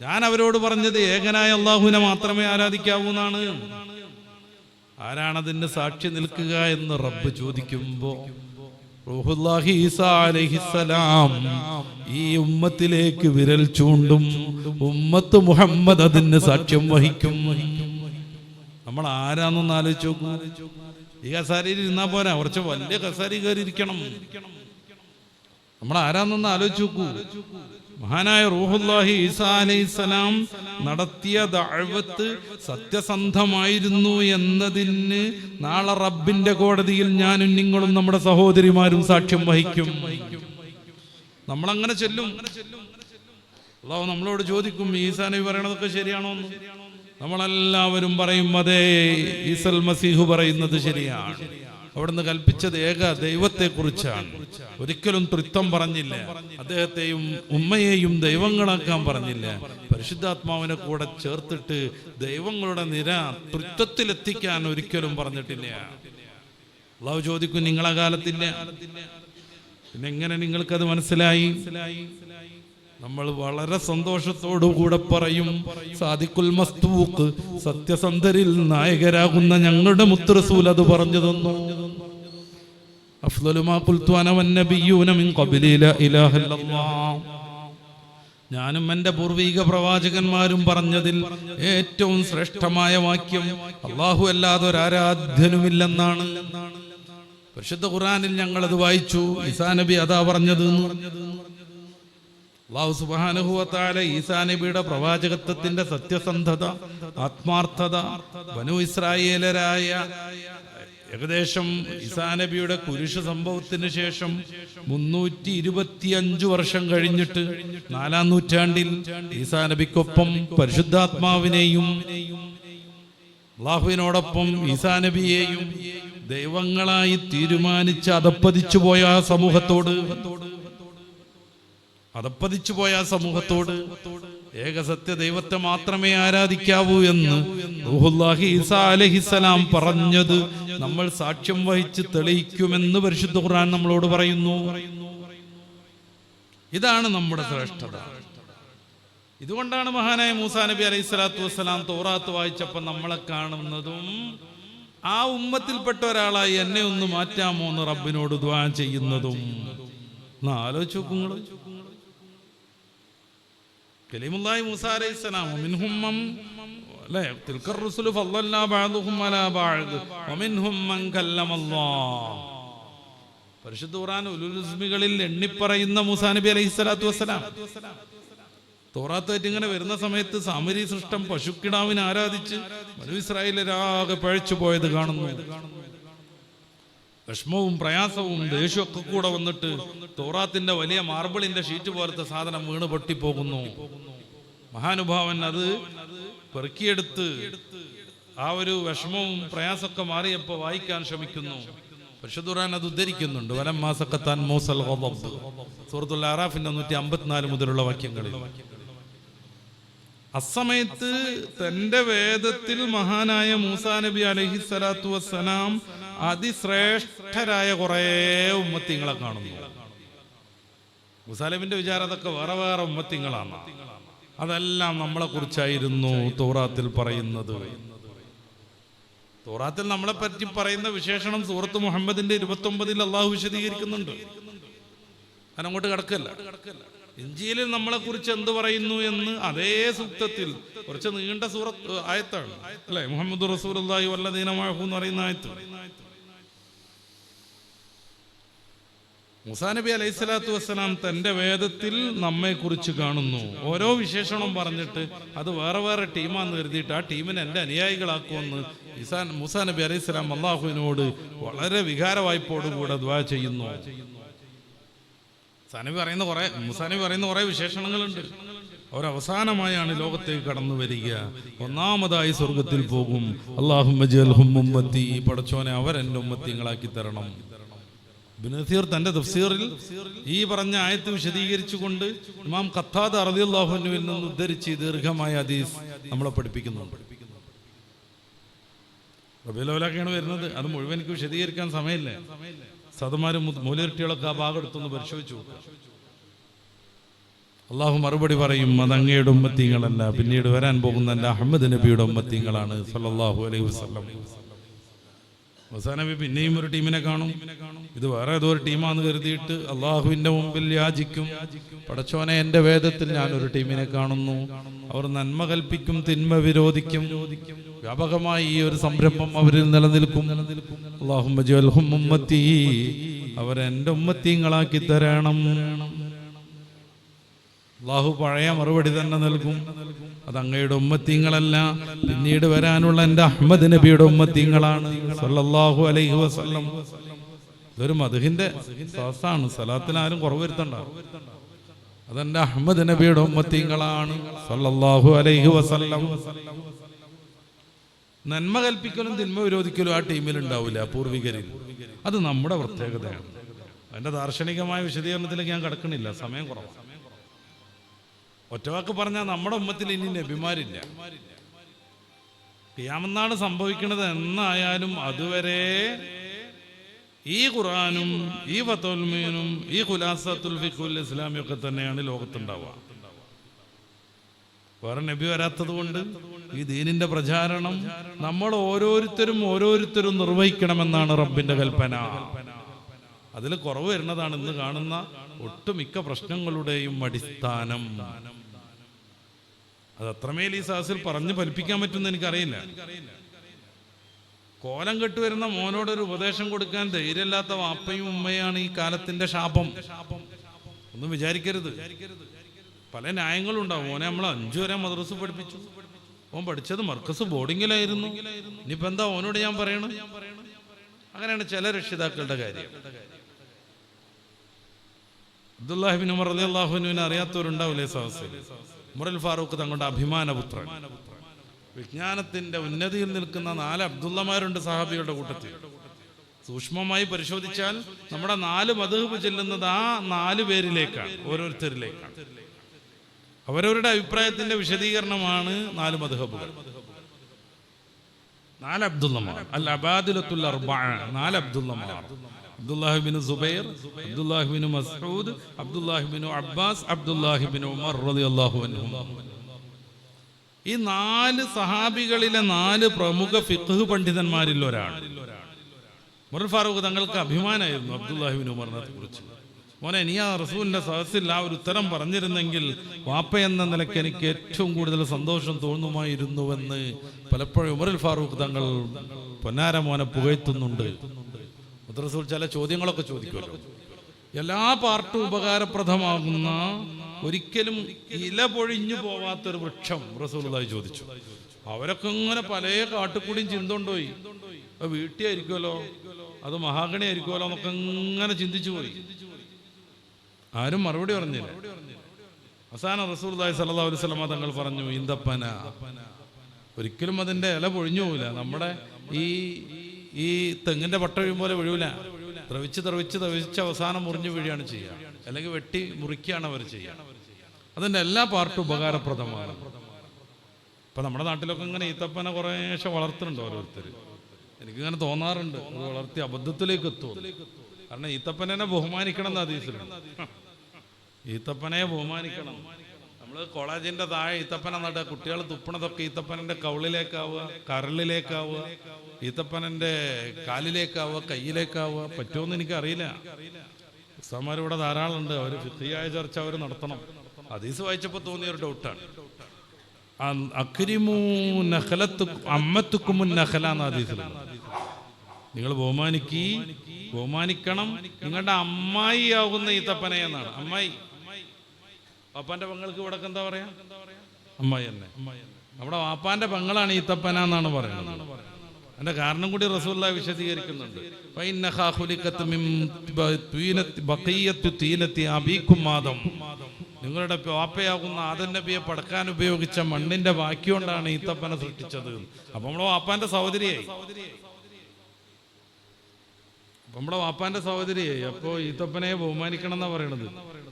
ഞാൻ അവരോട് പറഞ്ഞത് ഏകനായ അല്ലാഹുവിനെ മാത്രമേ ആരാധിക്കാവൂ എന്നാണ്. ആരാണതിന് സാക്ഷി നിൽക്കുക എന്ന് റബ്ബ് ചോദിക്കുമ്പോ റൂഹുല്ലാഹി ഈസാ അലൈഹിസ്സലാം ഈ ഉമ്മത്തിലേക്ക് വിരൽ ചൂണ്ടും. ഉമ്മത്ത് മുഹമ്മദ് അതിന് സാക്ഷ്യം വഹിക്കും. നമ്മൾ ആരാന്നൊന്ന് ആലോചിച്ച് നോക്കൂ. ഈ കസാരയിൽ ഇരുന്നാ പോരാ, കുറച്ച് വലിയ കസാരി കയറി ഇരിക്കണം. നമ്മൾ ആരാന്നൊന്ന് ആലോചിച്ച് നോക്കൂ. മഹാനായ റൂഹുല്ലാഹി ഈസാ അലൈഹിസ്സലാം നടത്തിയ ദഅവത്ത് സത്യസന്ധമായിരുന്നു എന്നതിന് നാളെ റബ്ബിന്റെ കോടതിയിൽ ഞാനും നിങ്ങളും നമ്മുടെ സഹോദരിമാരും സാക്ഷ്യം വഹിക്കും. നമ്മളങ്ങനെ ചെല്ലും. അല്ലാഹു നമ്മളോട് ചോദിക്കും, ഈസാ നബി പറയണതൊക്കെ ശരിയാണോ എന്ന്. നമ്മളെല്ലാവരും പറയും, അതേ, ഈസൽ മസീഹു പറയുന്നത് ശരിയാണ്. അവിടുന്ന് കൽപ്പിച്ചത് ഏക ദൈവത്തെ കുറിച്ചാണ്. ഒരിക്കലും ത്രിത്വം പറഞ്ഞില്ല. അദ്ദേഹത്തെയും ഉമ്മയെയും ദൈവങ്ങളാക്കാൻ പറഞ്ഞില്ല. പരിശുദ്ധാത്മാവിനെ കൂടെ ചേർത്തിട്ട് ദൈവങ്ങളുടെ നിര ത്രിത്വത്തിലെത്തിക്കാൻ ഒരിക്കലും പറഞ്ഞിട്ടില്ല. അല്ലാഹു ചോദിക്കും, നിങ്ങളെ കാലത്തില്ല, പിന്നെ എങ്ങനെ നിങ്ങൾക്കത് മനസ്സിലായി? നമ്മൾ വളരെ സന്തോഷത്തോടുകൂടെ പറയും, സാദിഖുൽ മസ്തൂഖ്, സത്യസന്ധരിൽ നായകരാകുന്ന ഞങ്ങളുടെ മുത്ത് റസൂൽ അത് പറഞ്ഞു തന്നു. അഫ്ളലു മാ ഖുൽതു അന വന്നബിയ്യൂന മിൻ ഖബ്ലി ലാ ഇലാഹ ഇല്ലല്ലാഹ്, ഞാനും എൻ്റെ പൂർവിക പ്രവാചകന്മാരും പറഞ്ഞതിൽ ഏറ്റവും ശ്രേഷ്ഠമായ വാക്യം അല്ലാഹു അല്ലാതെ ഒരാരാധ്യനുമില്ലെന്നാണ്. പരിശുദ്ധ ഖുർആനിൽ ഞങ്ങളത് വായിച്ചു. ഈസാ നബി അതാ പറഞ്ഞത്. അല്ലാഹു സുബ്ഹാനഹു വ തആല ഈസാ നബിയുടെ പ്രവാചകത്വത്തിന്റെ സത്യസന്ധത, ആത്മാർത്ഥത ബനൂ ഇസ്രായേലരായ ഏകദേശം ഈസാ നബിയുടെ കുരിശ് സംഭവത്തിന് ശേഷം 325 വർഷം കഴിഞ്ഞിട്ട് 4-ാം നൂറ്റാണ്ടിൽ ഈസാ നബിക്കൊപ്പം പരിശുദ്ധാത്മാവിനെയും അല്ലാഹുവിനോടൊപ്പം ഈസാ നബിയെയും ദൈവങ്ങളായി തീരുമാനിച്ച് അതപ്പതിച്ചു പോയ ആ സമൂഹത്തോട് ഏകസത്യ ദൈവത്തെ മാത്രമേ ആരാധിക്കാവൂ എന്ന് റൂഹുല്ലാഹി ഈസാ അലൈഹിസ്സലാം പറഞ്ഞത് നമ്മൾ സാക്ഷ്യം വഹിച്ച് തെളിയിക്കുമെന്ന് പരിശുദ്ധ ഖുർആൻ നമ്മളോട് പറയുന്നു. ഇതാണ് നമ്മുടെ ശ്രേഷ്ഠത. ഇതുകൊണ്ടാണ് മഹാനായ മൂസാ നബി അലൈഹിസ്സലാത്തു വസ്സലാം തൗറാത്ത് വായിച്ചപ്പോൾ നമ്മളെ കാണുന്നതും ആ ഉമ്മത്തിൽപ്പെട്ട ഒരാളായി എന്നെ ഒന്ന് മാറ്റാമോ എന്ന് റബ്ബിനോട് ദുആ ചെയ്യുന്നതും. ആലോചിച്ചു നോക്കുങ്ങൾ. കലീമുല്ലാഹി മൂസാ അലൈഹിസ്സലാം മിൻഹും മൻ ലാ തിൽക റുസുലു ഫളലനാ ബഅദുഹും അലാ ബഅദ് വമിൻഹും മൻ കല്ലമല്ലാഹ്. പരിശുദ്ധ ഖുർആൻ ഉലുൽ ഉസ്മികളിൽ എണ്ണിപ്പറയുന്ന മൂസാ നബി അലൈഹിസ്സലാത്തു വസ്സലാം തൗറാത്തായിട്ട് ഇങ്ങനെ വരുന്ന സമയത്ത് സാമരി സൃഷ്ടം പശുക്കിടാവിനെ ആരാധിച്ച് ബനൂ ഇസ്രായേലരാകെ പഴച്ചു പോയത് കാണുന്നു. വിഷമവും പ്രയാസവും ദേഷ്യമൊക്കെ കൂടെ വന്നിട്ട് തൗറാത്തിന്റെ വലിയ മാർബിളിന്റെ ഷീറ്റ് പോലത്തെ സാധനം വീണ് പൊട്ടിപ്പോകുന്നു. മഹാനുഭാവൻ അത് പെറുക്കിയെടുത്ത് ആ ഒരു വിഷമവും പ്രയാസമൊക്കെ മാറിയപ്പോൾ വായിക്കാൻ ശ്രമിക്കുന്നു. പരിശുദ്ധ ഖുർആൻ അത് ഉദ്ധരിക്കുന്നുണ്ട്. വലമ്മാ സഖത്താൻ മൂസൽ ഗളബ്, സൂറത്തുൽ അറാഫിന്റെ 154 മുതലുള്ള വാക്യങ്ങളിൽ. അസമയത്ത് തന്റെ വേദത്തിൽ മഹാനായ മൂസാ നബി അലൈഹിസ്സലാത്തു വസ്സലാം അതിശ്രേഷ്ഠരായ കുറെ ഉമ്മത്തിങ്ങളെ കാണുന്നു. മൂസാ നബിന്റെ വിചാരം അതൊക്കെ വേറെ വേറെ ഉമ്മത്തിങ്ങളാണ്. അതെല്ലാം നമ്മളെ കുറിച്ചായിരുന്നു തൗറാത്തിൽ പറയുന്നത്. തൗറാത്തിൽ നമ്മളെ പറ്റി പറയുന്ന വിശേഷണം സൂറത്ത് മുഹമ്മദിന്റെ 29 അള്ളാഹു വിശദീകരിക്കുന്നുണ്ട്. അതിനങ്ങോട്ട് കിടക്കല്ല. ഇഞ്ചീലിൽ നമ്മളെ കുറിച്ച് എന്ത് പറയുന്നു എന്ന് അതേ സൂക്തത്തിൽ കുറച്ച് നീണ്ട സൂറത്ത് ആയത്താണ് അല്ലെ, മുഹമ്മദ് റസൂലുള്ളാഹി വല്ലദീന മഅഹു എന്ന് പറയുന്ന ആയത്ത്. മൂസാ നബി അലൈഹിസ്സലാത്തു വസ്സലാം തന്റെ വേദത്തിൽ നമ്മെ കുറിച്ച് കാണുന്നു. ഓരോ വിശേഷണം പറഞ്ഞിട്ട് അത് വേറെ വേറെ ടീമാന്ന് കരുതിയിട്ട് ആ ടീമിനെ എൻ്റെ അനുയായികളാക്കുമെന്ന് മൂസാ നബി അലൈഹിസ്സലാം അള്ളാഹുവിനോട് വളരെ വികാരവായ്പോടുകൂടെ ദുആ ചെയ്യുന്നു. മൂസാ നബി പറയുന്ന കുറെ വിശേഷണങ്ങളുണ്ട്. അവരവസാനമായാണ് ലോകത്തേക്ക് കടന്നു വരിക. ഒന്നാമതായി സ്വർഗത്തിൽ പോകും. അല്ലാഹുമ്മ ജഅൽഹും ഉമ്മത്തി, പടച്ചോനെ അവരെന്റെ ഉമ്മത്തിങ്ങളാക്കി തരണം. ഇബ്നു കസീർ തന്റെ തഫ്സീറിൽ ഈ പറഞ്ഞ ആയത്ത് വിശദീകരിച്ചുകൊണ്ട് ഇമാം ഖത്താദ റളിയല്ലാഹു അൻഹുവിൽ നിന്ന് ഉദ്ധരിച്ച് ദീർഘമായ ഹദീസ് നമ്മളെ പഠിപ്പിക്കുന്നുണ്ട്. റബീഉൽ അവ്വലൊക്കെയാണ് വരുന്നത്. അത് മുഴുവൻ എനിക്ക് വിശദീകരിക്കാൻ സമയമില്ല. സദമാരും മൂലയിരട്ടികളൊക്കെ ആ ഭാഗം എടുത്തൊന്ന് പരിശോധിച്ചു. അള്ളാഹു മറുപടി പറയും, അത് അങ്ങയുടെ ഉമ്മത്തിങ്ങളല്ല, പിന്നീട് വരാൻ പോകുന്ന എൻ്റെ അഹമ്മദ് നബിയുടെ ഉമ്മത്തിങ്ങളാണ് സല്ലല്ലാഹു അലൈഹി വസല്ലം. മൂസാ നബി പിന്നെയും ഒരു ടീമിനെ കാണും. ഇത് വേറെ ഏതോ ഒരു ടീമാന്ന് കരുതിയിട്ട് അള്ളാഹുവിന്റെ മുമ്പിൽ യാചിക്കും, പടച്ചോനെ എൻ്റെ വേദത്തിൽ ഞാനൊരു ടീമിനെ കാണുന്നു, അവർ നന്മ കൽപ്പിക്കും, തിന്മ വിരോധിക്കും. വ്യാപകമായി ഈ ഒരു സംരംഭം അവരിൽ നിലനിൽക്കും. അല്ലാഹുമ്മ ജഅൽഹും ഉമ്മത്തി, അവരെൻ്റെ ഉമ്മത്തിങ്ങളാക്കി തരണം. അള്ളാഹു പഴയ മറുപടി തന്നെ നൽകും, അത് അങ്ങയുടെ ഉമ്മത്തിങ്ങളല്ല, പിന്നീട് വരാനുള്ള എൻ്റെ അഹ്മദ് നബിയുടെ ഉമ്മത്തിങ്ങളാണ് സല്ലല്ലാഹു അലൈഹി വസല്ലം. ഇതൊരു മദ്ഹിന്റെ സാസാണ്, സലാത്തിന് ആരും കുറവ് വരുത്തണ്ട. അതെന്റെ അഹ്മദ് നബിയുടെ ഉമ്മത്തിങ്ങളാണ് സല്ലല്ലാഹു അലൈഹി വസല്ലം. നന്മ കൽപ്പിക്കലും തിന്മ വിരോധിക്കലും ആ ടീമിൽ ഉണ്ടാവില്ല, പൂർവികരിൽ. അത് നമ്മുടെ പ്രത്യേകതയാണ്. അതിന്റെ ദാർശനികമായ വിശദീകരണത്തിലേക്ക് ഞാൻ കടക്കണില്ല, സമയം കുറവാണ്. ഒറ്റവാക്ക് പറഞ്ഞാൽ നമ്മുടെ ഉമ്മത്തിൽ ഇനി നബിമാരില്ല. ഖിയാമത്താണ് സംഭവിക്കുന്നത് എന്നായാലും അതുവരെ ഈ ഖുർആനും ഈ ഫത്ഹുൽ മുഈനും ഈ ഖുലാസത്തുൽ ഫിഖ്ഹുൽ ഇസ്ലാമി ഒക്കെ തന്നെയാണ് ലോകത്തുണ്ടാവുക. വേറെ നബി വരാത്തത് കൊണ്ട് ഈ ദീനിന്റെ പ്രചാരണം നമ്മൾ ഓരോരുത്തരും നിർവഹിക്കണമെന്നാണ് റബ്ബിന്റെ കൽപ്പന. അതിൽ കുറവ് വരുന്നതാണ് ഇന്ന് കാണുന്ന ഒട്ടുമിക്ക പ്രശ്നങ്ങളുടെയും അടിസ്ഥാനം. അത് അത്രമേൽ ഈ സാഹസിൽ പറഞ്ഞു ഫലിപ്പിക്കാൻ പറ്റുമെന്ന് എനിക്കറിയില്ല. കോലം കെട്ടുവരുന്ന മോനോടൊരു ഉപദേശം കൊടുക്കാൻ ധൈര്യമില്ലാത്ത വാപ്പയും ഉമ്മയാണ് ഈ കാലത്തിന്റെ ശാപം. ഒന്നും വിചാരിക്കരുത്. പല ന്യായങ്ങളും ഉണ്ടാവും. മോനെ നമ്മൾ 5 വരെ മദ്രസ പഠിപ്പിച്ചു, ഓൻ പഠിച്ചത് മർക്കസ് ബോർഡിങ്ങിലായിരുന്നു, ഇനിയിപ്പോ എന്താ ഓനോട് ഞാൻ പറയണം? അങ്ങനെയാണ് ചില രക്ഷിതാക്കളുടെ കാര്യം. അബ്ദുല്ലാഹി ഇബ്നു ഉമർ റളിയല്ലാഹു അൻഹുവിനെ അറിയാത്തവരുണ്ടാവില്ലേ സഹസിൽ? ഉമറുൽ ഫാറൂഖ് തങ്ങളുടെ അഭിമാനപുത്രൻ. വിജ്ഞാനത്തിന്റെ ഉന്നതിയിൽ നിൽക്കുന്ന 4 അബ്ദുള്ളമാരുണ്ട് സഹാബികളുടെ കൂട്ടത്തിൽ. സൂക്ഷ്മമായി പരിശോധിച്ചാൽ നമ്മുടെ 4 മദ്ഹബ് ചെല്ലുന്നത് ആ 4 പേരിലേക്കാണ്, ഓരോരുത്തരിലേക്കാണ്. അവരവരുടെ അഭിപ്രായത്തിന്റെ വിശദീകരണമാണ് 4 മദ്ഹബുകൾ. 4 അബ്ദുള്ളമാർ, അൽ അബാദിലത്തുൽ അർബഅ, 4 അബ്ദുള്ളമാർ. Abdullahi bin Zubair, Abdullahi bin Masud, Abdullahi bin Abbas, Abdullahi bin Umar റളിയല്ലാഹു അൻഹും. ഈ 4 സഹാബികളിലെ 4 പ്രമുഖ ഫിഖ്ഹ് പണ്ഡിതന്മാരിൽ ഒരാൾ. ഉമറുൽ ഫാറൂഖ് തങ്ങൾക്ക് അഭിമാനമായിരുന്നു അബ്ദുല്ലാഹി ബിൻ ഉമറിനെ കുറിച്ച്. മോനെ, നീ ആ റസൂലിന്റെ സദസ്സിൽ ആ ഒരു ഉത്തരം പറഞ്ഞിരുന്നെങ്കിൽ വാപ്പ എന്ന നിലയ്ക്ക് എനിക്ക് ഏറ്റവും കൂടുതൽ സന്തോഷം തോന്നുമായിരുന്നുവെന്ന് പലപ്പോഴും ഉമറുൽ ഫാറൂഖ് തങ്ങൾ പൊന്നാര മോനെ പുകഴ്ത്തുന്നുണ്ട്. റസൂൽ ചില ചോദ്യങ്ങളൊക്കെ ചോദിക്കുമല്ലോ. എല്ലാ പാർട്ടും ഉപകാരപ്രദമാകുന്ന, ഒരിക്കലും ഇല പൊഴിഞ്ഞു പോവാത്തൊരു വൃക്ഷം റസൂലുള്ളാഹി ചോദിച്ചു. അവരൊക്കെ ഇങ്ങനെ പല കാട്ടുകൂടിയും ചിന്തണ്ടോയി. അത് വീട്ടിയായിരിക്കുമല്ലോ, അത് മഹാഗണി ആയിരിക്കുമല്ലോ എന്നൊക്കെ ഇങ്ങനെ ചിന്തിച്ചു പോയി. ആരും മറുപടി പറഞ്ഞില്ല. അവസാനം റസൂലുള്ളാഹി സ്വല്ലല്ലാഹു അലൈഹി വസല്ലം തങ്ങൾ പറഞ്ഞു, ഈന്തപ്പന ഒരിക്കലും അതിന്റെ ഇല പൊഴിഞ്ഞു പോവില്ല. നമ്മുടെ ഈ തെങ്ങിന്റെ പട്ട വീഴും പോലെ വീഴൂല. ദ്രവിച്ച് അവസാനം മുറിഞ്ഞു വീഴുകയാണ് ചെയ്യുക, അല്ലെങ്കിൽ വെട്ടി മുറിക്കുകയാണ് അവർ ചെയ്യുക. അതിന്റെ എല്ലാ പാർട്ടും ഉപകാരപ്രദമാണ്. ഇപ്പം നമ്മുടെ നാട്ടിലൊക്കെ ഇങ്ങനെ ഈത്തപ്പന കുറേശ്ശെ വളർത്തുന്നുണ്ട് ഓരോരുത്തർ. എനിക്കിങ്ങനെ തോന്നാറുണ്ട് അത് വളർത്തി അബദ്ധത്തിലേക്ക് എത്തുമോ. കാരണം ഈത്തപ്പനെ ബഹുമാനിക്കണം എന്ന് ഹദീസിലുണ്ട്. ഈത്തപ്പനയെ ബഹുമാനിക്കണം. നമ്മൾ കോളേജിന്റെ താഴെ ഈത്തപ്പന നടുക, കുട്ടികൾ തുപ്പണതൊക്കെ ഈത്തപ്പനന്റെ കവിളിലേക്കാവുക, കരളിലേക്കാവുക, ഈത്തപ്പനന്റെ കാലിലേക്കാവുക, കയ്യിലേക്കാവുക. പറ്റുമെന്ന് എനിക്കറിയില്ല. ഉസ്താമാരിവിടെ ധാരാളം ഉണ്ട്. അവർ ഫിഖിയായ ചർച്ച അവർ നടത്തണം. ഹദീസ് വായിച്ചപ്പോൾ തോന്നിയൊരു ഡൗട്ടാണ്. അക്രിമൂ അമ്മത്തുക്കുമുൻ നഖല എന്ന ഹദീസിലുണ്ട്. നിങ്ങൾ ബഹുമാനിക്കണം നിങ്ങളുടെ അമ്മായി ആകുന്ന ഈത്തപ്പന എന്നാണ്. അമ്മായി വാപ്പാന്റെ പെങ്ങൾക്ക് ഇവിടെ എന്താ പറയാ? അമ്മായി തന്നെ. നമ്മുടെ വാപ്പാന്റെ പെങ്ങളാണ് ഈത്തപ്പന എന്നാണ് പറയുന്നത്. അതിന്റെ കാരണം കൂടി റസൂലുള്ളാഹി വിശദീകരിക്കുന്നുണ്ട്. നിങ്ങളുടെ വാപ്പയാകുന്ന ആദം നബിയെ പടക്കാൻ ഉപയോഗിച്ച മണ്ണിന്റെ ബാക്കി കൊണ്ടാണ് ഈത്തപ്പന സൃഷ്ടിച്ചത്. അപ്പൊ നമ്മളെ വാപ്പാന്റെ സഹോദരിയായി. അപ്പോൾ ഈത്തപ്പനയെ ബഹുമാനിക്കണം എന്നാ പറയണത്.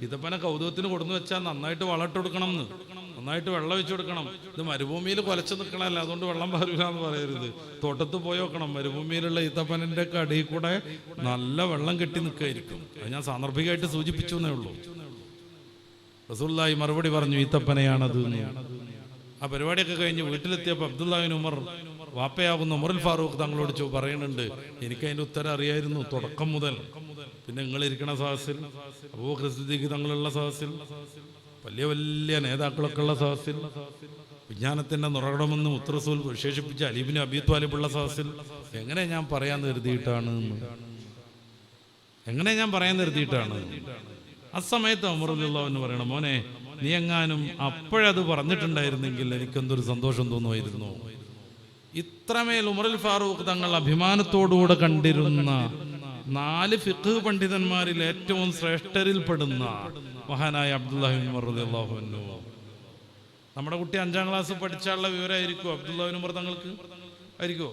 ഈത്തപ്പന കൗതുകത്തിന് കൊടുന്നു വെച്ചാൽ നന്നായിട്ട് വളമിട്ട് കൊടുക്കണം എന്ന്, നന്നായിട്ട് വെള്ളം വെച്ച് കൊടുക്കണം. ഇത് മരുഭൂമിയിൽ കൊലച്ചു നിൽക്കണമല്ല, അതുകൊണ്ട് വെള്ളം പാരില്ല എന്ന് പറയരുത്. തോട്ടത്ത് പോയി നോക്കണം, മരുഭൂമിയിലുള്ള ഈത്തപ്പനന്റെ അടിയിൽ കൂടെ നല്ല വെള്ളം കെട്ടി നിൽക്കായിരിക്കും. അത് ഞാൻ സാന്ദർഭികമായിട്ട് സൂചിപ്പിച്ചു എന്നേ ഉള്ളൂ. റസൂലുള്ളാഹി മറുപടി പറഞ്ഞു ഈത്തപ്പനയാണത്. ആ പരിപാടിയൊക്കെ കഴിഞ്ഞ് വീട്ടിലെത്തിയപ്പോൾ അബ്ദുല്ലാഹിബ്നു ഉമർ വാപ്പയാകുന്ന ഉമറുൽ ഫാറൂഖ് തങ്ങളോട് പറയുന്നുണ്ട്, എനിക്കതിൻ്റെ ഉത്തരം അറിയായിരുന്നു തുടക്കം മുതൽ. പിന്നെ നിങ്ങളിരിക്കണ സദസ്സിൽ, അബൂബക്കർ സിദ്ദീഖ് തങ്ങളുള്ള സദസ്സിൽ, വലിയ വലിയ നേതാക്കളൊക്കെ ഉള്ള സദസ്സിൽ, വിജ്ഞാനത്തിന്റെ നിറകണമെന്ന് മുത്തറസൂൽ വിശേഷിപ്പിച്ച അലി ഇബ്നു അബീ ത്വാലിബുള്ള സദസ്സിൽ എങ്ങനെ ഞാൻ പറയാൻ കരുതിയിട്ടാണ് ആ സമയത്ത് ഉമർ റളിയല്ലാഹു അൻഹു പറയണം, മോനെ നീ എങ്ങാനും അപ്പോഴത് പറഞ്ഞിട്ടുണ്ടായിരുന്നെങ്കിൽ എനിക്കെന്തൊരു സന്തോഷം തോന്നുമായിരുന്നു. ഇത്രമേൽ ഉമറുൽ ഫാറൂഖ് തങ്ങൾ അഭിമാനത്തോടുകൂടെ കണ്ടിരുന്ന 4 ഫിഖ് പണ്ഡിതന്മാരിൽ ഏറ്റവും ശ്രേഷ്ഠരിൽപ്പെടുന്ന മഹാനായ അബ്ദുല്ലാഹിബ്നു ഉമർ റളിയല്ലാഹു അൻഹു. നമ്മുടെ കുട്ടി 5ാം ക്ലാസ് പഠിച്ചാലുള്ള വിവരമായിരിക്കും അബ്ദുല്ലാഹിബ്നു ഉമർ തങ്ങൾക്ക്? ആയിരിക്കോ?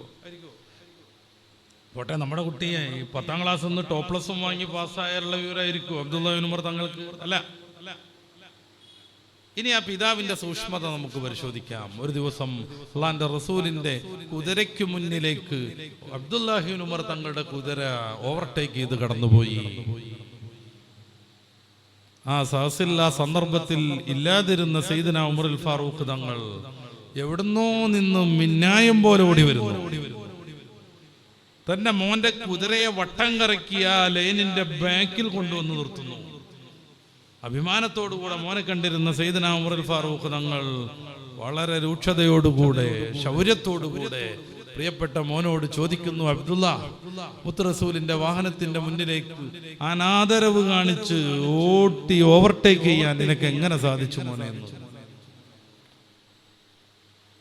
പോട്ടെ, നമ്മുടെ കുട്ടി 10ാം ക്ലാസ് നിന്ന് ടോപ്പ്ലസും വാങ്ങി പാസ്സായുള്ള വിവരമായിരിക്കും അബ്ദുല്ലാഹിബ്നു ഉമർ തങ്ങൾക്ക്? അല്ല. ഇനി ആ പിതാവിന്റെ സൂക്ഷ്മത നമുക്ക് പരിശോധിക്കാം. ഒരു ദിവസം അല്ലാഹുവിന്റെ റസൂലിന്റെ കുതിരയ്ക്ക് മുന്നിലേക്ക് അബ്ദുല്ലാഹിബ്നു ഉമർ തങ്ങളുടെ കുതിര ഓവർടേക്ക് ചെയ്ത് കടന്നുപോയി. ആ സന്ദർഭത്തിൽ ഇല്ലാതിരുന്ന സയ്യിദുനാ ഉമറുൽ ഫാറൂഖ് തങ്ങൾ എവിടുന്നോ നിന്നും മിന്നായം പോലെ ഓടി വരുന്നു. തന്റെ മോന്റെ കുതിരയെ വട്ടം കറക്കിയ ലൈനിന്റെ ബാക്കിൽ കൊണ്ടുവന്ന് നിർത്തുന്നു. അഭിമാനത്തോടുകൂടെ മോനെ കണ്ടിരുന്ന സയ്യിദുനാ ഉമറുൽ ഫാറൂഖ് തങ്ങൾ വളരെ രൂക്ഷതയോടുകൂടെ, ശൗര്യത്തോടുകൂടെ പ്രിയപ്പെട്ട മോനോട് ചോദിക്കുന്നു, അബ്ദുള്ള, മുത്തറസൂലിന്റെ വാഹനത്തിന്റെ മുന്നിലേക്ക് അനാദരവ് കാണിച്ച് ഓട്ടി ഓവർടേക്ക് ചെയ്യാൻ നിനക്ക് എങ്ങനെ സാധിച്ചു മോനെ എന്ന്.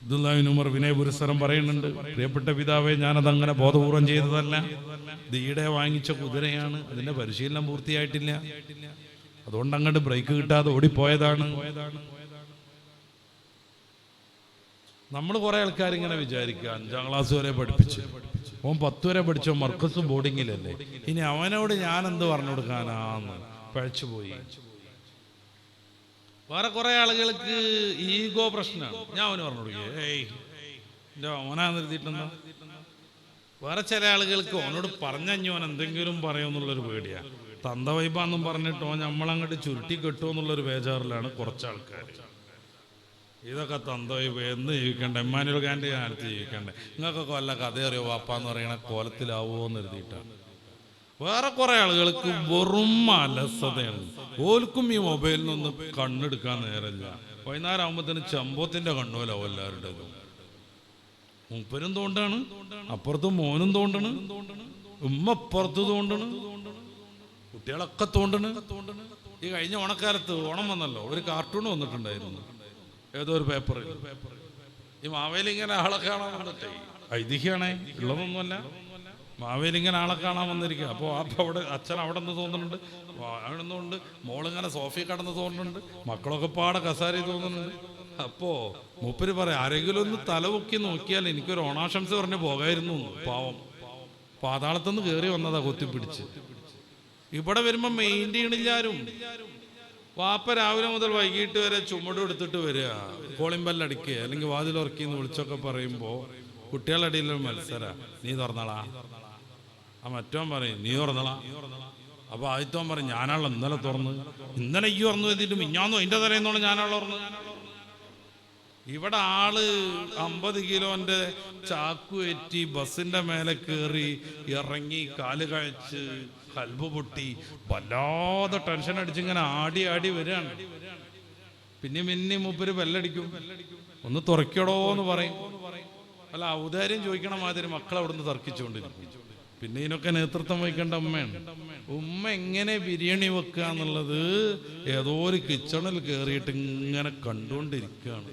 അബ്ദുല്ലാഹിബ്നു ഉമർ വിനയപുരസ്സരം പറയുന്നുണ്ട്, പ്രിയപ്പെട്ട പിതാവേ, ഞാനതങ്ങനെ ബോധപൂർവം ചെയ്തതല്ല. ഇത് ഈടെ വാങ്ങിച്ച കുതിരയാണ്, അതിന്റെ പരിശീലനം പൂർത്തിയായിട്ടില്ല, അതുകൊണ്ട് അങ്ങോട്ട് ബ്രേക്ക് കിട്ടാതെ ഓടിപ്പോയതാണ്. നമ്മൾ കുറെ ആൾക്കാർ ഇങ്ങനെ വിചാരിക്കുക, 5ാം ക്ലാസ് വരെ പഠിപ്പിച്ച്, ഓൻ 10 വരെ പഠിച്ചോ മർക്കസ് ബോർഡിങ്ങിലല്ലേ, ഇനി അവനോട് ഞാൻ എന്ത് പറഞ്ഞു കൊടുക്കാനാന്ന് പഴച്ചുപോയി. വേറെ കുറെ ആളുകൾക്ക് ഈഗോ പ്രശ്നമാണ്. ഞാൻ അവന് പറഞ്ഞു കൊടുക്കുക, എൻ്റെ ഓനാന്ന് എഴുതിയിട്ടുണ്ടോ. വേറെ ചില ആളുകൾക്ക് ഓനോട് പറഞ്ഞോൻ എന്തെങ്കിലും പറയുമെന്നുള്ളൊരു പേടിയാണ്. തന്ത വൈബാന്നും പറഞ്ഞിട്ടോ നമ്മളങ്ങോട്ട് ചുരുട്ടി കെട്ടുമോ എന്നുള്ളൊരു ബേജാറിലാണ് കുറച്ച് ആൾക്കാർ. ഇതൊക്കെ തന്ത വൈബ് എന്ന് ജീവിക്കണ്ടേ, എമ്മാനുവൽ ഖാൻ്റെ കാലത്ത് ജീവിക്കണ്ടേ, നിങ്ങൾക്കൊക്കെ വല്ല കഥ അറിയോ വാപ്പാന്ന് പറയണ കോലത്തിലാവുമോ എന്ന് എഴുതിയിട്ടാണ്. വേറെ കുറെ ആളുകൾക്ക് വെറും അലസതയാണ്. ഓൽക്കും ഈ മൊബൈലിൽ നിന്ന് കണ്ണെടുക്കാൻ നേരമില്ല. വൈകുന്നേരം ആകുമ്പോഴത്തേന് ചെമ്പോത്തിന്റെ കണ്ണുപോലാവും എല്ലാവരുടേതും. മൂപ്പരും തോണ്ടാണ്, അപ്പുറത്തും മോനും തോണ്ടണ്, ഉമ്മ അപ്പുറത്ത് തോണ്ടണ്, കുട്ടികളൊക്കെ തോണ്ടണ്. ഈ കഴിഞ്ഞ ഓണക്കാലത്ത് ഓണം വന്നല്ലോ, ഒരു കാർട്ടൂൺ വന്നിട്ടുണ്ടായിരുന്നു ഏതോ ഒരു പേപ്പറിൽ. ഈ മാവേലിങ്ങനെ ആളെ കാണാൻ വന്നിട്ടേ, ഐതിഹ്യമാണേ, ഉള്ളതൊന്നുമല്ല. മാവേലിങ്ങനെ ആളെ കാണാൻ വന്നിരിക്കുക. അപ്പോൾ അവിടെ അച്ഛൻ അവിടെ നിന്ന് തോന്നുന്നുണ്ട്, അവിടെ നിന്നുകൊണ്ട് മോളിങ്ങനെ സോഫയിൽ കടന്ന് തോന്നുന്നുണ്ട്, മക്കളൊക്കെ പാടെ കസാരി തോന്നുന്നുണ്ട്. അപ്പോ മൂപ്പര് പറയാം, ആരെങ്കിലും ഒന്ന് തലപൊക്കി നോക്കിയാൽ എനിക്കൊരു ഓണാശംസ പറഞ്ഞ് പോകായിരുന്നു. പാവം പാതാളത്തുനിന്ന് കയറി വന്നതാ കൊത്തിപ്പിടിച്ച്. ഇവിടെ വരുമ്പോ മെയിൻ്റെ ചെയ്യണില്ലാരും. വാപ്പ രാവിലെ മുതൽ വൈകിട്ട് വരെ ചുമട് എടുത്തിട്ട് വരിക, കോളിംഗ് ബെല്ലടിക്കുക, അല്ലെങ്കിൽ വാതിലുറക്കിന്ന് വിളിച്ചൊക്കെ പറയുമ്പോൾ കുട്ടികളുടെ ഇടയിലൊരു മത്സര, നീ തുറന്നളാ. ആ മറ്റോൻ പറയും നീ തുറന്നളാ. അപ്പൊ ആദ്യത്തോൻ പറയും ഞാനാണല്ലോ ഇന്നലെ തുറന്ന്, ഇന്നലെ ഈ തുറന്നു എത്തിയിട്ട് മിഞ്ഞാന്നു അതിന്റെ തലേന്നോളം ഞാനാണല്ലോ തുറന്ന്. ഇവിടെ ആള് 50 കിലോന്റെ ചാക്കുവേറ്റി ബസ്സിന്റെ മേലെ കയറി ഇറങ്ങി, കാല് കഴിച്ച് കൽബ് പൊട്ടി വല്ലാതെ ടെൻഷൻ അടിച്ചിങ്ങനെ ആടി ആടി വരികയാണ്. പിന്നെ മൂപ്പര് ബെല്ലടിക്കും, ഒന്ന് തുറക്കടോ എന്ന് പറയും. അല്ല ഔദാര്യം ചോദിക്കണ മാതിരി മക്കൾ അവിടുന്ന് തർക്കിച്ചുകൊണ്ടിരിക്കും. പിന്നെ ഇതിനൊക്കെ നേതൃത്വം വഹിക്കേണ്ട ഉമ്മയാണ്. ഉമ്മ എങ്ങനെ ബിരിയാണി വെക്കുക എന്നുള്ളത് ഏതോ ഒരു കിച്ചണിൽ കയറിയിട്ട് ഇങ്ങനെ കണ്ടുകൊണ്ടിരിക്കുകയാണ്.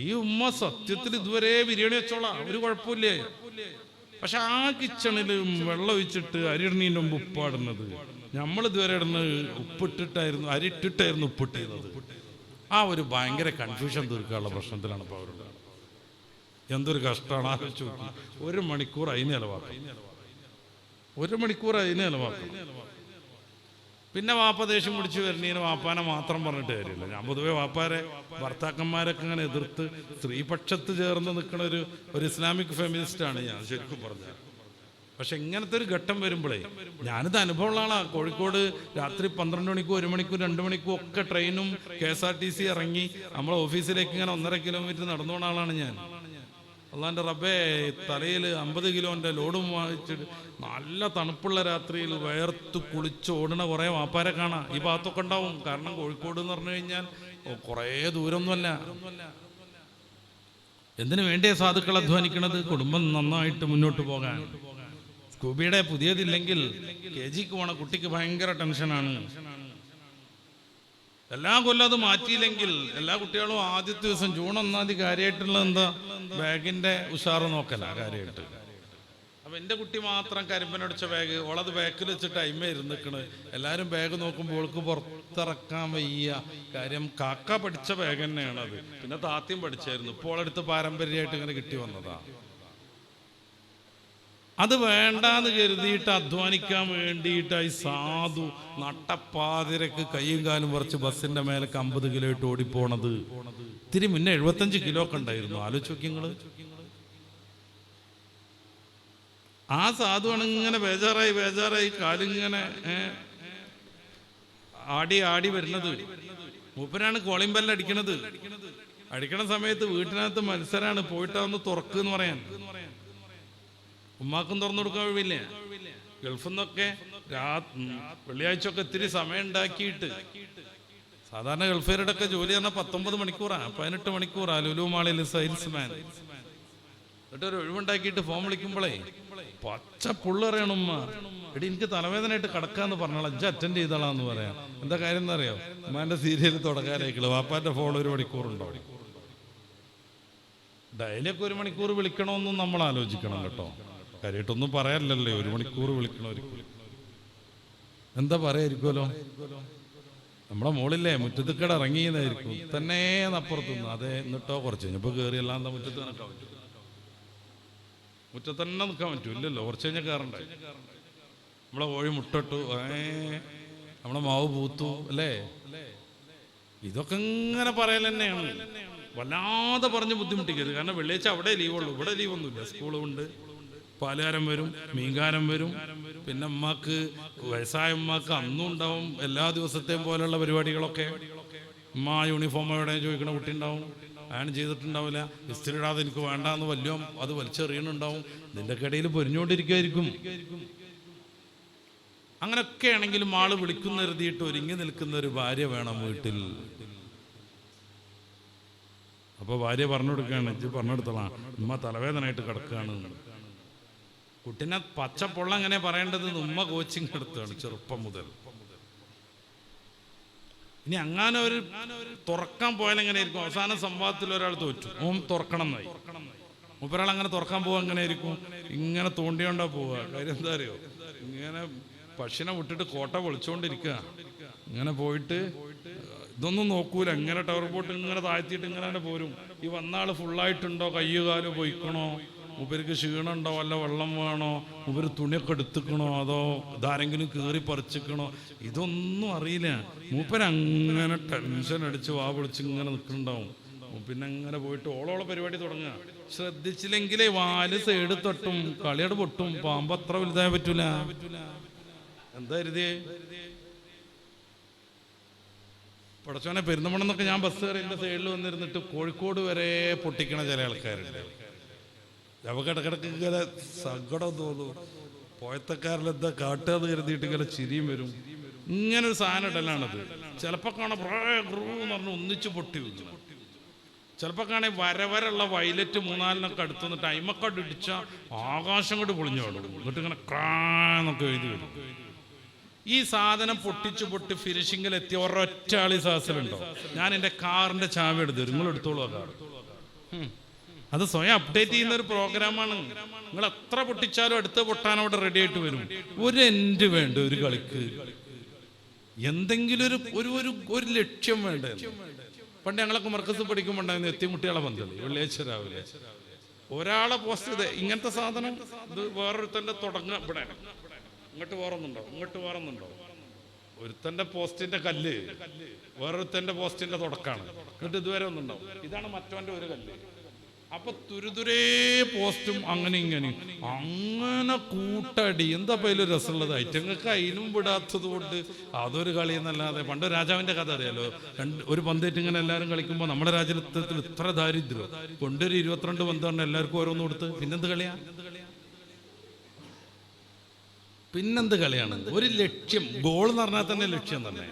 ഈ ഉമ്മ സത്യത്തിൽ ഇതുവരെ ബിരിയാണി വെച്ചോളാം, ഒരു കുഴപ്പമില്ലേ. പക്ഷെ ആ കിച്ചണിൽ വെള്ളം ഒഴിച്ചിട്ട് അരിയിടണീൻ്റെ മുമ്പ് ഉപ്പാടുന്നത്, നമ്മൾ ഇതുവരെ ഇടുന്നത് ഉപ്പിട്ടിട്ടായിരുന്നു, അരി ഇട്ടിട്ടായിരുന്നു ഉപ്പിട്ടിരുന്നത്. ആ ഒരു ഭയങ്കര കൺഫ്യൂഷൻ തീർക്കാനുള്ള പ്രശ്നത്തിലാണ് ഇപ്പോൾ അവരുടെ. എന്തൊരു കഷ്ടമാണ് ആലോചിച്ച് നോക്കി. 1 മണിക്കൂർ അതിന് ചിലവാക്കും, 1 മണിക്കൂർ അതിന് ചിലവാക്കും. പിന്നെ വാപ്പ ദേഷ്യം പിടിച്ച് വരുന്നതിന് വാപ്പാനെ മാത്രം പറഞ്ഞിട്ട് കാര്യമില്ല. ഞാൻ പൊതുവെ വാപ്പാരെ ഭർത്താക്കന്മാരൊക്കെ ഇങ്ങനെ എതിർത്ത് സ്ത്രീപക്ഷത്ത് ചേർന്ന് നിൽക്കുന്ന ഒരു ഇസ്ലാമിക് ഫെമിനിസ്റ്റാണ് ഞാൻ ശരിക്കും പറഞ്ഞത്. പക്ഷെ ഇങ്ങനത്തെ ഒരു ഘട്ടം വരുമ്പോഴേ, ഞാനിത് അനുഭവമുള്ള ആളാണ്. കോഴിക്കോട് രാത്രി 12 മണിക്കും 1 മണിക്കും 2 മണിക്കും ഒക്കെ ട്രെയിനും KSRTC ഇറങ്ങി നമ്മളെ ഓഫീസിലേക്ക് ഇങ്ങനെ 1.5 കിലോമീറ്റർ നടന്നു പോകുന്ന ആളാണ് ഞാൻ. അള്ളാൻ്റെ റബ്ബേ, തലയിൽ 50 കിലോൻ്റെ ലോഡും വാങ്ങിച്ചിട്ട് നല്ല തണുപ്പുള്ള രാത്രിയിൽ വേർത്ത് കുളിച്ച് ഓടുന്ന കുറേ വാപ്പാരെ കാണാം. ഈ ഭാഗത്തൊക്കെ ഉണ്ടാവും. കാരണം കോഴിക്കോട് എന്ന് പറഞ്ഞു കഴിഞ്ഞാൽ കുറേ ദൂരമൊന്നുമല്ല. എന്തിനു വേണ്ടിയാ സാധുക്കൾ അധ്വാനിക്കണത്? കുടുംബം നന്നായിട്ട് മുന്നോട്ട് പോകാൻ. സ്കൂബിയുടെ പുതിയതില്ലെങ്കിൽ KGക്ക് പോണ കുട്ടിക്ക് ഭയങ്കര ടെൻഷനാണ്. എല്ലാ കൊല്ലം അത് മാറ്റിയില്ലെങ്കിൽ എല്ലാ കുട്ടികളും ആദ്യത്തെ ദിവസം ജൂൺ 1-ാം തീയതി കാര്യമായിട്ടുള്ള എന്താ ബാഗിന്റെ ഉഷാറ് നോക്കല കാര്യമായിട്ട്. അപ്പൊ എൻ്റെ കുട്ടി മാത്രം കരിമ്പനടിച്ച ബാഗ്, ഓളത് ബാക്കിൽ വെച്ചിട്ട് അയിമ ഇരുന്നിക്കണ്. എല്ലാവരും ബാഗ് നോക്കുമ്പോൾ ഓൾക്ക് പുറത്തിറക്കാൻ വയ്യ. കാര്യം കാക്ക പഠിച്ച ബാഗ് തന്നെയാണത്. പിന്നെ താത്യം പഠിച്ചായിരുന്നു. ഇപ്പോൾ ഓളെടുത്ത് പാരമ്പര്യമായിട്ട് ഇങ്ങനെ കിട്ടി വന്നതാ. അത് വേണ്ടാന്ന് കരുതിയിട്ട് അധ്വാനിക്കാൻ വേണ്ടിയിട്ടായി സാധു നട്ടപ്പാതിരക്ക് കൈയും കാലും പറിച്ച് ബസ്സിന്റെ മേലേക്ക് 50 കിലോ ഇട്ട് ഓടിപ്പോണത്. ഇത്തിരി മുന്നേ 75 കിലോ ഒക്കെ ഉണ്ടായിരുന്നു. ആലോചിച്ച് നോക്കി നിങ്ങള്. ആ സാധുവാണ് ഇങ്ങനെ ബേജാറായി കാലിങ്ങനെ ആടി വരുന്നത്. മൂപ്പരാണ് കോളിംഗ് ബെല്ല് അടിക്കണത്. അടിക്കണ സമയത്ത് വീട്ടിനകത്ത് മത്സരമാണ്, പോയിട്ടാന്ന് തുറക്കെന്ന് പറയാൻ. ഉമ്മാക്കും തുറന്നു കൊടുക്കാൻ കഴിവില്ല. ഗൾഫിൽ നിന്നൊക്കെ വെള്ളിയാഴ്ച ഒക്കെ ഇത്തിരി സമയം ഉണ്ടാക്കിയിട്ട്, സാധാരണ ഗൾഫുകാരുടെ ഒക്കെ ജോലി പറഞ്ഞാൽ 19 മണിക്കൂറാണ്, 18 മണിക്കൂറാണ് ലുലു മാളിൽ സെയിൽസ്മാൻ. എന്നിട്ട് ഒരു ഒഴിവുണ്ടാക്കിയിട്ട് ഫോൺ വിളിക്കുമ്പോഴേ പച്ച പുള്ളറിയണം ഉമ്മ, എടി എനിക്ക് തലവേദനയായിട്ട് കിടക്കാന്ന് പറഞ്ഞാൽ 5 അറ്റൻഡ് ചെയ്തോളാന്ന് പറയാം. എന്താ കാര്യം എന്നറിയോ? ഉമ്മാന്റെ സീരിയൽ തുടങ്ങാനായിക്കുള്ളൂ. വാപ്പാന്റെ ഫോൺ 1 മണിക്കൂറുണ്ടോ? ഡെയിലിയൊക്കെ 1 മണിക്കൂർ വിളിക്കണമെന്നും നമ്മൾ ആലോചിക്കണം കേട്ടോ. കാര്യമായിട്ടൊന്നും പറയാനില്ലല്ലേ. 1 മണിക്കൂർ വിളിക്കണമായിരിക്കും. എന്താ പറയായിരിക്കുമല്ലോ. നമ്മളെ മോളില്ലേ മുറ്റത്തുക്കട ഇറങ്ങിയതായിരിക്കും തന്നെ അപ്പുറത്തുനിന്ന്. അതെ എന്നിട്ടോ കുറച്ച് കഴിഞ്ഞപ്പോൾ കയറിയല്ല. എന്താ മുറ്റത്ത് നിൽക്കാൻ പറ്റും? മുറ്റത്ത് തന്നെ നിൽക്കാൻ പറ്റും? ഇല്ലല്ലോ. കുറച്ച് കഴിഞ്ഞാൽ കയറണ്ടേ. നമ്മളെ കോഴി മുട്ടിട്ടു, നമ്മളെ മാവ് പൂത്തു അല്ലേ. ഇതൊക്കെ ഇങ്ങനെ പറയൽ തന്നെയാണ്. വല്ലാതെ പറഞ്ഞ് ബുദ്ധിമുട്ടിക്കരുത്. കാരണം വെള്ളിയാഴ്ച അവിടെ ലീവുള്ളൂ, ഇവിടെ ലീവൊന്നുമില്ല. സ്കൂളുണ്ട്, പാലുകാരൻ വരും, മീൻകാരൻ വരും. പിന്നെ ഉമ്മാക്ക്, വയസ്സായ ഉമ്മാക്ക് അന്നും ഉണ്ടാവും എല്ലാ ദിവസത്തെയും പോലെയുള്ള പരിപാടികളൊക്കെ. ഉമ്മ യൂണിഫോം എവിടെ ചോദിക്കണ കുട്ടി ഉണ്ടാവും, അയൺ ചെയ്തിട്ടുണ്ടാവില്ല, ഇസ്തിരി ഇടാതെ എനിക്ക് വേണ്ടാന്ന് വലിയ അത് വലിച്ചെറിയണുണ്ടാവും. ഇതിൻ്റെ ഇടയിൽ പൊരിഞ്ഞുകൊണ്ടിരിക്കുമായിരിക്കും. അങ്ങനെയൊക്കെ ആണെങ്കിലും ആള് വിളിക്കുന്ന കരുതിയിട്ട് ഒരുങ്ങി നിൽക്കുന്ന ഒരു ഭാര്യ വേണം വീട്ടിൽ. അപ്പോൾ ഭാര്യ പറഞ്ഞു കൊടുക്കുകയാണ്, ഇജ്ജ് പറഞ്ഞെടുത്തോളാം ഉമ്മ തലവേദനയായിട്ട് കിടക്കുകയാണ്. കുട്ടീനെ പച്ചപ്പൊള്ള എങ്ങനെ പറയേണ്ടത് ഉമ്മ കോച്ചിങ് എടുത്താണ് ചെറുപ്പം മുതൽ. ഇനി അങ്ങനെ ഒരു തുറക്കാൻ പോയാൽ എങ്ങനെയായിരിക്കും? അവസാന സംവാദത്തിൽ ഒരാൾ തോറ്റു, ഓം തുറക്കണം എന്നായി. മൂപ്പരാൾ അങ്ങനെ തുറക്കാൻ പോവാ എങ്ങനെയായിരിക്കും? ഇങ്ങനെ തോണ്ടിയോണ്ടാ പോവുക. കാര്യം എന്താ അറിയോ? ഇങ്ങനെ പശുവിനെ വിട്ടിട്ട് കോട്ട പൊളിച്ചുകൊണ്ടിരിക്കുക. ഇങ്ങനെ പോയിട്ട് ഇതൊന്നും നോക്കൂല. ഇങ്ങനെ ടവർ ബോട്ട് ഇങ്ങനെ താഴ്ത്തിയിട്ട് ഇങ്ങനെ പോരും. ഈ വന്ന ആള് ഫുള്ളായിട്ടുണ്ടോ, കയ്യോ കാലോ പോയിക്കണോ, മൂപ്പർക്ക് ക്ഷീണമുണ്ടോ, വല്ല വെള്ളം വേണോ, മൂപ്പര് തുണിയൊക്കെ എടുത്തുക്കണോ, അതോ ഇതാരെങ്കിലും കീറി പറിച്ചിക്കണോ, ഇതൊന്നും അറിയില്ല. മൂപ്പരങ്ങനെ ടെൻഷൻ അടിച്ച് വാ വിളിച്ച് ഇങ്ങനെ നിൽക്കുന്നുണ്ടാവും. പിന്നെ അങ്ങനെ പോയിട്ട് ഓളോളെ പരിപാടി തുടങ്ങുക. ശ്രദ്ധിച്ചില്ലെങ്കിലേ വാല് സൈഡ് തട്ടും, കളിയുടെ പൊട്ടും. പാമ്പ് അത്ര വലുതായ പറ്റൂല. എന്താ കരുതിയേ? പടച്ചോനെ, പെരുന്തമണ്ണെന്നൊക്കെ ഞാൻ ബസ് കയറി എൻ്റെ സൈഡിൽ വന്നിരുന്നിട്ട് കോഴിക്കോട് വരെ പൊട്ടിക്കണ ചില ആൾക്കാരുണ്ട്. നമുക്ക് ഇടക്കിടക്ക് ഇങ്ങനെ സങ്കടം തോന്നും. പോയത്തക്കാരിലെന്താ കാട്ടുകയെന്ന് കരുതിയിട്ട് ഇങ്ങനെ ചിരിയും വരും. ഇങ്ങനൊരു സാധനം ഇടലാണത്. ചിലപ്പോൾ കാണാൻ എന്ന് പറഞ്ഞ് ഒന്നിച്ച് പൊട്ടി വരും. ചിലപ്പോൾ കാണാൻ വരവരുള്ള വയലറ്റ് 3-4 അടുത്ത് വന്നിട്ട് അയിമക്കോട്ട് ഇടിച്ചാൽ ആകാശം കൊണ്ട് പൊളിഞ്ഞോടും. എന്നിട്ട് ഇങ്ങനെ ക്രാന്നൊക്കെ എഴുതി വരും. ഈ സാധനം പൊട്ടി ഫിനിഷിങ്ങിൽ എത്തിയ ഒരൊറ്റ ആളി സാഹസിലുണ്ടോ? ഞാൻ എൻ്റെ കാറിൻ്റെ ചാവി എടുത്തു തരും, നിങ്ങൾ എടുത്തോളൂ ആ കാർ. അത് സ്വയം അപ്ഡേറ്റ് ചെയ്യുന്ന ഒരു പ്രോഗ്രാമാണ്. നിങ്ങൾ എത്ര പൊട്ടിച്ചാലും അടുത്ത് പൊട്ടാൻ അവിടെ റെഡി ആയിട്ട് വരും. ഒരു എൻഡ് വേണ്ട ഒരു കളിക്ക്, എന്തെങ്കിലും ഒരു ലക്ഷ്യം വേണ്ട. പണ്ട് ഞങ്ങളൊക്കെ മർക്കസ് പഠിക്കുമ്പോണ്ടായിരുന്നു എത്തിമുട്ടിയാളെ പന്തൽ വെള്ളിയാഴ്ച രാവിലെ ഒരാളെ പോസ്റ്റ് ചെയ്ത് ഇങ്ങനത്തെ സാധനം, ഇത് വേറൊരുത്തൻ്റെ തുടങ്ങുക, ഇവിടെ ഇങ്ങോട്ട് വേറൊന്നുണ്ടോ, ഒരുത്തൻ്റെ പോസ്റ്റിന്റെ കല്ല് വേറൊരുത്തൻ്റെ പോസ്റ്റിന്റെ തുടക്കാണ്, എന്നിട്ട് ഇതുവരെ ഒന്നുണ്ടാവും. ഇതാണ് മറ്റവൻ്റെ ഒരു കല്ല്. അപ്പൊ തുരുതുരേ പോസ്റ്റും അങ്ങനെ അങ്ങനെ കൂട്ടടി. എന്താ അതിലൊരു രസമുള്ളത്? ഐറ്റങ്ങൾക്ക് അതിനും വിടാത്തത് കൊണ്ട് അതൊരു കളി എന്നല്ലാതെ. പണ്ട് രാജാവിന്റെ കഥ അറിയാലോ, ഒരു പന്തേറ്റ് ഇങ്ങനെ എല്ലാവരും കളിക്കുമ്പോൾ നമ്മുടെ രാജ്യത്തിൽ ഇത്ര ദാരിദ്ര്യം കൊണ്ടൊരു 22 പന്താണ് എല്ലാവർക്കും ഓരോന്ന് കൊടുത്ത്. പിന്നെന്ത് കളിയാണ്? ഒരു ലക്ഷ്യം, ഗോൾ എന്ന് പറഞ്ഞാൽ തന്നെ ലക്ഷ്യം തന്നെ.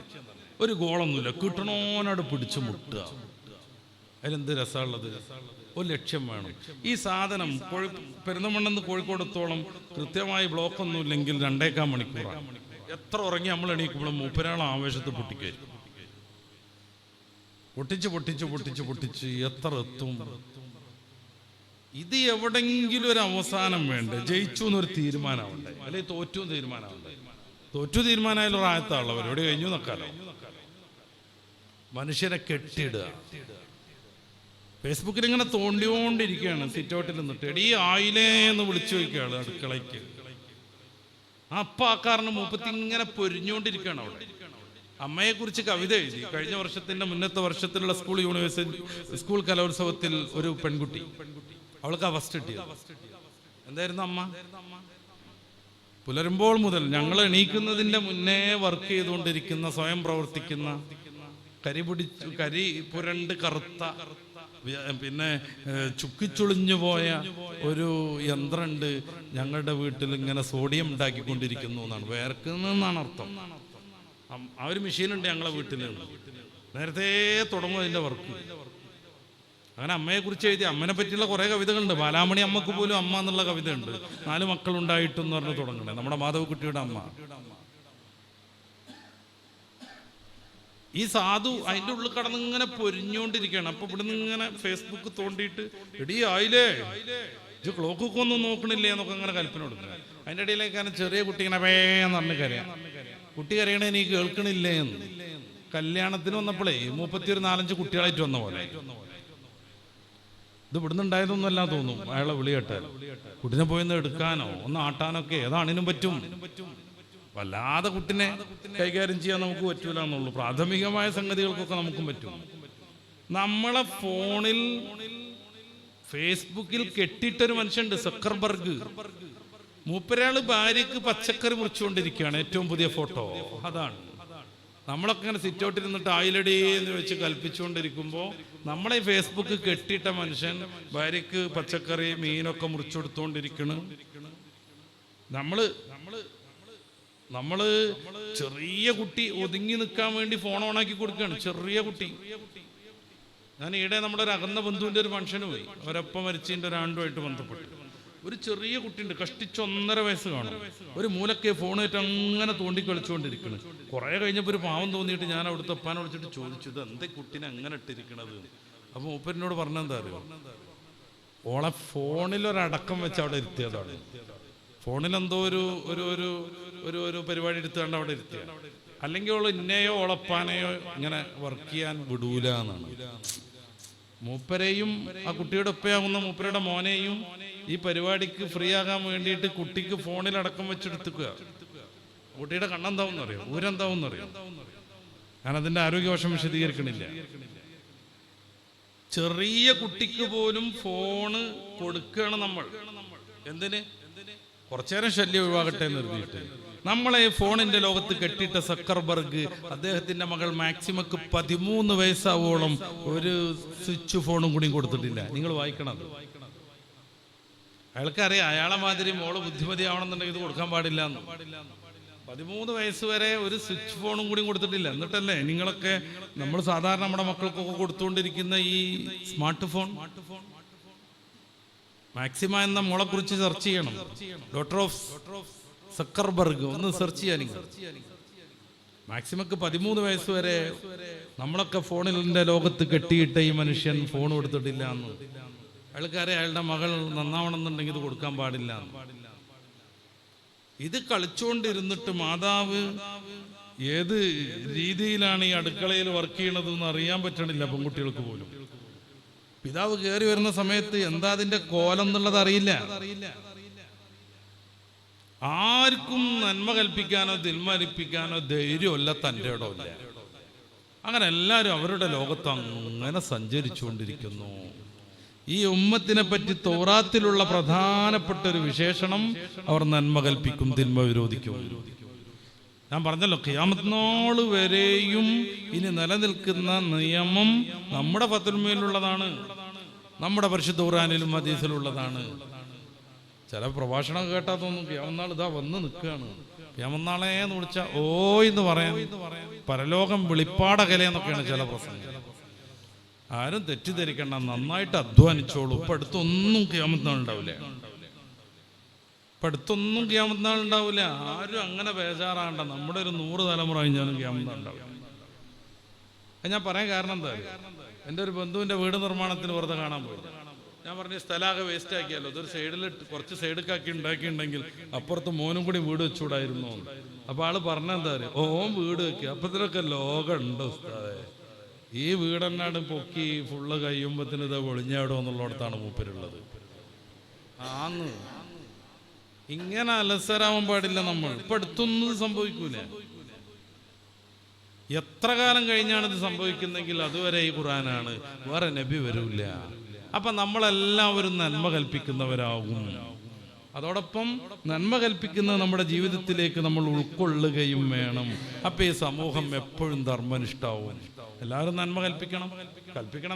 ഒരു ഗോളൊന്നുമില്ല, കിട്ടണോനോട് പിടിച്ചു മുട്ടുക. അതിലെന്ത് രസമുള്ളത്? ഒരു ലക്ഷ്യം വേണം. ഈ സാധനം പെരുന്തമണ്ണെന്ന് കോഴിക്കോടത്തോളം കൃത്യമായി ബ്ലോക്ക് ഒന്നും ഇല്ലെങ്കിൽ 2.25 മണിക്കൂറാണ്. എത്ര ഉറങ്ങി നമ്മൾ എണീക്കുമ്പോഴും മൂപ്പരാളം ആവേശത്ത് പൊട്ടിച്ച് എത്ര എത്തും. ഇത് എവിടെങ്കിലും ഒരു അവസാനം വേണ്ടേ? ജയിച്ചു എന്നൊരു തീരുമാനമുണ്ട്, അല്ലെങ്കിൽ തോറ്റു തീരുമാനമുണ്ട്. തോറ്റു തീരുമാനമായാലും റായത്താണല്ലോ, പരിപാടി കഴിഞ്ഞു നോക്കാലോ. മനുഷ്യരെ കെട്ടിയിടുക. ഫേസ്ബുക്കിൽ ഇങ്ങനെ തോണ്ടിക്കൊണ്ടിരിക്കുകയാണ്. സിറ്റ് ഔട്ടിൽ നിന്നിട്ട് എടീ ആയിലേ എന്ന് വിളിച്ചു ചോദിക്കുകയാണ് അടുക്കളയ്ക്ക്. അപ്പൊ ആ കാരണം മൂപ്പത്തി ഇങ്ങനെ പൊരിഞ്ഞുകൊണ്ടിരിക്കുകയാണ് അവിടെ. അമ്മയെക്കുറിച്ച് കവിത എഴുതി. കഴിഞ്ഞ വർഷത്തിന്റെ മുന്നത്തെ വർഷത്തിലുള്ള സ്കൂൾ കലോത്സവത്തിൽ ഒരു പെൺകുട്ടി, അവൾക്ക് ഫസ്റ്റ് കിട്ടിയത്. എന്തായിരുന്നു അമ്മ? പുലരുമ്പോൾ മുതൽ ഞങ്ങൾ എണീക്കുന്നതിന്റെ മുന്നേ വർക്ക് ചെയ്തുകൊണ്ടിരിക്കുന്ന, സ്വയം പ്രവർത്തിക്കുന്ന, കരി പുരണ്ട് കറുത്ത, പിന്നെ ചുക്കിച്ചുളിഞ്ഞു പോയ ഒരു യന്ത്രമുണ്ട് ഞങ്ങളുടെ വീട്ടിൽ, ഇങ്ങനെ സോഡിയം ഉണ്ടാക്കിക്കൊണ്ടിരിക്കുന്നു എന്നാണ്. വേർക്കുന്നതെന്നാണ് അർത്ഥം. ആ ഒരു മെഷീനുണ്ട് ഞങ്ങളെ വീട്ടിൽ. നേരത്തെ തുടങ്ങും അതിൻ്റെ വർക്ക്. അങ്ങനെ അമ്മയെ കുറിച്ച് എഴുതി. അമ്മനെ പറ്റിയുള്ള കുറേ കവിതകളുണ്ട്. ബാലാമണി അമ്മക്ക് പോലും അമ്മ എന്നുള്ള കവിത ഉണ്ട്. 4 മക്കളുണ്ടായിട്ടെന്ന് പറഞ്ഞ് തുടങ്ങണേ, നമ്മുടെ മാധവക്കുട്ടിയുടെ അമ്മ. ഈ സാധു അതിൻ്റെ ഉള്ളിൽ കടന്ന് ഇങ്ങനെ പൊരിഞ്ഞുകൊണ്ടിരിക്കുകയാണ്. അപ്പൊ ഇവിടുന്ന് ഇങ്ങനെ ഫേസ്ബുക്ക് തോണ്ടിയിട്ട് എടീ ആയില്ലേ, ഇത് ക്ലോക്കൊക്കെ ഒന്നും നോക്കണില്ലേ എന്നൊക്കെ ഇങ്ങനെ കൽപ്പന കൊടുക്കുക. അതിൻ്റെ ഇടയിലേക്കാണ് ചെറിയ കുട്ടി ഇങ്ങനെ വേന്ന് പറഞ്ഞ് കരയാം. കുട്ടി കരയണേ നീ കേൾക്കണില്ലേ എന്ന്. കല്യാണത്തിന് വന്നപ്പോഴേ 34-5 കുട്ടികളായിട്ട് വന്ന പോലെ. ഇത് ഇവിടുന്ന് ഉണ്ടായതൊന്നും അല്ല തോന്നും. അയാളെ വിളി കേട്ടാൽ കുട്ടിനെ പോയിന്ന് എടുക്കാനോ ഒന്ന് ആട്ടാനൊക്കെ ഏതാണിനും പറ്റും. വല്ലാതെ കുട്ടിനെ കൈകാര്യം ചെയ്യാൻ നമുക്ക് പറ്റൂല എന്നുള്ളൂ. പ്രാഥമികമായ സംഗതികൾക്കൊക്കെ നമുക്കും പറ്റും. നമ്മളെ ഫോണിൽ ഫേസ്ബുക്കിൽ കെട്ടിയിട്ടൊരു മനുഷ്യനുണ്ട്, സക്കർബർഗ്. മൂപ്പരാള് ഭാര്യക്ക് പച്ചക്കറി മുറിച്ചുകൊണ്ടിരിക്കുകയാണ്. ഏറ്റവും പുതിയ ഫോട്ടോ അതാണ്. നമ്മളൊക്കെ ഇങ്ങനെ സിറ്റ് ഔട്ടിൽ നിന്നിട്ട് ആയിലടി എന്ന് വെച്ച് കൽപ്പിച്ചുകൊണ്ടിരിക്കുമ്പോൾ നമ്മളെ ഫേസ്ബുക്ക് കെട്ടിയിട്ട മനുഷ്യൻ ഭാര്യക്ക് പച്ചക്കറി മീനൊക്കെ മുറിച്ചെടുത്തുകൊണ്ടിരിക്കണം. നമ്മള് ചെറിയ കുട്ടി ഒതുങ്ങി നിൽക്കാൻ വേണ്ടി ഫോൺ ഓണാക്കി കൊടുക്കുകയാണ്. ചെറിയ കുട്ടി. ഞാൻ ഈടെ നമ്മുടെ ഒരു അകന്ന ബന്ധുവിൻ്റെ ഒരു ഫംഗ്ഷന് പോയി. അവരൊപ്പം മരിച്ചതിൻ്റെ ഒരു ആണ്ടുമായിട്ട് ബന്ധപ്പെട്ട് ഒരു ചെറിയ കുട്ടിയുണ്ട്, കഷ്ടിച്ച് 1.5 വയസ്സ് കാണും. ഒരു മൂലക്കെ ഫോണായിട്ട് അങ്ങനെ തോണ്ടി കളിച്ചുകൊണ്ടിരിക്കണം. കുറേ കഴിഞ്ഞപ്പോൾ ഒരു പാവം തോന്നിയിട്ട് ഞാൻ അവിടുത്തെ ഒപ്പാനെ വിളിച്ചിട്ട് ചോദിച്ചു, ഇത് എന്തേ കുട്ടീനെ അങ്ങനെ ഇട്ടിരിക്കണത്? അപ്പോൾ മൂപ്പരിനോട് പറഞ്ഞെന്താ അറിയോ, ഓളെ ഫോണിലൊരടക്കം വെച്ച് അവിടെ ഇരുത്തിയതാണ്. ഫോണിലെന്തോ ഒരു പരിപാടി എടുത്തുകൊണ്ട് അവിടെ ഇരുത്തിയ. അല്ലെങ്കിൽ ഓൾ ഇന്നയോ ഓളപ്പാനെയോ ഇങ്ങനെ വർക്ക് ചെയ്യാൻ വിടൂല എന്നാണ്. മൂപ്പരെയും ആ കുട്ടിയുടെ ഒപ്പയാകുന്ന മൂപ്പരുടെ മോനെയും ഈ പരിപാടിക്ക് ഫ്രീ ആകാൻ വേണ്ടിയിട്ട് കുട്ടിക്ക് ഫോണിൽ അടക്കം വെച്ചെടുത്തുക്കുക. കുട്ടിയുടെ കണ്ണെന്താവും അറിയോ, ഊരെന്താവും അറിയോ? ഞാൻ അതിന്റെ ആരോഗ്യവശം വിശദീകരിക്കണില്ല. ചെറിയ കുട്ടിക്ക് പോലും ഫോണ് കൊടുക്കുകയാണ് നമ്മൾ. എന്തിന്? കുറച്ചേരം ശല്യം ഒഴിവാകട്ടെ എന്ന് കരുതിയിട്ട്. നമ്മളെ ഫോണിന്റെ ലോകത്ത് കെട്ടിയിട്ട സക്കർബർഗ് അദ്ദേഹത്തിന്റെ മകൾ മാക്സിമക്ക് 13 വയസ്സാവോളം ഒരു സ്വിച്ച് ഫോണും കൂടി കൊടുത്തിട്ടില്ല. നിങ്ങൾ വായിക്കണം. അയാൾക്കറിയാം അയാളെ മാതിരി മോള് ബുദ്ധിമതി ആവണമെന്നുണ്ടെങ്കിൽ ഇത് കൊടുക്കാൻ പാടില്ല എന്ന്. 13 വയസ്സ് വരെ ഒരു സ്വിച്ച് ഫോണും കൂടി കൊടുത്തിട്ടില്ല. എന്നിട്ടല്ലേ നിങ്ങളൊക്കെ നമ്മൾ സാധാരണ നമ്മുടെ മക്കൾക്കൊക്കെ കൊടുത്തുകൊണ്ടിരിക്കുന്ന ഈ സ്മാർട്ട് ഫോൺ. മാക്സിമ എന്ന മോളെ കുറിച്ച് സെർച്ച് ചെയ്യണം. ഡോട്ടർ ഓഫ് സക്കർബർഗ് ഒന്ന് സെർച്ച് ചെയ്യാൻ. മാക്സിമക്ക് 13 വയസ്സ് വരെ നമ്മളൊക്കെ ഫോണിന്റെ ലോകത്ത് കെട്ടിയിട്ട് ഈ മനുഷ്യൻ ഫോൺ കൊടുത്തിട്ടില്ല എന്ന്. അയാൾക്കറിയാം അയാളുടെ മകൾ നന്നാവണമെന്നുണ്ടെങ്കിൽ ഇത് കൊടുക്കാൻ പാടില്ല. ഇത് കളിച്ചുകൊണ്ടിരുന്നിട്ട് മാതാവ് ഏത് രീതിയിലാണ് ഈ അടുക്കളയിൽ വർക്ക് ചെയ്യണതെന്ന് അറിയാൻ പറ്റണില്ല പെൺകുട്ടികൾക്ക് പോലും. പിതാവ് കയറി വരുന്ന സമയത്ത് എന്താ അതിന്റെ കോലം എന്നുള്ളത് അറിയില്ല. ആർക്കും നന്മ കൽപ്പിക്കാനോ തിന്മരിപ്പിക്കാനോ ധൈര്യമല്ല, തൻ്റെ ഇടമില്ല. അങ്ങനെ എല്ലാവരും അവരുടെ ലോകത്ത് അങ്ങനെ സഞ്ചരിച്ചുകൊണ്ടിരിക്കുന്നു. ഈ ഉമ്മത്തിനെ പറ്റി തൗറാത്തിലുള്ള പ്രധാനപ്പെട്ട ഒരു വിശേഷണം, അവർ നന്മ കൽപ്പിക്കും തിന്മ വിരോധിക്കും. ഞാൻ പറഞ്ഞല്ലോ, ഖിയാമത്ത് നാൾ വരെയും ഇനി നിലനിൽക്കുന്ന നിയമം നമ്മുടെ ഫത്വയിലുള്ളതാണ്, നമ്മുടെ പരിശുദ്ധ ഖുർആനിലും ഹദീസിലുള്ളതാണ്. ചില പ്രഭാഷണം കേട്ടാ തോന്നും ഖിയാമത്ത് നാൾ ഇതാ വന്ന് നിൽക്കുകയാണ്. ഖിയാമത്ത് നാളേന്ന് വിളിച്ചാൽ ഓ എന്ന് പറയാൻ പരലോകം വെളിപ്പാടകലെന്നൊക്കെയാണ് ചില പ്രസംഗം. ആരും തെറ്റിദ്ധരിക്കണ്ട, നന്നായിട്ട് അധ്വാനിച്ചോളൂ. ഇപ്പൊ അടുത്തൊന്നും ഖിയാമത്ത് നാൾ ഉണ്ടാവില്ല. ആരും അങ്ങനെ ബേജാറാണ്ട. നമ്മുടെ ഒരു 100 തലമുറ കഴിഞ്ഞാലും ഖിയാമത്ത് നാൾ ഉണ്ടാവില്ല. ഞാൻ പറയാൻ കാരണം എന്താ, എൻ്റെ ഒരു ബന്ധുവിൻ്റെ വീട് നിർമ്മാണത്തിന് വെറുതെ കാണാൻ പോയി. ഞാൻ പറഞ്ഞു സ്ഥലമൊക്കെ വേസ്റ്റ് ആക്കിയാലോ, അതൊരു സൈഡിൽ കുറച്ച് സൈഡിലാക്കി ഉണ്ടാക്കിയിട്ടുണ്ടെങ്കിൽ അപ്പുറത്ത് മോനും കൂടി വീട് വെച്ചുകൂടായിരുന്നു. അപ്പൊ ആള് പറഞ്ഞെന്താ പറയുക, ഓൻ വീട് വെക്കുക. അപ്പൊ ഇതിലൊക്കെ ലോകം ഉണ്ട് ഉസ്താദേ. ഈ വീടെന്നാണ് പൊക്കി ഫുള്ള് കഴിയുമ്പത്തിന് ഇത് ഒളിഞ്ഞാടോ എന്നുള്ളിടത്താണ് മൂപ്പരുള്ളത്. ആന്ന് ഇങ്ങനെ അലസരാവാൻ പാടില്ല നമ്മൾ. ഇപ്പൊ അടുത്തൊന്നും സംഭവിക്കൂല. എത്ര കാലം കഴിഞ്ഞാണ് ഇത് സംഭവിക്കുന്നെങ്കിൽ അതുവരെ ഈ ഖുർആനാണ്, വേറെ നബി വരൂല. അപ്പൊ നമ്മളെല്ലാവരും നന്മ കൽപ്പിക്കുന്നവരാകും. അതോടൊപ്പം നന്മ കൽപ്പിക്കുന്നത് നമ്മുടെ ജീവിതത്തിലേക്ക് നമ്മൾ ഉൾക്കൊള്ളുകയും വേണം. അപ്പൊ ഈ സമൂഹം എപ്പോഴും ധർമ്മനിഷ്ഠാവും. എല്ലാവരും നന്മ കൽപ്പിക്കണം.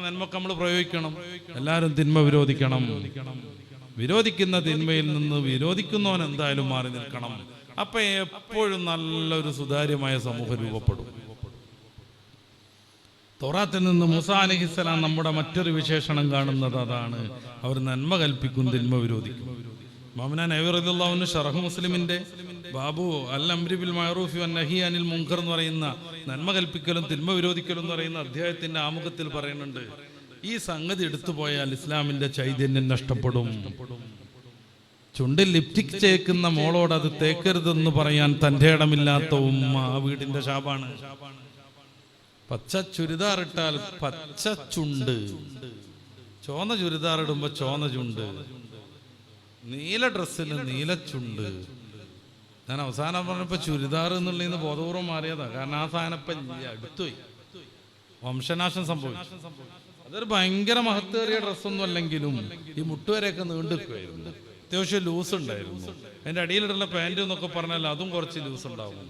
നന്മക്ക് നമ്മൾ പ്രയോഗിക്കണം. എല്ലാവരും തിന്മ വിരോധിക്കണം. വിരോധിക്കുന്ന തിന്മയിൽ നിന്ന് വിരോധിക്കുന്നവൻ എന്തായാലും മാറി നിൽക്കണം. അപ്പൊ എപ്പോഴും നല്ലൊരു സുതാര്യമായ സമൂഹം രൂപപ്പെടും. തൗറാത്തിൽ നിന്ന് മൂസാ അലൈഹിസ്സലാം നമ്മുടെ മറ്റൊരു വിശേഷണം കാണുന്നത് അതാണ്. അവർ നന്മ കൽപ്പിക്കും, തിന്മ വിരോധിക്കും. ഇമാമുനാ നവവി റളിയല്ലാഹു അൻഹു ശറഹ് മുസ്ലിമിന്റെ ബാബു അൽ അംരി ബിൽ മഅറൂഫി വന്നഹി അനിൽ മുൻകർ എന്ന് പറയുന്ന നന്മ കൽപ്പിക്കലും തിന്മ വിരോധിക്കലും എന്ന് പറയുന്ന അധ്യായത്തിന്റെ ആമുഖത്തിൽ പറയുന്നുണ്ട്, ഈ സംഗതി എടുത്തുപോയാൽ ഇസ്ലാമിന്റെ ചൈതന്യം നഷ്ടപ്പെടും. ചുണ്ടിൽ ലിപ്റ്റിക് ചേക്കുന്ന മോളോട് അത് തേക്കരുതെന്ന് പറയാൻ തൻ്റെ ഇടമില്ലാത്ത ഉമ്മ ആ വീടിന്റെ ശാപാണ്. പച്ച ചുരിദാർ ഇട്ടാൽ പച്ച ചുണ്ട്, ചോന്ന ചുരിദാർ ഇടുമ്പോ ചോന്ന ചുണ്ട്, നീല ഡ്രസ്സിന് നീല ചുണ്ട്. ഞാൻ അവസാനം പറഞ്ഞപ്പോ ചുരിദാർ എന്നുള്ളതിന്ന് ബോധപൂർവം മാറിയതാ. കാരണം ആ സാധനം ഇപ്പൊ അടുത്തുപോയി, വംശനാശം സംഭവിച്ചു. അതൊരു ഭയങ്കര മഹത്തേറിയ ഡ്രസ്സൊന്നും അല്ലെങ്കിലും ഈ മുട്ടുവരെയൊക്കെ നീണ്ടുക്കുമായിരുന്നു. അത്യാവശ്യം ലൂസ് ഉണ്ടായിരുന്നു. അതിന്റെ അടിയിലിടുന്ന പാൻറ് എന്നൊക്കെ പറഞ്ഞാൽ അതും കുറച്ച് ലൂസ് ഉണ്ടാവും.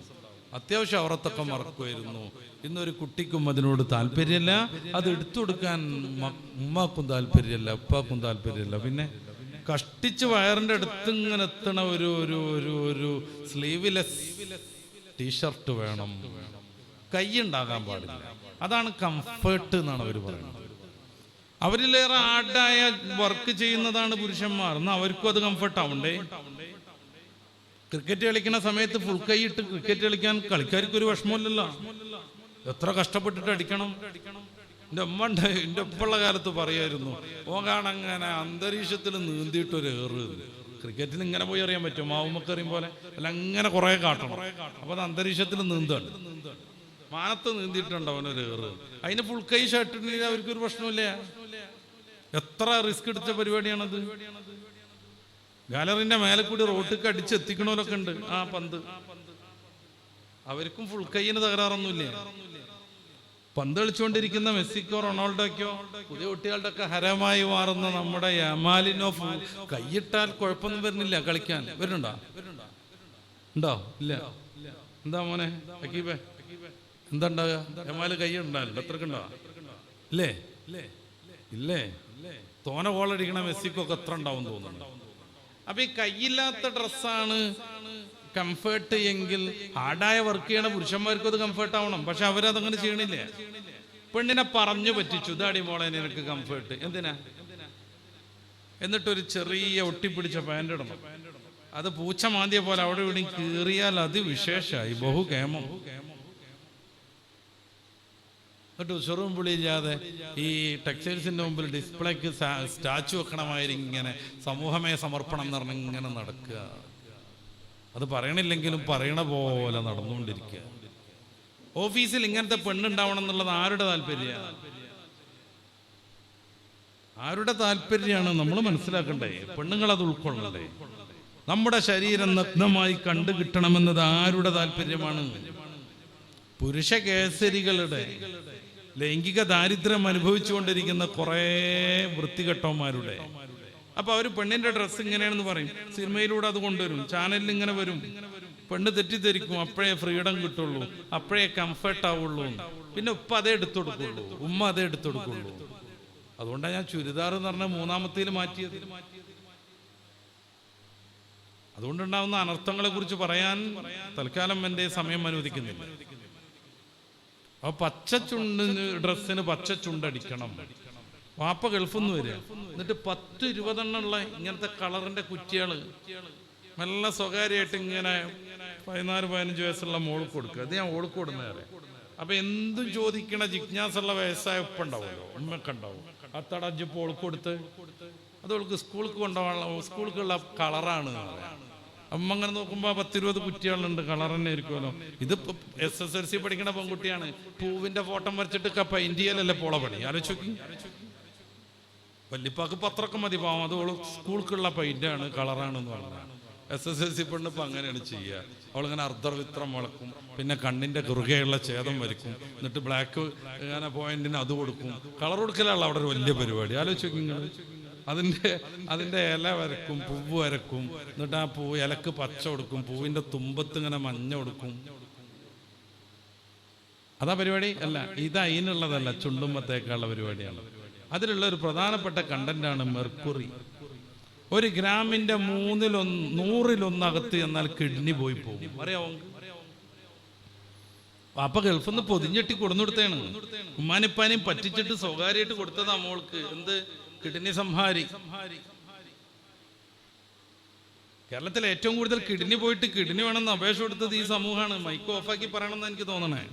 അത്യാവശ്യം അവറത്തൊക്കെ മറക്കുമായിരുന്നു. ഇന്നൊരു കുട്ടിക്കും അതിനോട് താല്പര്യമില്ല. അത് എടുത്തു കൊടുക്കാൻ ഉമ്മാക്കും താല്പര്യമില്ല, ഉപ്പാക്കും താല്പര്യമില്ല. പിന്നെ കഷ്ടിച്ച് വയറിന്റെ അടുത്ത് ഇങ്ങനെ എത്തണ ഒരു ഒരു ഒരു ഒരു സ്ലീവ്ലെസ് ടീഷർട്ട് വേണം. കൈ ഉണ്ടാകാൻ പാടില്ല. അതാണ് കംഫർട്ട് എന്നാണ് അവർ പറയുന്നത്. അവരിലേറെ ആഡായ വർക്ക് ചെയ്യുന്നതാണ് പുരുഷന്മാർ. എന്നാൽ അവർക്കും അത് കംഫർട്ട് ആവണ്ടേ? ക്രിക്കറ്റ് കളിക്കുന്ന സമയത്ത് ഫുൾ കൈ ഇട്ട് ക്രിക്കറ്റ് കളിക്കാൻ കളിക്കാർക്ക് ഒരു വിഷമമില്ലല്ലോ. എത്ര കഷ്ടപ്പെട്ടിട്ട് അടിക്കണം. എൻ്റെ ഉമ്മ ഉണ്ട്, എൻ്റെ ഉപ്പുള്ള കാലത്ത് പറയായിരുന്നു, ഓകാണങ്ങനെ അന്തരീക്ഷത്തിൽ നീന്തിയിട്ടൊരു ഏറ്. ക്രിക്കറ്റിൽ ഇങ്ങനെ പോയി അറിയാൻ പറ്റും, മാവുമ്മക്ക് എറിയും പോലെ അല്ല, അങ്ങനെ കുറെ കാട്ടണം. അപ്പൊ അത് അന്തരീക്ഷത്തിൽ നീന്താണ്. മാനത്ത് നീന്തിയിട്ടുണ്ടോ അവനൊരു ഏറ്. അതിന് ഫുൾ കൈ ഷർട്ടിട്ട് അവർക്കൊരു പ്രശ്നമില്ല. എത്ര റിസ്ക് എടുത്ത പരിപാടിയാണത്. ഗാലറിന്റെ മേലെ കൂടി റോട്ടിക്ക് അടിച്ചെത്തിക്കണോലൊക്കെ ഉണ്ട്. ആ പന്ത് അവർക്കും ഫുൾ കൈയിന് തകരാറൊന്നുമില്ല. പന്ത് കളിച്ചുകൊണ്ടിരിക്കുന്ന മെസ്സിക്കോ റൊണാൾഡോയ്ക്കോ പുതിയ കുട്ടികളുടെ ഒക്കെ ഹരമായി മാറുന്ന നമ്മുടെ യമാലിനോ കൈയിട്ടാൽ കുഴപ്പമൊന്നും വരുന്നില്ല. കളിക്കാൻ വരുന്നുണ്ടോ? ഉണ്ടോ? ഇല്ല. എന്താ മോനെ അക്കീബേ, എന്താ ഉണ്ടാകുക? യമാല് കൈ ഉണ്ടാവില്ല. എത്രക്കുണ്ടോ? ഇല്ലേ? ഇല്ലേ? തോന ഗോളടിക്കണ മെസ്സിക്കൊക്കെ എത്ര ഉണ്ടാവും തോന്നുന്നുണ്ട്. അപ്പൊ ഈ കൈയില്ലാത്ത ഡ്രസ്സാണ് കംഫേർട്ട് എങ്കിൽ ഹാർഡായ വർക്ക് ചെയ്യണ പുരുഷന്മാർക്കും അത് കംഫേർട്ട് ആവണം. പക്ഷെ അവരതങ്ങനെ ചെയ്യണില്ലേ. പെണ്ണിനെ പറഞ്ഞു പറ്റിച്ചു, ഇതാടി മോളെ നിനക്ക് കംഫേർട്ട്. എന്തിനാ? എന്നിട്ടൊരു ചെറിയ ഒട്ടിപ്പിടിച്ച പാൻ്റ് ഇടണം. അത് പൂച്ച മാന്തിയ പോലെ അവിടെ ഇവിടെ കീറിയാൽ അത് വിശേഷമായി ബഹുകേമം. എന്നിട്ട് ഉഷറും പുളിയില്ലാതെ ഈ ടെക്സ്റ്റൈൽസിന്റെ മുമ്പിൽ ഡിസ്പ്ലേക്ക് സ്റ്റാച്ചു വെക്കണമാതിരി ഇങ്ങനെ സമൂഹമേ സമർപ്പണം എന്ന് പറഞ്ഞ് ഇങ്ങനെ നടക്കുക. അത് പറയണില്ലെങ്കിലും പറയണ പോലെ നടന്നുകൊണ്ടിരിക്കുക. ഓഫീസിൽ ഇങ്ങനത്തെ പെണ്ണുണ്ടാവണം എന്നുള്ളത് ആരുടെ താല്പര്യമാണ് നമ്മൾ മനസ്സിലാക്കണ്ടേ. പെണ്ണുങ്ങൾ അത് ഉൾക്കൊള്ളണ്ടേ. നമ്മുടെ ശരീരം നഗ്നമായി കണ്ടു കിട്ടണമെന്നത് ആരുടെ താല്പര്യമാണ്? പുരുഷ കേസരികളുടെ ലൈംഗിക ദാരിദ്ര്യം അനുഭവിച്ചുകൊണ്ടിരിക്കുന്ന കുറേ വൃത്തികെട്ടവന്മാരുടെ. അപ്പൊ അവര് പെണ്ണിന്റെ ഡ്രസ്സ് ഇങ്ങനെയാണെന്ന് പറയും, സിനിമയിലൂടെ അത് കൊണ്ടുവരും, ചാനലിൽ ഇങ്ങനെ വരും. പെണ്ണ് തെറ്റിദ്ധരിക്കും, അപ്പോഴേ ഫ്രീഡം കിട്ടുള്ളൂ, അപ്പോഴേ കംഫർട്ട് ആവുള്ളൂ. പിന്നെ ഉപ്പ അതേ എടുത്തു കൊടുക്കുള്ളൂ, ഉമ്മ അതേ എടുത്തു കൊടുക്കുള്ളൂ. അതുകൊണ്ടാണ് ഞാൻ ചുരിദാർ എന്ന് പറഞ്ഞ മൂന്നാമത്തേൽ മാറ്റിയത്. അതുകൊണ്ടുണ്ടാവുന്ന അനർത്ഥങ്ങളെ കുറിച്ച് പറയാൻ തൽക്കാലം എൻ്റെ സമയം അനുവദിക്കുന്നില്ല. അപ്പൊ ഡ്രസ്സിന് പച്ച ചുണ്ടടിക്കണം. വാപ്പ ഗൾഫിൽ നിന്ന് വരിക, എന്നിട്ട് 10-20 ഇങ്ങനത്തെ കളറിന്റെ കുറ്റികള് നല്ല സ്വകാര്യമായിട്ട് ഇങ്ങനെ 14-15 വയസ്സുള്ള മോൾക്ക് കൊടുക്കുക. അത് ഞാൻ ഓൾക്ക് കൊടുന്നേറെ. അപ്പൊ എന്തും ചോദിക്കണ ജിജ്ഞാസുള്ള വയസ്സായ ഉപ്പ ഉണ്ടാവുമല്ലോ, ഉമ്മയൊക്കെ ഉണ്ടാവും. അത്തടജിപ്പോൾ ഓൾക്ക് കൊടുത്ത് അത് ഓൾക്ക് സ്കൂൾക്ക് കൊണ്ടുപോകാനുള്ള സ്കൂൾക്കുള്ള കളറാണ്. അമ്മ അങ്ങനെ നോക്കുമ്പോ 10-20 കുറ്റികളുണ്ട്, കളർ തന്നെ ആയിരിക്കുമല്ലോ. ഇത് SSLC പഠിക്കണ പെൺകുട്ടിയാണ്, പൂവിന്റെ ഫോട്ടോ വരച്ചിട്ട് പെയിന്റ് ചെയ്യലല്ലേ പോള പണി. ആലോചിക്കും. വല്യപ്പാക്ക് പത്രമൊക്കെ മതി പാവം, അത് ഓള് സ്കൂൾക്കുള്ള പെയിന്റാണ്, കളറാണെന്ന് പറഞ്ഞാൽ. SSLC പെണ്ണ് ഇപ്പൊ അങ്ങനെയാണ് ചെയ്യുക. അവളിങ്ങനെ അർദ്ധവിത്രം വളക്കും, പിന്നെ കണ്ണിന്റെ കുറുകെയുള്ള ഛേദം വരയ്ക്കും, എന്നിട്ട് ബ്ലാക്ക് ഇങ്ങനെ പോയിന്റിന് അത് കൊടുക്കും. കളർ കൊടുക്കലാണ് അവിടെ ഒരു വലിയ പരിപാടി. ആലോചിക്കും. അതിന്റെ ഇല വരക്കും, പൂവ് വരക്കും, എന്നിട്ട് ആ ഇലക്ക് പച്ച കൊടുക്കും, പൂവിന്റെ തുമ്പത്ത് ഇങ്ങനെ മഞ്ഞ കൊടുക്കും. അതാ പരിപാടി അല്ല, ഇത് അതിനുള്ളതല്ല, ചുണ്ടുമ്പത്തേക്കുള്ള പരിപാടിയാണ്. അതിലുള്ള ഒരു പ്രധാനപ്പെട്ട കണ്ടന്റാണ് മെർക്കുറി. 1 ഗ്രാമിന്റെ 100-1 എന്നാൽ കിഡ്നി പോയി പോകും. അറിയാവോ? അപ്പൊ ഗൾഫിൽ നിന്ന് പൊതിഞ്ഞെട്ടി കൊടുന്നെടുത്തേണ്. ഉമ്മാനിപ്പാനെയും പറ്റിച്ചിട്ട് സ്വകാര്യമായിട്ട് കൊടുത്തതാ മോൾക്ക്. എന്ത്? കിഡ്നി സംഹാരി. കേരളത്തിൽ ഏറ്റവും കൂടുതൽ കിഡ്നി പോയിട്ട് കിഡ്നി വേണമെന്ന് അപേക്ഷ കൊടുത്തത് ഈ സമൂഹമാണ്. മൈക്ക് ഓഫാക്കി പറയണമെന്ന് എനിക്ക് തോന്നണേ.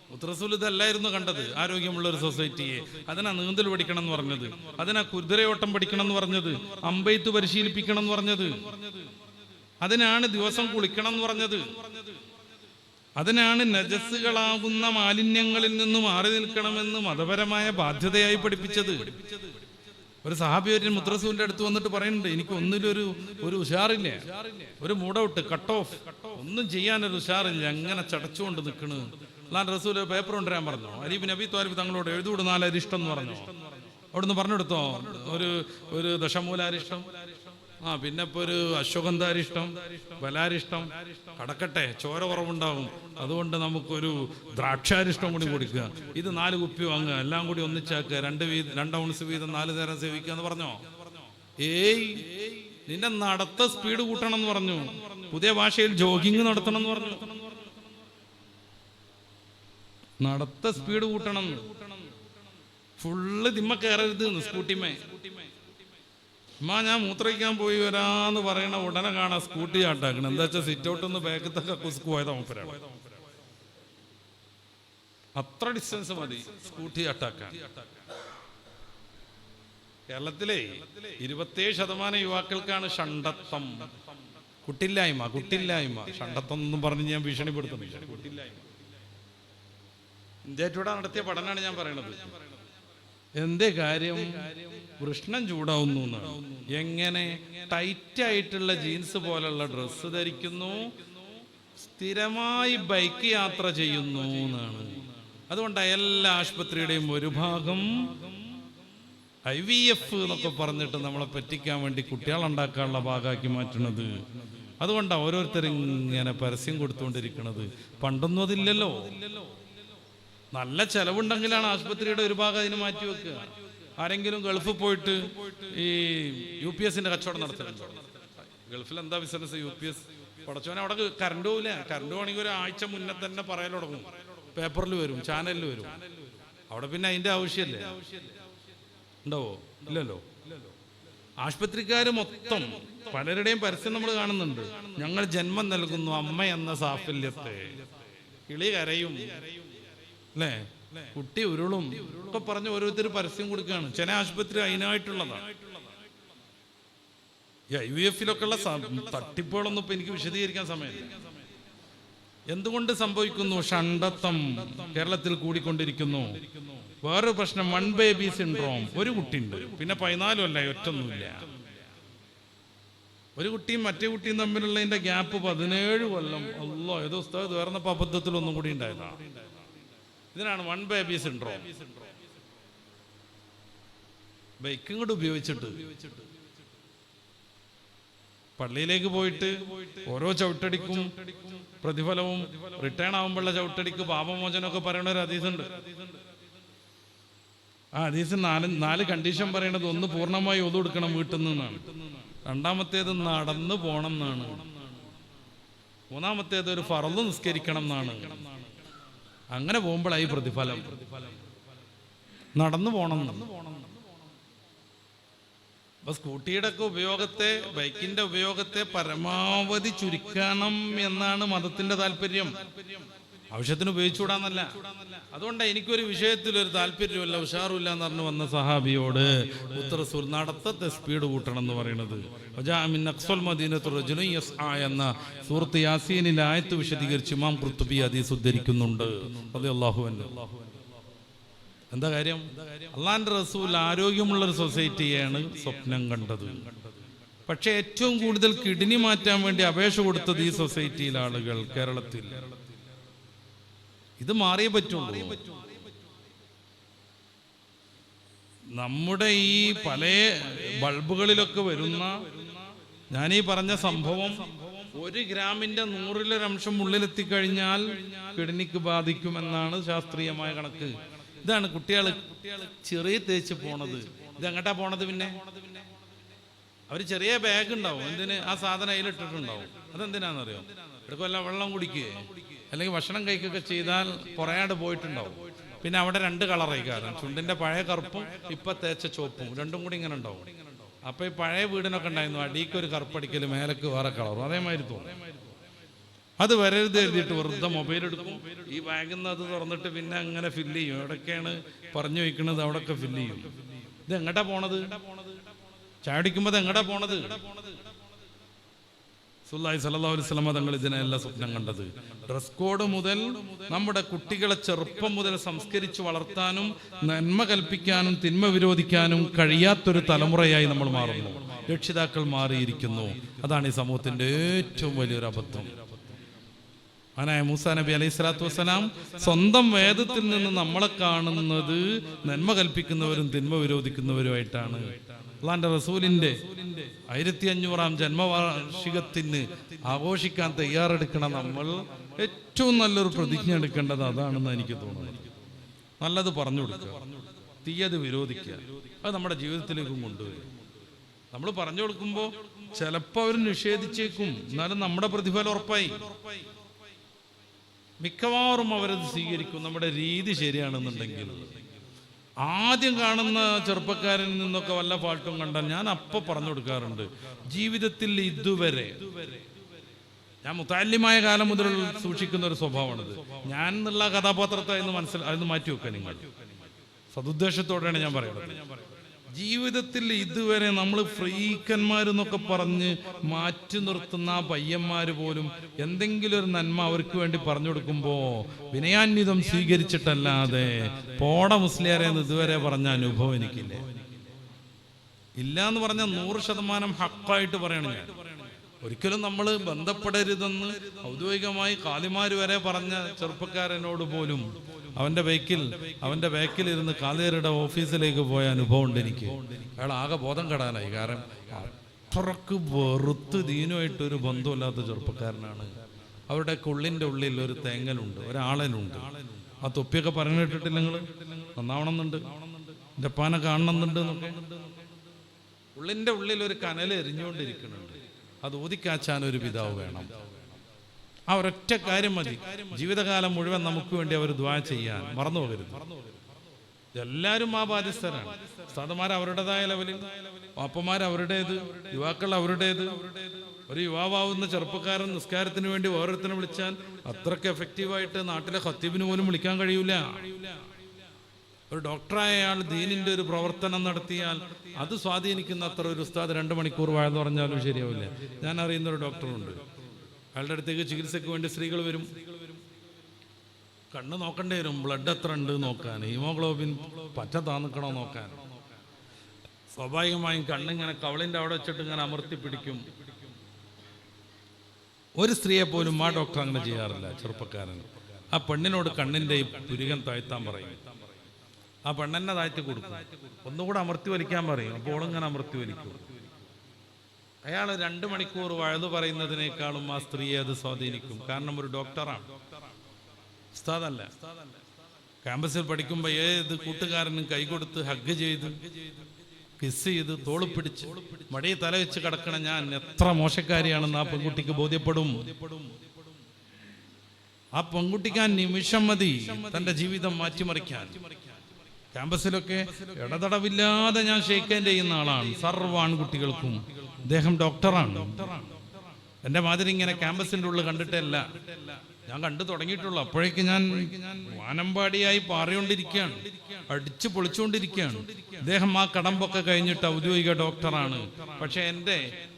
മുത്തറസൂൽ ഇതല്ലായിരുന്നു കണ്ടത്, ആരോഗ്യമുള്ള ഒരു സൊസൈറ്റിയെ. അതിനാ നീന്തൽ പഠിക്കണം എന്ന് പറഞ്ഞത്, അതിനാ കുതിരയോട്ടം പഠിക്കണം എന്ന് പറഞ്ഞത്, അമ്പെയ്ത്ത് പരിശീലിപ്പിക്കണം എന്ന് പറഞ്ഞത്, അതിനാണ് ദിവസം കുളിക്കണം എന്ന് പറഞ്ഞത്, അതിനാണ് നജസ്സുകളാകുന്ന മാലിന്യങ്ങളിൽ നിന്ന് മാറി നിൽക്കണമെന്ന് മതപരമായ ബാധ്യതയായി പഠിപ്പിച്ചത്. ഒരു സഹാബി ഒരു മുത്തറസൂലിന്റെ അടുത്ത് വന്നിട്ട് പറയുന്നുണ്ട്, എനിക്ക് ഒന്നിലൊരു ഉഷാറില്ല, ഒരു മൂഡ് ഔട്ട്, കട്ട് ഓഫ്, ഒന്നും ചെയ്യാനൊരു ഉഷാറില്ല, അങ്ങനെ ചടച്ചുകൊണ്ട് നിൽക്കണ്. അല്ലാണ്ട് റസൂൽ പേപ്പർ കൊണ്ടുവരാൻ പറഞ്ഞു. അലി ബിൻ അബി ത്വാലിബ് തങ്ങളോട് എഴുതൂട് 4 അരിഷ്ടം എന്ന് പറഞ്ഞു. അവിടുന്ന് പറഞ്ഞെടുത്തോ, ഒരു ദശമൂലാരിഷ്ടം, പിന്നെ ഇപ്പൊ ഒരു അശ്വഗന്ധാരിഷ്ടം, ബലാരിഷ്ടം, കടക്കട്ടെ, ചോര കുറവുണ്ടാവും, അതുകൊണ്ട് നമുക്കൊരു ദ്രാക്ഷാരിഷ്ടം കൂടി കൊടുക്കുക. ഇത് 4 കുപ്പി വാങ്ങുക, എല്ലാം കൂടി ഒന്നിച്ചാക്കുക, 2 ഔൺസ് വീതം 4 നേരം സേവിക്കുക എന്ന് പറഞ്ഞോ? നിന്റെ നടത്ത സ്പീഡ് കൂട്ടണം എന്ന് പറഞ്ഞു. പുതിയ ഭാഷയിൽ ജോഗിങ് നടത്തണം എന്ന് പറഞ്ഞു. നടത്ത സ്പീഡ് കൂട്ടണം, ഫുള്ള് ദിമ്മ കയറരുത് സ്കൂട്ടിമേ. ഞാൻ മൂത്രയ്ക്കാൻ പോയി വരാന്ന് പറയണ ഉടനെ കാണാം സ്കൂട്ടി ആട്ടാക്കണം. എന്താ വെച്ചാൽ സിറ്റ് ഔട്ട് ഒന്ന് ബാക്കത്തൊക്കെ കുസ്കു പോയത് മൂപ്പരാണ്. അത്ര ഡിസ്റ്റൻസ് മതി സ്കൂട്ടി ആട്ടാക്കാൻ. കേരളത്തിലെ 27% യുവാക്കൾക്കാണ് ഷണ്ടത്വം, കുട്ടില്ലായ്മ. ഷണ്ടത്വം എന്നും പറഞ്ഞ് ഞാൻ ഭീഷണിപ്പെടുത്തുന്നില്ല, കുട്ടില്ലായ്മ. ഇന്ത്യ ടുഡേ നടത്തിയ പഠനമാണ് ഞാൻ പറയണത്. എന്തേ കാര്യം? വൃഷ്ണം ചൂടാവുന്നു എന്നാണ്. എങ്ങനെ? ടൈറ്റായിട്ടുള്ള ജീൻസ് പോലുള്ള ഡ്രസ്സ് ധരിക്കുന്നു, സ്ഥിരമായി ബൈക്ക് യാത്ര ചെയ്യുന്നു എന്നാണ്. അതുകൊണ്ട് എല്ലാ ആശുപത്രിയുടെയും ഒരു ഭാഗം IVF എന്നൊക്കെ പറഞ്ഞിട്ട് നമ്മളെ പറ്റിക്കാൻ വേണ്ടി കുട്ടികളുണ്ടാക്കാനുള്ള ഭാഗമാക്കി മാറ്റുന്നത്. അതുകൊണ്ടാണ് ഓരോരുത്തരും ഇങ്ങനെ പരസ്യം കൊടുത്തുകൊണ്ടിരിക്കുന്നത്. പണ്ടൊന്നും അതില്ലല്ലോ. നല്ല ചെലവുണ്ടെങ്കിലാണ് ആശുപത്രിയുടെ ഒരു ഭാഗം അതിന് മാറ്റി വെക്കുക. ആരെങ്കിലും ഗൾഫിൽ പോയിട്ട് ഈ UPS കച്ചവടം നടത്തുന്നുണ്ടോ? ഗൾഫിൽ എന്താ ബിസിനസ്? UPS പടച്ചോനെ, അവിടെ കറണ്ട് പോവില്ല. കറണ്ട് പോകണമെങ്കിൽ ഒരാഴ്ച മുന്നേ തന്നെ പറയൽ തുടങ്ങും, പേപ്പറിൽ വരും, ചാനലിൽ വരും. അവിടെ പിന്നെ അതിന്റെ ആവശ്യമല്ലേ? ഉണ്ടാവോ? ഇല്ലല്ലോ. ആശുപത്രിക്കാർ മൊത്തം പലരുടെയും പരസ്യം നമ്മൾ കാണുന്നുണ്ട്. ഞങ്ങൾ ജന്മം നൽകുന്നു അമ്മ എന്ന സാഫല്യത്തെ. കിളി കരയും അല്ലേ, കുട്ടി ഉരുളും ഒക്കെ പറഞ്ഞ് ഓരോരുത്തർ പരസ്യം കൊടുക്കുകയാണ്. ചില ആശുപത്രി അതിനായിട്ടുള്ളതാണ്. ഈ IVF ഉള്ള തട്ടിപ്പുകളൊന്നും ഇപ്പൊ എനിക്ക് വിശദീകരിക്കാൻ സമയമില്ല. എന്തുകൊണ്ട് സംഭവിക്കുന്നു? ഷണ്ടത്വം കേരളത്തിൽ കൂടിക്കൊണ്ടിരിക്കുന്നു. വേറൊരു പ്രശ്നം, 1 baby സിൻഡ്രോം. ഒരു കുട്ടിയുണ്ട്, പിന്നെ 14 കൊല്ലമായി ഒറ്റൊന്നുമില്ല. ഒരു കുട്ടിയും മറ്റേ കുട്ടിയും തമ്മിലുള്ളതിന്റെ ഗ്യാപ്പ് 17 കൊല്ലം. അല്ലോ, ഏതോ പുസ്തകം വേർന്നപ്പോ അബദ്ധത്തിലൊന്നും കൂടി ഉണ്ടായതാണ്. ഇതിനാണ് 1 baby സിൻഡ്രോം. ബൈക്കും കൂടെ ഉപയോഗിച്ചിട്ട് പള്ളിയിലേക്ക് പോയിട്ട് ഓരോ ചവിട്ടടിക്കും പ്രതിഫലവും, റിട്ടേൺ ആകുമ്പോഴുള്ള ചവിട്ടടിക്ക് പാപമോചനമൊക്കെ പറയണ ഒരു ഹദീസുണ്ട്. ആ ഹദീസ് 4 കണ്ടീഷൻ പറയണത്: ഒന്ന്, പൂർണ്ണമായി ഒതു കൊടുക്കണം വീട്ടിൽ നിന്നാണ്. രണ്ടാമത്തേത് നടന്നു പോണം എന്നാണ്. മൂന്നാമത്തേത് ഒരു ഫർള് നിസ്കരിക്കണം എന്നാണ്. അങ്ങനെ പോകുമ്പോഴായി പ്രതിഫലം. നടന്നു പോണം. അപ്പൊ സ്കൂട്ടിയുടെ ഒക്കെ ഉപയോഗത്തെ, ബൈക്കിന്റെ ഉപയോഗത്തെ പരമാവധി ചുരുക്കണം എന്നാണ് മതത്തിന്റെ താല്പര്യം. ആവശ്യത്തിന് ഉപയോഗിച്ചുകൂടാന്നല്ല. അതുകൊണ്ടാണ് എനിക്കൊരു വിഷയത്തിലൊരു താല്പര്യമില്ല, ഉഷാറുമില്ല എന്ന് പറഞ്ഞു വന്ന സഹാബിയോട് റസൂൽ നടത്തത്തെ സ്പീഡ് കൂട്ടണം എന്ന് പറയുന്നത്. എന്ന സൂറത്ത് യാസീനിൽ ആയത്ത് വിശദീകരിച്ച് ഇമാം ഖുർത്തുബി ഹദീസ് ഉദ്ധരിക്കുന്നുണ്ട്. റളിയല്ലാഹു അൻഹു. എന്താ കാര്യം? അള്ളാന്റെ റസൂൽ ആരോഗ്യമുള്ളൊരു സൊസൈറ്റിയാണ് സ്വപ്നം കണ്ടത്. പക്ഷെ ഏറ്റവും കൂടുതൽ കിഡ്നി മാറ്റാൻ വേണ്ടി അപേക്ഷ കൊടുത്തത് ഈ സൊസൈറ്റിയിലെ ആളുകൾ, കേരളത്തിൽ. ഇത് മാറിയേ പറ്റുള്ളൂ. നമ്മുടെ ഈ പല ബൾബുകളിലൊക്കെ വരുന്ന, ഞാനീ പറഞ്ഞ സംഭവം 1 ഗ്രാമിന്റെ 100-ലൊരംശം ഉള്ളിലെത്തിക്കഴിഞ്ഞാൽ കിഡ്നിക്ക് ബാധിക്കുമെന്നാണ് ശാസ്ത്രീയമായ കണക്ക്. ഇതാണ് കുട്ടികൾ ചെറിയ തേച്ച് പോണത്. ഇത് എങ്ങോട്ടാ പോണത്? പിന്നെ അവർ ചെറിയ ബാഗ് ഉണ്ടാവും, എന്തിന്? ആ സാധനം അതിലിട്ടിട്ടുണ്ടാവും. അതെന്തിനാണെന്നറിയോ? ഇടയ്ക്ക് വെള്ളം കുടിക്കുക അല്ലെങ്കിൽ ഭക്ഷണം കഴിക്കുകയൊക്കെ ചെയ്താൽ കുറയാണ്ട് പോയിട്ടുണ്ടാവും. പിന്നെ അവിടെ 2 കളറായി. കാരണം ചുണ്ടിന്റെ പഴയ കറുപ്പും ഇപ്പൊ തേച്ച ചുവപ്പും രണ്ടും കൂടി ഇങ്ങനെ ഉണ്ടാവും. അപ്പൊ ഈ പഴയ വീടിനൊക്കെ ഉണ്ടായിരുന്നു അടിക്ക് ഒരു കറുപ്പടിക്കല്, മേലക്ക് വേറെ കളറും. അതേമാതിരി തോന്നും. അത് വരരുത് എഴുതിയിട്ട് വെറുതെ മൊബൈൽ എടുക്കും, ഈ ബാഗിൽ നിന്ന് അത് തുറന്നിട്ട് പിന്നെ അങ്ങനെ ഫില്ല് ചെയ്യും. എവിടൊക്കെയാണ് പറഞ്ഞു വയ്ക്കുന്നത് അവിടൊക്കെ ഫില്ല് ചെയ്യും. ഇത് എങ്ങോട്ടാ പോണത്? ചാടിക്കുമ്പോ എങ്ങോട്ടാ പോണത്? റസൂലുള്ളാഹി സ്വല്ലല്ലാഹു അലൈഹി വസല്ലം തങ്ങൾ ഇതിനെല്ലാം സ്വപ്നം കണ്ടത്. ഡ്രസ് കോഡ് മുതൽ നമ്മുടെ കുട്ടികളെ ചെറുപ്പം മുതൽ സംസ്കരിച്ച് വളർത്താനും നന്മ കൽപ്പിക്കാനും തിന്മ വിരോധിക്കാനും കഴിയാത്തൊരു തലമുറയായി നമ്മൾ മാറുന്നു. രക്ഷിതാക്കൾ മാറിയിരിക്കുന്നു. അതാണ് ഈ സമൂഹത്തിന്റെ ഏറ്റവും വലിയൊരു അബദ്ധം. മഹാനായ മൂസാ നബി അലൈഹി സ്വലാത്തു വസ്സലാം സ്വന്തം വേദത്തിൽ നിന്ന് നമ്മളെ കാണുന്നത് നന്മ കൽപ്പിക്കുന്നവരും തിന്മ വിരോധിക്കുന്നവരുമായിട്ടാണ്. അള്ളാന്റെ റസൂലിന്റെ 1500-ാം ജന്മവാർഷികത്തിന് ആഘോഷിക്കാൻ തയ്യാറെടുക്കണം നമ്മൾ. ഏറ്റവും നല്ലൊരു പ്രതിജ്ഞ എടുക്കേണ്ടത് അതാണെന്ന് എനിക്ക് തോന്നുന്നു. നല്ലത് പറഞ്ഞു കൊടുക്കുക, തീയത് വിരോധിക്കുക. അത് നമ്മുടെ ജീവിതത്തിലേക്കും കൊണ്ടുവരും. നമ്മൾ പറഞ്ഞു കൊടുക്കുമ്പോൾ ചിലപ്പോൾ അവർ നിഷേധിച്ചേക്കും, എന്നാലും നമ്മുടെ പ്രതിഫലം ഉറപ്പായി. മിക്കവാറും അവരത് സ്വീകരിക്കും, നമ്മുടെ രീതി ശരിയാണെന്നുണ്ടെങ്കിൽ. ആദ്യം കാണുന്ന ചെറുപ്പക്കാരിൽ നിന്നൊക്കെ വല്ല ഫാൾട്ടും കണ്ടാൽ ഞാൻ അപ്പം പറഞ്ഞു കൊടുക്കാറുണ്ട്. ജീവിതത്തിൽ ഇതുവരെ ഞാൻ മുത്തല്ലിമായ കാലം മുതൽ സൂക്ഷിക്കുന്ന ഒരു സ്വഭാവമാണിത്. ഞാൻ എന്നുള്ള കഥാപാത്രത്തെ അതൊന്ന് മാറ്റി വെക്കുക. നിങ്ങൾ സതുദ്ദേശത്തോടെയാണ് ഞാൻ പറയുന്നത്. ജീവിതത്തിൽ ഇതുവരെ നമ്മൾ ഫ്രീക്കന്മാരെന്നൊക്കെ പറഞ്ഞ് മാറ്റി നിർത്തുന്ന ആ പയ്യന്മാർ പോലും എന്തെങ്കിലും ഒരു നന്മ അവർക്ക് വേണ്ടി പറഞ്ഞു കൊടുക്കുമ്പോൾ വിനയാന്വിതം സ്വീകരിച്ചിട്ടല്ലാതെ പോട മുസ്ലിയാരെ എന്ന് ഇതുവരെ പറഞ്ഞ അനുഭവം എനിക്കില്ല. ഇല്ല എന്ന് പറഞ്ഞാൽ 100% ഹക്കായിട്ട് പറയണം. ഞാൻ ഒരിക്കലും നമ്മൾ ബന്ധപ്പെടരുതെന്ന് ഔദ്യോഗികമായി കാലിമാര് വരെ പറഞ്ഞ ചെറുപ്പക്കാരനോട് പോലും അവന്റെ ബേക്കിൽ ഇരുന്ന് കാലേരുടെ ഓഫീസിലേക്ക് പോയ അനുഭവം ഉണ്ട് എനിക്ക്. അയാൾ ആകെ ബോധം കെടാനായി. കാരണം അത്രക്ക് വെറുത്ത് ദീനുമായിട്ടൊരു ബന്ധമില്ലാത്ത ചെറുപ്പക്കാരനാണ്. അവരുടെ ഉള്ളിൻ്റെ ഉള്ളിൽ ഒരു തേങ്ങലുണ്ട്, ഒരാളനുണ്ട്. ആ തൊപ്പിയൊക്കെ പറഞ്ഞിട്ടിട്ടില്ല നിങ്ങൾ നന്നാവണമെന്നുണ്ട്, എൻ്റെ പാനെ കാണണമെന്നുണ്ട് എന്നൊക്കെ. ഉള്ളിൻ്റെ ഉള്ളിൽ ഒരു കനൽ എരിഞ്ഞുകൊണ്ടിരിക്കുന്നുണ്ട്. അത് ഊതിക്കാച്ചാൻ ഒരു പിതാവ് വേണം. ആ ഒരൊറ്റ കാര്യം മതി. ജീവിതകാലം മുഴുവൻ നമുക്ക് വേണ്ടി അവർ ദുആ ചെയ്യാൻ മറന്നു പോകരുത്. എല്ലാവരും ആ ബാധ്യസ്ഥരാണ്. ഉസ്താദുമാർ അവരുടേതായ ലെവലിൽ, വാപ്പമാർ അവരുടേത്, യുവാക്കൾ അവരുടേത്. ഒരു യുവാവാവുന്ന ചെറുപ്പക്കാരൻ നിസ്കാരത്തിന് വേണ്ടി ഓരോരുത്തരെ വിളിച്ചാൽ അത്രയ്ക്ക് എഫക്റ്റീവായിട്ട് നാട്ടിലെ ഖത്തീബിന് പോലും വിളിക്കാൻ കഴിയൂല. ഒരു ഡോക്ടറായ ആൾ ദീനിന്റെ ഒരു പ്രവർത്തനം നടത്തിയാൽ അത് സ്വാധീനിക്കുന്ന അത്ര ഒരു ഉസ്താദ് 2 മണിക്കൂർ വാഴെന്ന് പറഞ്ഞാലും ശരിയാവില്ല. ഞാൻ അറിയുന്ന ഒരു ഡോക്ടറുണ്ട്. അയാളുടെ അടുത്തേക്ക് ചികിത്സയ്ക്ക് വേണ്ടി സ്ത്രീകൾ വരും. കണ്ണ് നോക്കേണ്ടി വരും, ബ്ലഡ് എത്ര ഉണ്ട് നോക്കാൻ, ഹീമോഗ്ലോബിൻ പറ്റ താന്നിക്കണോ നോക്കാൻ. സ്വാഭാവികമായും കണ്ണിങ്ങനെ കവളിൻ്റെ അവിടെ വെച്ചിട്ട് ഇങ്ങനെ അമർത്തി പിടിക്കും. ഒരു സ്ത്രീയെ പോലും ആ ഡോക്ടർ അങ്ങനെ ചെയ്യാറില്ല. ചെറുപ്പക്കാരൻ ആ പെണ്ണിനോട് കണ്ണിൻ്റെ പുരികം താഴ്ത്താൻ പറയും. ആ പെണ്ണെന്നെ താഴ്ത്തി കൊടുക്കും. ഒന്നുകൂടെ അമർത്തി വലിക്കാൻ പറയും. അപ്പോൾ ഇങ്ങനെ അമർത്തി വലിക്കും. അയാൾ 2 മണിക്കൂർ വഴുതു പറയുന്നതിനേക്കാളും ആ സ്ത്രീയെ അത് സ്വാധീനിക്കും. കാരണം ഒരു ഡോക്ടറാണ്, ഉസ്താദല്ല. ക്യാമ്പസിൽ പഠിക്കുമ്പോൾ ഏത് കൂട്ടുകാരനും കൈകൊടുത്ത് ഹഗ് ചെയ്ത് കിസ് ചെയ്ത് തോള് പിടിച്ച് മടിയെ തല വെച്ച് കിടക്കണ ഞാൻ എത്ര മോശക്കാരിയാണെന്ന് ആ പെൺകുട്ടിക്ക് ബോധ്യപ്പെടും. ആ പെൺകുട്ടിക്ക് ആ നിമിഷം മതി തന്റെ ജീവിതം മാറ്റിമറിക്കാൻ. ക്യാമ്പസിലൊക്കെ ഇടതടവില്ലാതെ ഞാൻ ഷെയ്ക്ക് ചെയ്യുന്ന ആളാണ്. സർവ്വ ആൺകുട്ടികൾക്കും അദ്ദേഹം ഡോക്ടറാണ്. എൻ്റെ മാതിരി ഇങ്ങനെ ക്യാമ്പസിൻ്റെ ഉള്ളിൽ കണ്ടിട്ടല്ല, ഞാൻ കണ്ടു തുടങ്ങിയിട്ടുള്ളൂ. അപ്പോഴേക്ക് ഞാൻ വാനമ്പാടിയായി പാറിക്കൊണ്ടിരിക്കുകയാണ്, അടിച്ചു പൊളിച്ചുകൊണ്ടിരിക്കുകയാണ്. അദ്ദേഹം ആ കടമ്പൊക്കെ കഴിഞ്ഞിട്ട് ഔദ്യോഗിക ഡോക്ടറാണ്. പക്ഷെ എൻ്റെ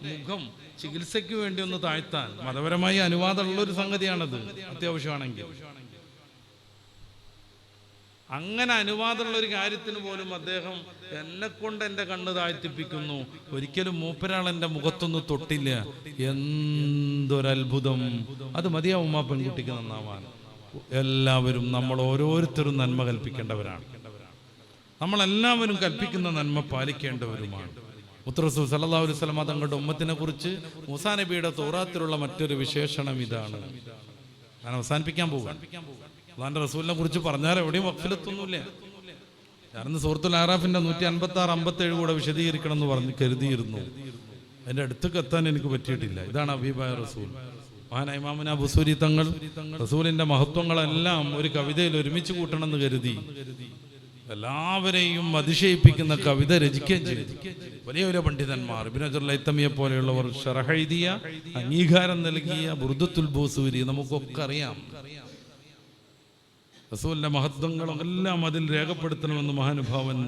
മുഖം ചികിത്സയ്ക്ക് വേണ്ടി ഒന്ന് താഴ്ത്താൻ മതപരമായി അനുവാദമുള്ളൊരു സംഗതിയാണത്. അത്യാവശ്യമാണെങ്കിൽ അങ്ങനെ അനുവാദമുള്ള ഒരു കാര്യത്തിന് പോലും അദ്ദേഹം എന്നെ കൊണ്ട് എൻ്റെ കണ്ണ് താഴ്ത്തിപ്പിക്കുന്നു. ഒരിക്കലും മൂപ്പരാൾ എൻ്റെ മുഖത്തൊന്നും തൊട്ടില്ല. എന്തൊരത്ഭുതം! അത് മതിയാവും ആ പെൺകുട്ടിക്ക് നന്നാവാൻ. എല്ലാവരും നമ്മൾ ഓരോരുത്തരും നന്മ കൽപ്പിക്കേണ്ടവരാണ്. നമ്മളെല്ലാവരും കൽപ്പിക്കുന്ന നന്മ പാലിക്കേണ്ടവരുമാണ്. മുത്തറസൂൽ സല്ലല്ലാഹു അലൈഹി വസല്ലം തങ്ങളുടെ ഉമ്മത്തിനെ കുറിച്ച് മൂസാ നബിയുടെ തൗറാത്തിലുള്ള മറ്റൊരു വിശേഷണം ഇതാണ്. ഞാൻ അവസാനിപ്പിക്കാൻ പോവുകയാണ്. അള്ളാന്റെ റസൂലിനെ കുറിച്ച് പറഞ്ഞാൽ എവിടെയും വഖഫിലെത്തൊന്നുമില്ല. ഞാനിന്ന് സൂറത്തുൽ അറാഫിന്റെ 156, 57 കൂടെ വിശദീകരിക്കണം എന്ന് പറഞ്ഞ് കരുതിയിരുന്നു. അതിന്റെ അടുത്തേക്ക് എത്താൻ എനിക്ക് പറ്റിയിട്ടില്ല. ഇതാണ് ഹബീബായ റസൂൽ. മഹാനായ ഇമാമുന ബുസൂരി തങ്ങൾ റസൂലിന്റെ മഹത്വങ്ങളെല്ലാം ഒരു കവിതയിൽ ഒരുമിച്ച് കൂട്ടണമെന്ന് കരുതി എല്ലാവരെയും അതിശയിപ്പിക്കുന്ന കവിത രചിക്കുകയും ചെയ്തു. വലിയ വലിയ പണ്ഡിതന്മാർ ഇബ്നു ഹജർ ലൈത്തമിയെ പോലെയുള്ളവർ ശറഹ് എഴുതിയ, അംഗീകാരം നൽകിയ ബുർദത്തുൽ ബൂസൂരി നമുക്കൊക്കെ അറിയാം. റസൂലിന്റെ മഹത്വങ്ങളും എല്ലാം അതിൽ രേഖപ്പെടുത്തണമെന്ന് മഹാനുഭാവൻ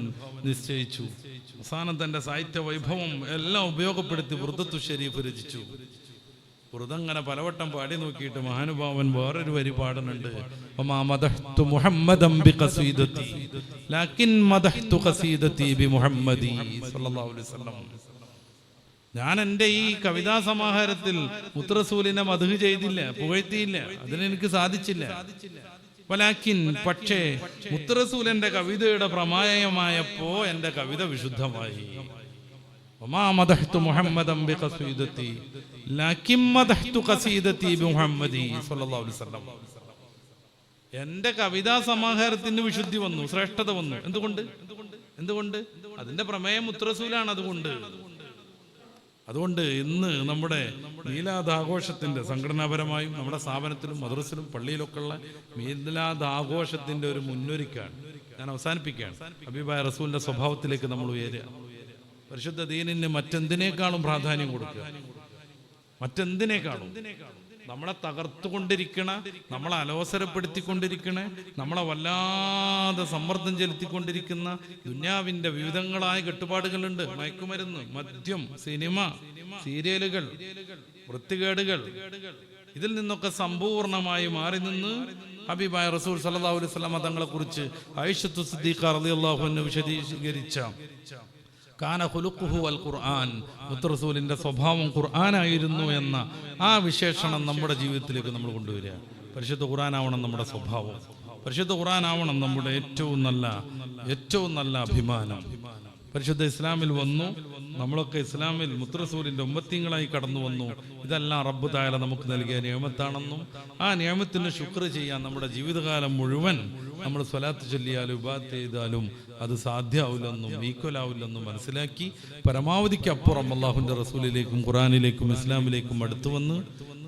നിശ്ചയിച്ചു. അവസാനം തന്റെ സാഹിത്യ വൈഭവം എല്ലാം ഉപയോഗപ്പെടുത്തി ബുർദത്തു ഷരീഫ് രചിച്ചു. ബുർദങ്ങനെ പലവട്ടം പാടി നോക്കിയിട്ട് മഹാനുഭാവൻ വേറൊരു വരി പാടുന്നുണ്ട്. ഞാൻ എൻ്റെ ഈ കവിതാ സമാഹാരത്തിൽ മുത്തറസൂലിനെ മദ്ഹ് ചെയ്തില്ല, പുകഴ്ത്തിയില്ല. അതിനെനിക്ക് സാധിച്ചില്ല. പക്ഷേ മുത്തറസൂലിന്റെ കവിതയുടെ പ്രമായമായപ്പോ എന്റെ കവിത വിശുദ്ധമായി. എന്റെ കവിതാ സമാഹാരത്തിന് വിശുദ്ധി വന്നു, ശ്രേഷ്ഠത വന്നു. എന്തുകൊണ്ട്? അതിന്റെ പ്രമേയം മുത്തറസൂലാണ്. അതുകൊണ്ട് ഇന്ന് നമ്മുടെ മീലാദ് ആഘോഷത്തിന്റെ സംഘടനാപരമായും നമ്മുടെ സ്ഥാപനത്തിലും മദ്രസിലും പള്ളിയിലൊക്കെ ഉള്ള മീലാദ് ആഘോഷത്തിന്റെ ഒരു മുന്നൊരുക്കാണ്. ഞാൻ അവസാനിപ്പിക്കുകയാണ്. ഹബീബായ റസൂലിന്റെ സ്വഭാവത്തിലേക്ക് നമ്മൾ ഉയരുക. പരിശുദ്ധ ദീനിന് മറ്റെന്തിനേക്കാളും പ്രാധാന്യം കൊടുക്കുക. മറ്റെന്തിനേക്കാളും നമ്മളെ തകർത്തുകൊണ്ടിരിക്കണ, നമ്മളെ അലോസരപ്പെടുത്തിക്കൊണ്ടിരിക്കണ, നമ്മളെ വല്ലാതെ സമ്മർദ്ദം ചെലുത്തിക്കൊണ്ടിരിക്കുന്ന ദുന്യാവിന്റെ വിവിധങ്ങളായ കെട്ടുപാടുകളുണ്ട്. മയക്കുമരുന്ന്, മദ്യം, സിനിമ, സീരിയലുകൾ, വൃത്തികേടുകൾ. ഇതിൽ നിന്നൊക്കെ സമ്പൂർണമായി മാറി നിന്ന് ഹബീബായ റസൂൽ സല്ലല്ലാഹു അലൈഹി വസല്ലം തങ്ങളെ കുറിച്ച് ആയിഷത്തു സിദ്ദീഖ റളിയല്ലാഹു അൻഹ വിശദീകരിച്ച കാന ഖുലുഖുഹു വൽ ഖുർആൻ, മുത്തറസൂലിന്റെ സ്വഭാവം ഖുർആനായിരുന്നു എന്ന ആ വിശേഷണം നമ്മുടെ ജീവിതത്തിലേക്ക് നമ്മൾ കൊണ്ടുവരിക. പരിശുദ്ധ ഖുർആനാവണം നമ്മുടെ സ്വഭാവം, പരിശുദ്ധ ഖുർആനാവണം നമ്മുടെ ഏറ്റവും നല്ല അഭിമാനം. പരിശുദ്ധ ഇസ്ലാമിൽ വന്നു, നമ്മളൊക്കെ ഇസ്ലാമിൽ മുത്തറസൂലിന്റെ ഉമ്മത്തിങ്ങളായി കടന്നു വന്നു. ഇതെല്ലാം റബ്ബ് തആല നമുക്ക് നൽകിയ നിഅമത്താണെന്നും ആ നിഅമത്തിന് ശുക്ർ ചെയ്യാൻ നമ്മുടെ ജീവിതകാലം മുഴുവൻ നമ്മൾ സ്വലാത്ത് ചൊല്ലിയാലും ഇബാദത്ത് ചെയ്താലും അത് സാധ്യമാവില്ലെന്നും ഈക്വലാവില്ലെന്നും മനസ്സിലാക്കി പരമാവധിക്കപ്പുറം അല്ലാഹുവിന്റെ റസൂലിലേക്കും ഖുർആനിലേക്കും ഇസ്ലാമിലേക്കും അടുത്തു വന്ന്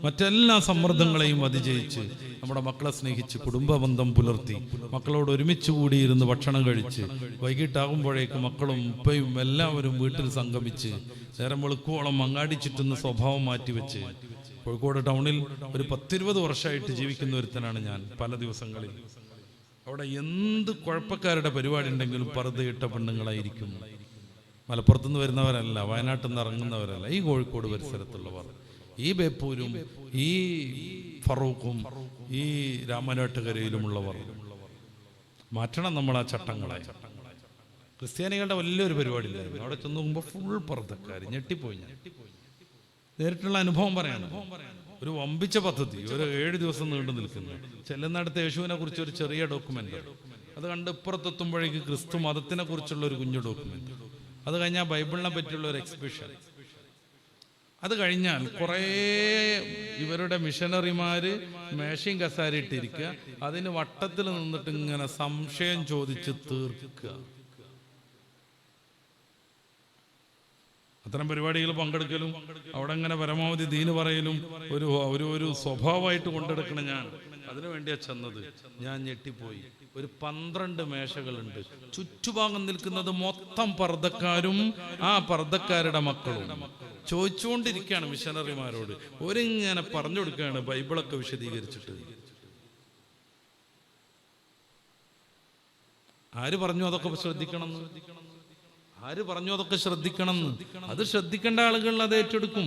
മറ്റെല്ലാ സമ്മർദ്ദങ്ങളെയും അതിജയിച്ച് നമ്മുടെ മക്കളെ സ്നേഹിച്ച് കുടുംബബന്ധം പുലർത്തി മക്കളോട് ഒരുമിച്ച് കൂടിയിരുന്ന് ഭക്ഷണം കഴിച്ച് വൈകിട്ടാകുമ്പോഴേക്ക് മക്കളും ഉപ്പയും എല്ലാവരും വീട്ടിൽ സംഗമിച്ച് നേരം വെളുക്കോളം അങ്ങാടി ചുറ്റുന്ന സ്വഭാവം മാറ്റിവെച്ച് കോഴിക്കോട് ടൗണിൽ ഒരു 10-20 വർഷമായിട്ട് ജീവിക്കുന്ന ഒരുത്തനാണ് ഞാൻ. പല ദിവസങ്ങളിൽ അവിടെ എന്ത് കുഴപ്പക്കാരുടെ പരിപാടി ഉണ്ടെങ്കിലും പർദ്ദയിട്ട പെണ്ണുങ്ങളായിരിക്കും. മലപ്പുറത്തുനിന്ന് വരുന്നവരല്ല, വയനാട്ടിൽ നിന്ന് ഇറങ്ങുന്നവരല്ല, ഈ കോഴിക്കോട് പരിസരത്തുള്ളവർ, ഈ ബേപ്പൂരും ഈ ഫറൂഖും ഈ രാമനാട്ടുകരയിലുമുള്ളവർ. മാറ്റണം നമ്മൾ ആ ചട്ടങ്ങളെ. ക്രിസ്ത്യാനികളുടെ വലിയൊരു പരിപാടി ഇല്ലായിരുന്നു. അവിടെ ചെന്ന് നോക്കുമ്പോൾ ഫുൾ പർദ്ദക്കാർ. ഞെട്ടിപ്പോയി. ഞാൻ നേരിട്ടുള്ള അനുഭവം പറയാണ്. ഒരു വമ്പിച്ച പദ്ധതി, ഒരു 7 ദിവസം നീണ്ടു നിൽക്കുന്നു. ചെല്ലുന്നിടത്ത് യേശുവിനെ കുറിച്ച് ഒരു ചെറിയ ഡോക്യുമെന്റ്, അത് കണ്ട് ഇപ്പുറത്തെത്തുമ്പോഴേക്ക് ക്രിസ്തു മതത്തിനെ കുറിച്ചുള്ള ഒരു കുഞ്ഞു ഡോക്യുമെന്റ്, അത് കഴിഞ്ഞാൽ ബൈബിളിനെ പറ്റിയുള്ള ഒരു എക്സിബിഷൻ, അത് കഴിഞ്ഞാൽ കുറേ ഇവരുടെ മിഷനറിമാര് മേശയും കസാരയിട്ടിരിക്കുക, അതിന് വട്ടത്തിൽ നിന്നിട്ട് ഇങ്ങനെ സംശയം ചോദിച്ച് തീർക്കുക. അത്തരം പരിപാടികൾ പങ്കെടുക്കലും അവിടെ ഇങ്ങനെ പരമാവധി ദീന് പറയലും ഒരു സ്വഭാവമായിട്ട് കൊണ്ടെടുക്കണം. ഞാൻ അതിനു വേണ്ടിയാ ചെന്നത്. ഞാൻ ഞെട്ടിപ്പോയി. ഒരു 12 മേശകളുണ്ട്. ചുറ്റുഭാഗം നിൽക്കുന്നത് മൊത്തം പർദ്ദക്കാരും ആ പർദ്ദക്കാരുടെ മക്കളും. ചോദിച്ചുകൊണ്ടിരിക്കുകയാണ് മിഷനറിമാരോട്. ഒരിങ്ങനെ പറഞ്ഞു കൊടുക്കുകയാണ് ബൈബിളൊക്കെ വിശദീകരിച്ചിട്ട്. ആര് പറഞ്ഞു അതൊക്കെ ശ്രദ്ധിക്കണമെന്ന്? ആര് പറഞ്ഞു അതൊക്കെ ശ്രദ്ധിക്കണമെന്ന്? അത് ശ്രദ്ധിക്കേണ്ട ആളുകൾ അത് ഏറ്റെടുക്കും.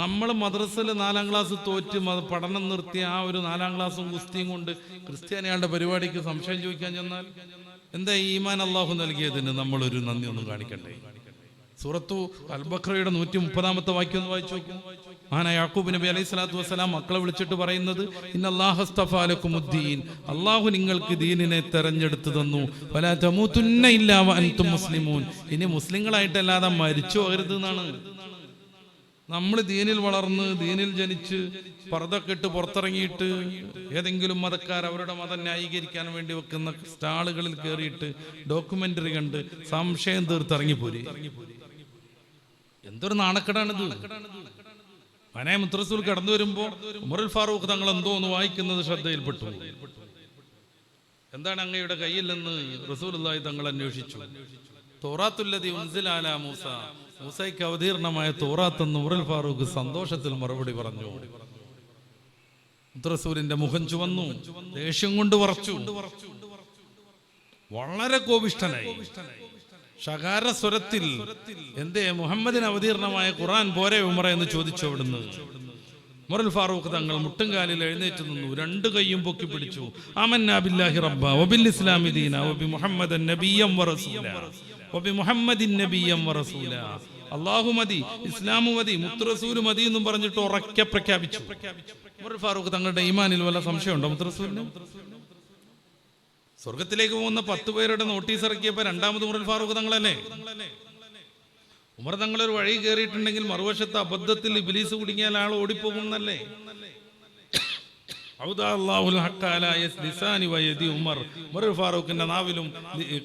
നമ്മൾ മദ്രസയിൽ 4ാം ക്ലാസ് തോറ്റ് പഠനം നിർത്തിയ ആ ഒരു 4ാം ക്ലാസ്സും കുസ്തിയും കൊണ്ട് ക്രിസ്ത്യാനികളുടെ പരിപാടിക്ക് സംശയം ചോദിക്കാൻ ചെന്നാൽ എന്താ ഈമാൻ അള്ളാഹു നൽകിയതിന് നമ്മളൊരു നന്ദി ഒന്നും കാണിക്കണ്ടേ? സൂറത്തു അൽ-ബഖറയുടെ 130-ാമത്തെ വാക്യം ഒന്ന് വായിച്ചു നോക്കൂ. യാക്കൂബ് നബി അലൈഹി സ്വലാത്തു വസ്സലാം മക്കളെ വിളിച്ചിട്ട് പറയുന്നത്, ഇന്നല്ലാഹ അസ്തഫാ ലക്കുമുദ്ദീൻ, അള്ളാഹു നിങ്ങൾക്ക് ദീനിനെ തെരഞ്ഞെടുത്തു തന്നു. വലാ തമൂതുന്ന ഇല്ലാ വഅൻതും മുസ്ലിമൂൻ, ഇനി മുസ്ലിങ്ങളായിട്ടല്ലാതെ മരിച്ചു പോകരുത് എന്നാണ്. നമ്മൾ ദീനിൽ വളർന്ന് ദീനിൽ ജനിച്ച് പർദ്ദക്കെട്ട് പുറത്തിറങ്ങിയിട്ട് ഏതെങ്കിലും മതക്കാർ അവരുടെ മതം ന്യായീകരിക്കാൻ വേണ്ടി വെക്കുന്ന സ്റ്റാളുകളിൽ കയറിയിട്ട് ഡോക്യുമെന്ററി കണ്ട് സംശയം തീർത്തിറങ്ങിപ്പോരി. എന്തൊരു നാണക്കേടാണിത്. മനയ മുത്തറസൂൽ കടന്നു വരുമ്പോ ഉമറുൽ ഫാറൂഖ് തങ്ങൾ എന്തോ ഒന്ന് വായിക്കുന്നത് ശ്രദ്ധയിൽപ്പെട്ടു. എന്താണ് അങ്ങയുടെ കയ്യിൽ നിന്ന്? റസൂലുള്ളാഹി തങ്ങൾ അന്വേഷിച്ചു. തൗറാത്തുല്ലദീ ഉൻസില അലാ മൂസ, മൂസയ്ക്ക് അവതീർണമായ തൗറാത്ത് എന്ന് ഉമറുൽ ഫാറൂഖ് സന്തോഷത്തിൽ മറുപടി പറഞ്ഞു. മുത്തറസൂലിന്റെ മുഖം ചുവന്നു, ദേഷ്യം കൊണ്ട് വറച്ചു, വളരെ കോപിഷ്ഠനായി. ശകാര സ്വരത്തിൽ, എന്തേ മുഹമ്മദിന് അവതീർണമായ ഖുർആൻ പോരെ ഉമറ എന്ന് ചോദിച്ചു. അവിടുന്ന് ഉമറുൽ ഫാറൂഖ് തങ്ങൾ മുട്ടുംകാലിൽ എഴുന്നേറ്റ് നിന്നു, 2 കൈയും പൊക്കി പിടിച്ചു. ആമന്നാ ബില്ലാഹി റബ്ബ വബിൽ ഇസ്ലാമി ദീന വബി മുഹമ്മദൻ നബിയ്യം വറസൂല വബി മുഹമ്മദിൻ നബിയ്യം വറസൂല. അല്ലാഹു മതി, ഇസ്ലാമു മതി, മുത്തറസൂൽ മതി എന്നും പറഞ്ഞിട്ട് ഉറക്കെ പ്രഖ്യാപിച്ചു. ഉമറുൽ ഫാറൂഖ് തങ്ങളുടെ ഈമാനിൽ വല്ല സംശയമുണ്ടോ? മുത്തറസൂലിന് സ്വർഗത്തിലേക്ക് പോകുന്ന 10 പേരുടെ നോട്ടീസ് ഇറക്കിയപ്പോ 2ാമത് ഉമറുൽ ഫാറൂഖ് തങ്ങളല്ലേ? ഉമർ തങ്ങൾ ഒരു വഴി കയറിയിട്ടുണ്ടെങ്കിൽ മറുവശത്ത് അബദ്ധത്തിൽ ഇബ്ലീസ് കുടുങ്ങിയാൽ ആൾ ഓടിപ്പോകുന്നല്ലേ? ഉമറുൽ ഫാറൂഖിന്റെ നാവിലും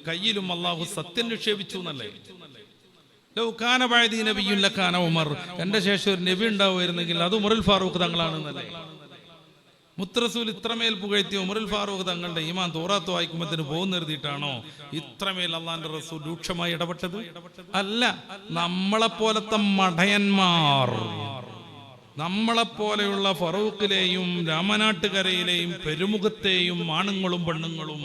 കയ്യിലും അള്ളാഹു സത്യം നിക്ഷേപിച്ചു എന്നല്ലേ? ഉമർ, എന്റെ ശേഷം ഒരു നബി ഉണ്ടാവുമായിരുന്നെങ്കിൽ അത് ഉമറുൽ ഫാറൂഖ് തങ്ങളാണെന്നല്ലേ? മുത്തറസൂൽ ഇത്രമേൽ പുകഴ്ത്തിയ ഉമറുൽ ഫാറൂഖ് തങ്ങളുടെ ഈമാൻ തൗറാത്ത് വായിക്കുമ്പത്തിന് പോകുന്ന എഴുതിയിട്ടാണോ ഇത്രമേൽ അള്ളാന്റെ റസൂൽ രൂക്ഷമായി ഇടപെട്ടത്? അല്ല, നമ്മളെപ്പോലത്തെ മടയന്മാർ നമ്മളെപ്പോലെയുള്ള ഫറൂഖിലെയും രാമനാട്ടുകരയിലെയും പെരുമുഖത്തെയും ആണുങ്ങളും പെണ്ണുങ്ങളും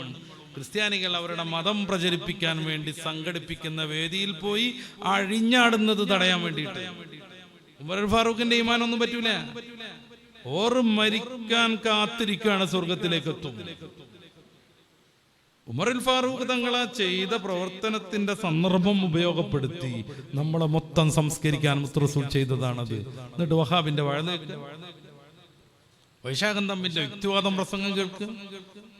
ക്രിസ്ത്യാനികൾ അവരുടെ മതം പ്രചരിപ്പിക്കാൻ വേണ്ടി സംഘടിപ്പിക്കുന്ന വേദിയിൽ പോയി അഴിഞ്ഞാടുന്നത് തടയാൻ വേണ്ടിയിട്ട്. ഉമർ ഫാറൂഖിന്റെ ഈമാനൊന്നും പറ്റൂല. ഓർ മരിക്കാൻ കാത്തിരിക്കുകയാണ്, സ്വർഗത്തിലേക്ക് എത്തും. ഉമർ ഫാറൂഖ് തങ്ങളെ ചെയ്ത പ്രവർത്തനത്തിന്റെ സന്ദർഭം ഉപയോഗപ്പെടുത്തി നമ്മളെ മൊത്തം സംസ്കരിക്കാൻ മുസ്തറസൂൽ ചെയ്തതാണത്. എന്നിട്ട് വഹാബിന്റെ വൈശാഖം തമ്മിന്റെ യുക്തിവാദം പ്രസംഗം കേൾക്കുക,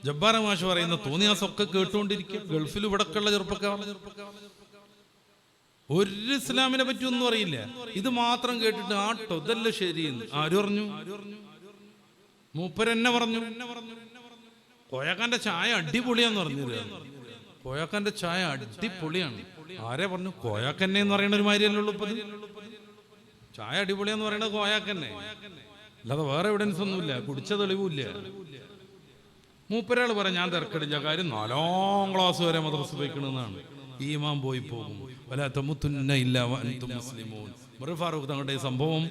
ജബ്ബാർ മാഷ് പറയുന്ന തോന്നിയാസൊക്കെ കേട്ടുകൊണ്ടിരിക്കുക. ഗൾഫിൽ ഇവിടക്കുള്ള ചെറുപ്പക്കാർ ഒരു ഇസ്ലാമിനെ പറ്റി ഒന്നും അറിയില്ല. ഇത് മാത്രം കേട്ടിട്ട് ആട്ടോ ഇതല്ല ശരിയെന്ന് ആര് പറഞ്ഞു? മൂപ്പരെന്നെ പറഞ്ഞു. കോയാക്കാന്റെ ചായ അടിപൊളിയാന്ന് പറഞ്ഞത്. കോയാക്കാന്റെ ചായ അടിപൊളിയാണ്. ആരെ പറഞ്ഞു? കോയാക്കന്നെ എന്ന് പറയുന്ന ഒരു മാതിരിയല്ലേ ഇപ്പൊ. ചായ അടിപൊളിയാന്ന് പറയുന്നത് കോയാക്കന്നെ, അല്ലാതെ വേറെ എവിഡൻസ് ഒന്നുമില്ല, കുടിച്ച തെളിവില്ല. മൂപ്പരാൾ പറയാം ഞാൻ തിരക്കടില്ല, കാര്യം 4ാം ക്ലാസ് വരെ മദ്രസ പോയിക്കണെന്നാണ്. ഈമാൻ പോയി പോകും. ഉമർ ഫാറൂഖ് തങ്ങളുടെ സംഭവം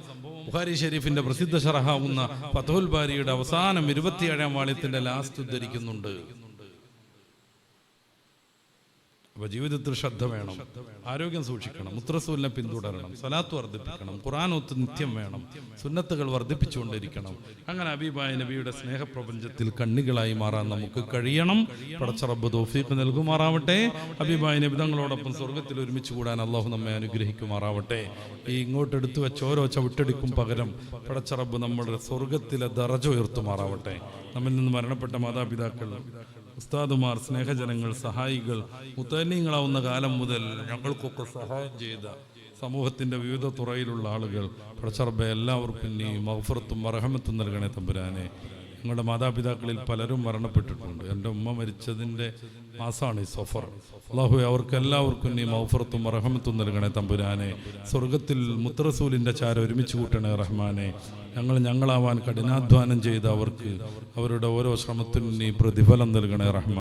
ബുഖാരി ഷരീഫിന്റെ പ്രസിദ്ധ ശറഹാവുന്ന ഫത്ഹുൽ ബാരിയുടെ അവസാനം 27ാം വാള്യത്തിന്റെ ലാസ്റ്റ് ഉദ്ധരിക്കുന്നുണ്ട്. അപ്പൊ ജീവിതത്തിൽ ശ്രദ്ധ വേണം, ആരോഗ്യം സൂക്ഷിക്കണം, മുത്തറസൂലിനെ പിന്തുടരണം, സ്വലാത്ത് വർദ്ധിപ്പിക്കണം, ഖുർആൻ ഒത്ത് നിത്യം വേണം, സുന്നത്തുകൾ വർദ്ധിപ്പിച്ചുകൊണ്ടിരിക്കണം. അങ്ങനെ ഹബീബായ നബിയുടെ സ്നേഹപ്രപഞ്ചത്തിൽ കണ്ണികളായി മാറാൻ നമുക്ക് കഴിയണം. പടച്ച റബ്ബ് തൗഫീഖ് നൽകുമാറാവട്ടെ. ഹബീബായ നബി തങ്ങളോടൊപ്പം സ്വർഗത്തിൽ ഒരുമിച്ച് കൂടാൻ അള്ളാഹു നമ്മെ അനുഗ്രഹിക്കുമാറാവട്ടെ. ഈ ഇങ്ങോട്ട് എടുത്തു വെച്ച ഓരോ ചവിട്ടടിക്കും പകരം പടച്ച റബ്ബ് നമ്മുടെ സ്വർഗത്തിലെ ദറജ ഉയർത്തുമാറാവട്ടെ. നമ്മിൽ നിന്ന് മരണപ്പെട്ട മാതാപിതാക്കൾ, ഉസ്താദുമാർ, സ്നേഹജനങ്ങൾ, സഹായികൾ, മുത്തലിങ്ങളാവുന്ന കാലം മുതൽ ഞങ്ങൾക്കൊക്കെ സഹായം ചെയ്ത സമൂഹത്തിന്റെ വിവിധ തുറയിലുള്ള ആളുകൾ, പടച്ച റബ്ബേ എല്ലാവർക്കും നീ മഗ്ഫിറത്തും മർഹമത്തും നൽകണേ തമ്പുരാനെ. ഞങ്ങളുടെ മാതാപിതാക്കളിൽ പലരും മരണപ്പെട്ടിട്ടുണ്ട്. എൻ്റെ ഉമ്മ മരിച്ചതിൻ്റെ മാസമാണ് ഈ സഫർ. അല്ലാഹുവേ അവർക്ക് എല്ലാവർക്കും നീ മഗ്ഫിറത്തും മർഹമത്തും നൽകണേ തമ്പുരാനെ. സ്വർഗത്തിൽ മുത്തറസൂലിൻ്റെ ചാര ഒരുമിച്ച് കൂട്ടണേ റഹ്മാനെ. ഞങ്ങളാവാൻ കഠിനാധ്വാനം ചെയ്ത അവർക്ക് അവരുടെ ഓരോ ശ്രമത്തിനും നീ പ്രതിഫലം നൽകണേ റഹ്മാൻ.